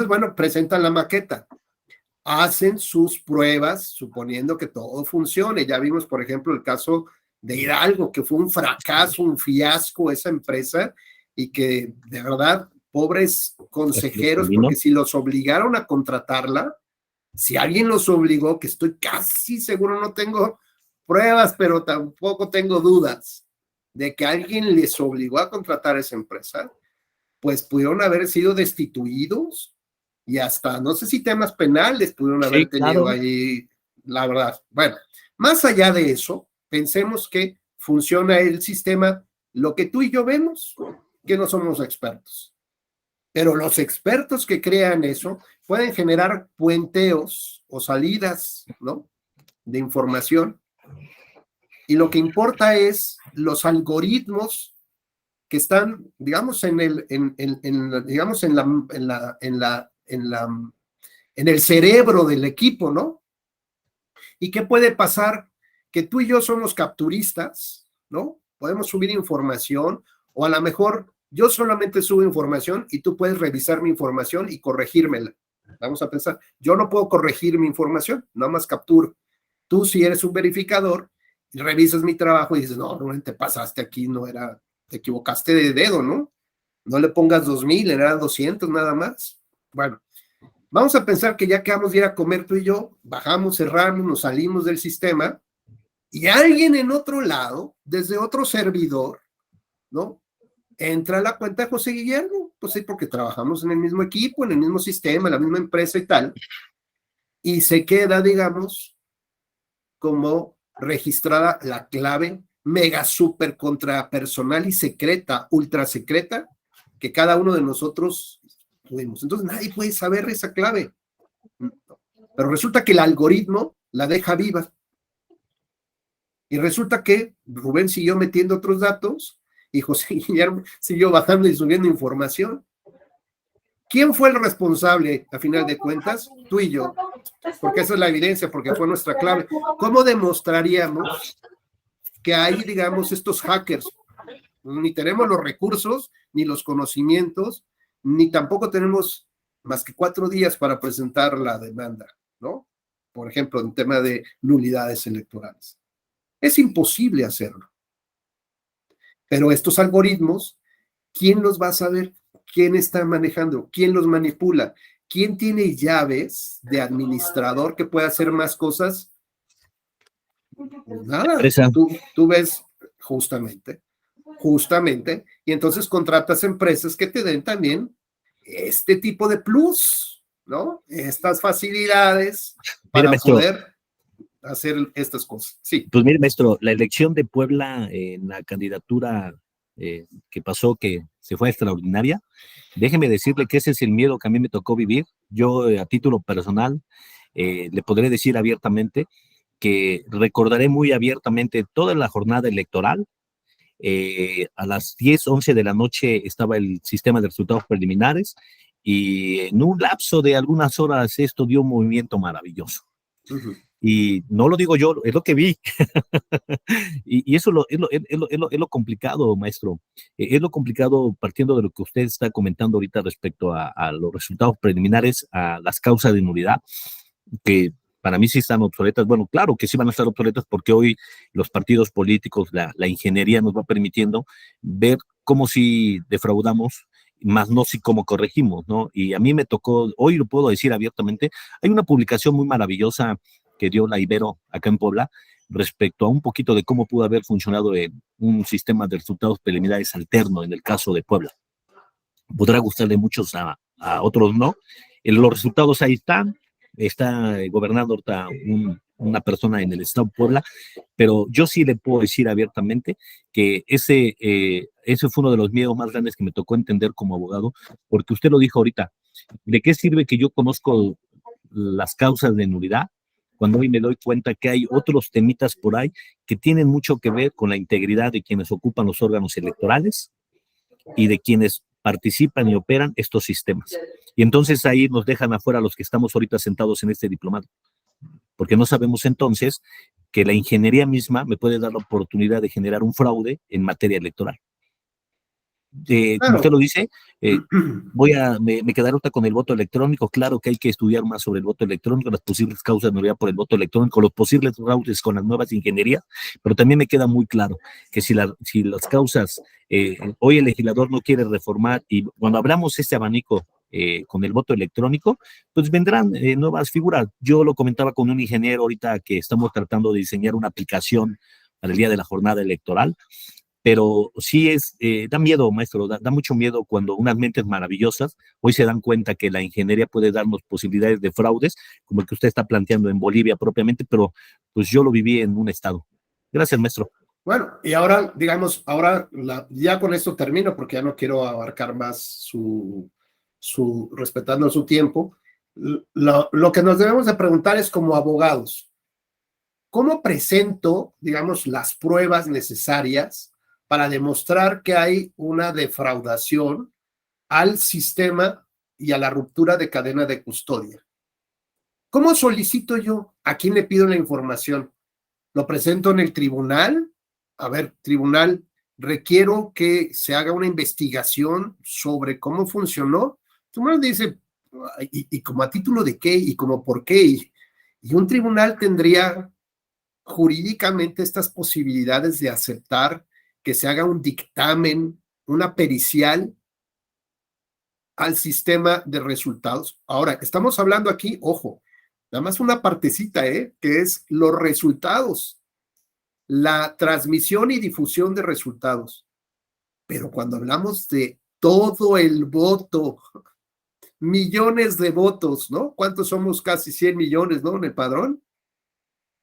bueno, presentan la maqueta, hacen sus pruebas, suponiendo que todo funcione. Ya vimos, por ejemplo, el caso de Hidalgo, que fue un fracaso, un fiasco esa empresa, y que de verdad, pobres consejeros, porque si los obligaron a contratarla, si alguien los obligó, que estoy casi seguro, no tengo pruebas, pero tampoco tengo dudas de que alguien les obligó a contratar a esa empresa, pues pudieron haber sido destituidos y hasta, no sé si temas penales pudieron haber tenido ahí, la verdad. Bueno, más allá de eso, pensemos que funciona el sistema, lo que tú y yo vemos, que no somos expertos. Pero los expertos que crean eso pueden generar puenteos o salidas, ¿no? De información. Y lo que importa es los algoritmos que están, digamos, en el cerebro del equipo, ¿no? ¿Y qué puede pasar? Que tú y yo somos capturistas, ¿no? Podemos subir información, o a lo mejor yo solamente subo información y tú puedes revisar mi información y corregírmela. Vamos a pensar, yo no puedo corregir mi información, nada más capturo. Tú, si eres un verificador, revisas mi trabajo y dices, no, te pasaste aquí, no era, te equivocaste de dedo, ¿no? No le pongas 2,000, era 200 nada más. Bueno, vamos a pensar que ya quedamos de ir a comer tú y yo, bajamos, cerramos, nos salimos del sistema y alguien en otro lado, desde otro servidor, ¿no? Entra a la cuenta de José Guillermo, pues sí, porque trabajamos en el mismo equipo, en el mismo sistema, en la misma empresa y tal, y se queda, digamos, como registrada la clave mega super contra personal y secreta, ultra secreta, que cada uno de nosotros tuvimos. Entonces nadie puede saber esa clave. Pero resulta que el algoritmo la deja viva. Y resulta que Rubén siguió metiendo otros datos y José Guillermo siguió bajando y subiendo información. ¿Quién fue el responsable, a final de cuentas? Tú y yo. Porque esa es la evidencia, porque fue nuestra clave. ¿Cómo demostraríamos que hay, digamos, estos hackers? Ni tenemos los recursos, ni los conocimientos, ni tampoco tenemos más que 4 días para presentar la demanda, ¿no? Por ejemplo, en tema de nulidades electorales. Es imposible hacerlo. Pero estos algoritmos, ¿quién los va a saber? ¿Quién está manejando? ¿Quién los manipula? ¿Quién tiene llaves de administrador que pueda hacer más cosas? Pues nada, tú ves justamente, y entonces contratas empresas que te den también este tipo de plus, ¿no? Estas facilidades para poder hacer estas cosas. Sí. Pues mire, maestro, la elección de Puebla en la candidatura que pasó, que se fue extraordinaria, déjeme decirle que ese es el miedo que a mí me tocó vivir. Yo, a título personal, le podré decir abiertamente que recordaré muy abiertamente toda la jornada electoral. A las 10, 11 de la noche estaba el sistema de resultados preliminares y en un lapso de algunas horas esto dio un movimiento maravilloso. Uh-huh. Y no lo digo yo, es lo que vi. y eso es lo complicado, maestro. Es lo complicado partiendo de lo que usted está comentando ahorita respecto a los resultados preliminares, a las causas de nulidad, que para mí sí están obsoletas. Bueno, claro que sí van a estar obsoletas porque hoy los partidos políticos, la ingeniería nos va permitiendo ver cómo si defraudamos, más no si cómo corregimos, ¿no? Y a mí me tocó, hoy lo puedo decir abiertamente, hay una publicación muy maravillosa que dio la Ibero acá en Puebla respecto a un poquito de cómo pudo haber funcionado un sistema de resultados preliminares alterno en el caso de Puebla. Podrá gustarle muchos, a otros no. Los resultados ahí están, está gobernando ahorita una persona en el estado de Puebla, pero yo sí le puedo decir abiertamente que ese fue uno de los miedos más grandes que me tocó entender como abogado, porque usted lo dijo ahorita, ¿de qué sirve que yo conozco las causas de nulidad cuando hoy me doy cuenta que hay otros temitas por ahí que tienen mucho que ver con la integridad de quienes ocupan los órganos electorales y de quienes participan y operan estos sistemas? Y entonces ahí nos dejan afuera los que estamos ahorita sentados en este diplomado, porque no sabemos entonces que la ingeniería misma me puede dar la oportunidad de generar un fraude en materia electoral. Como usted lo dice, me quedaré ahorita con el voto electrónico. Claro que hay que estudiar más sobre el voto electrónico, las posibles causas de nulidad por el voto electrónico, los posibles fraudes con las nuevas ingenierías, pero también me queda muy claro que si las causas, hoy el legislador no quiere reformar, y cuando abramos este abanico con el voto electrónico, pues vendrán nuevas figuras. Yo lo comentaba con un ingeniero ahorita que estamos tratando de diseñar una aplicación para el día de la jornada electoral, pero sí da miedo, maestro, da mucho miedo cuando unas mentes maravillosas hoy se dan cuenta que la ingeniería puede darnos posibilidades de fraudes, como el que usted está planteando en Bolivia propiamente, pero pues yo lo viví en un estado. Gracias, maestro. Bueno, y ahora, digamos, ya con esto termino porque ya no quiero abarcar más respetando su tiempo. Lo que nos debemos de preguntar es, como abogados, ¿cómo presento, digamos, las pruebas necesarias para demostrar que hay una defraudación al sistema y a la ruptura de cadena de custodia? ¿Cómo solicito yo? ¿A quién le pido la información? ¿Lo presento en el tribunal? A ver, tribunal, requiero que se haga una investigación sobre cómo funcionó. El tribunal dice, ¿y como a título de qué? ¿Y como por qué? Y un tribunal tendría jurídicamente estas posibilidades de aceptar que se haga un dictamen, una pericial al sistema de resultados. Ahora, estamos hablando aquí, ojo, nada más una partecita, que es los resultados, la transmisión y difusión de resultados. Pero cuando hablamos de todo el voto, millones de votos, ¿no? ¿Cuántos somos? Casi 100 millones, ¿no? En el padrón.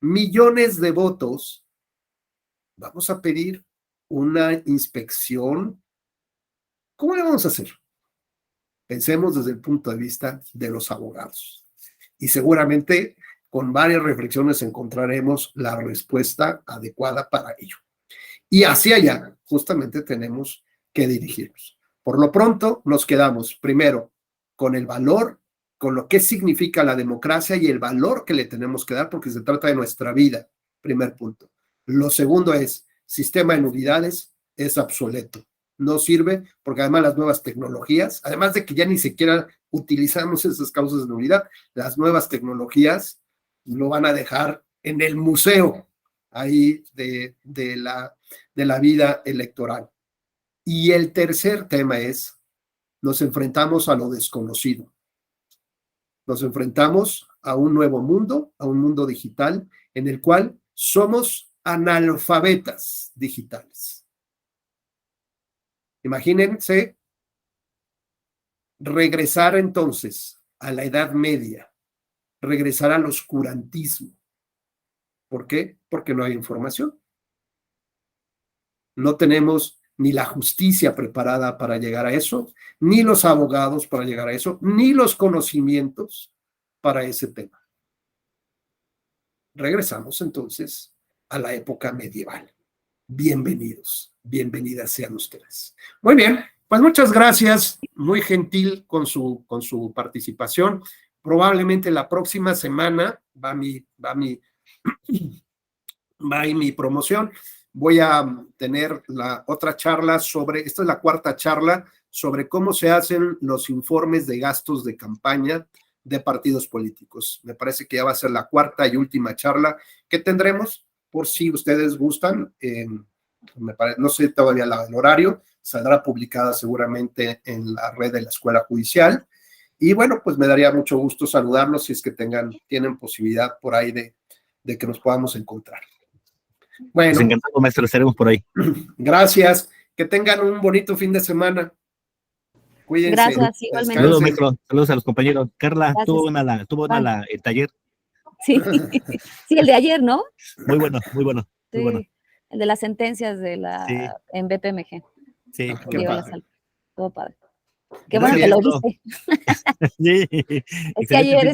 Millones de votos. Vamos a pedir una inspección. ¿Cómo le vamos a hacer? Pensemos desde el punto de vista de los abogados. Y seguramente con varias reflexiones encontraremos la respuesta adecuada para ello. Y hacia allá justamente tenemos que dirigirnos. Por lo pronto nos quedamos primero con el valor, con lo que significa la democracia y el valor que le tenemos que dar, porque se trata de nuestra vida, primer punto. Lo segundo es, sistema de nulidades es obsoleto. No sirve porque además las nuevas tecnologías, además de que ya ni siquiera utilizamos esas causas de nulidad, las nuevas tecnologías lo van a dejar en el museo ahí de la vida electoral. Y el tercer tema es, nos enfrentamos a lo desconocido. Nos enfrentamos a un nuevo mundo, a un mundo digital, en el cual somos analfabetas digitales. Imagínense regresar entonces a la Edad Media, regresar al oscurantismo. ¿Por qué? Porque no hay información. No tenemos ni la justicia preparada para llegar a eso, ni los abogados para llegar a eso, ni los conocimientos para ese tema. Regresamos entonces a la época medieval. Bienvenidos, bienvenidas sean ustedes. Muy bien, pues muchas gracias, muy gentil con su participación. Probablemente la próxima semana va mi promoción. Voy a tener la otra charla esta es la cuarta charla sobre cómo se hacen los informes de gastos de campaña de partidos políticos. Me parece que ya va a ser la cuarta y última charla que tendremos, por si ustedes gustan. No sé todavía el horario, saldrá publicada seguramente en la red de la Escuela Judicial. Y bueno, pues me daría mucho gusto saludarlos si es que tienen posibilidad por ahí de que nos podamos encontrar. Bueno, Pues encantado, maestro, estaremos por ahí. gracias. Que tengan un bonito fin de semana. Cuídense. Gracias, igualmente. Saludos, Descansen. maestro. Saludos a los compañeros. Carla, Gracias. tuvo buena el taller. Sí, sí, el de ayer, ¿no? Muy bueno, muy bueno, muy Sí, bueno. el de las sentencias de Sí. en BPMG. Sí, Qué Diego padre. Lasal. Todo padre. Qué bueno que Gracias, lo maestro. viste. Sí, Es que excelente fin ayer de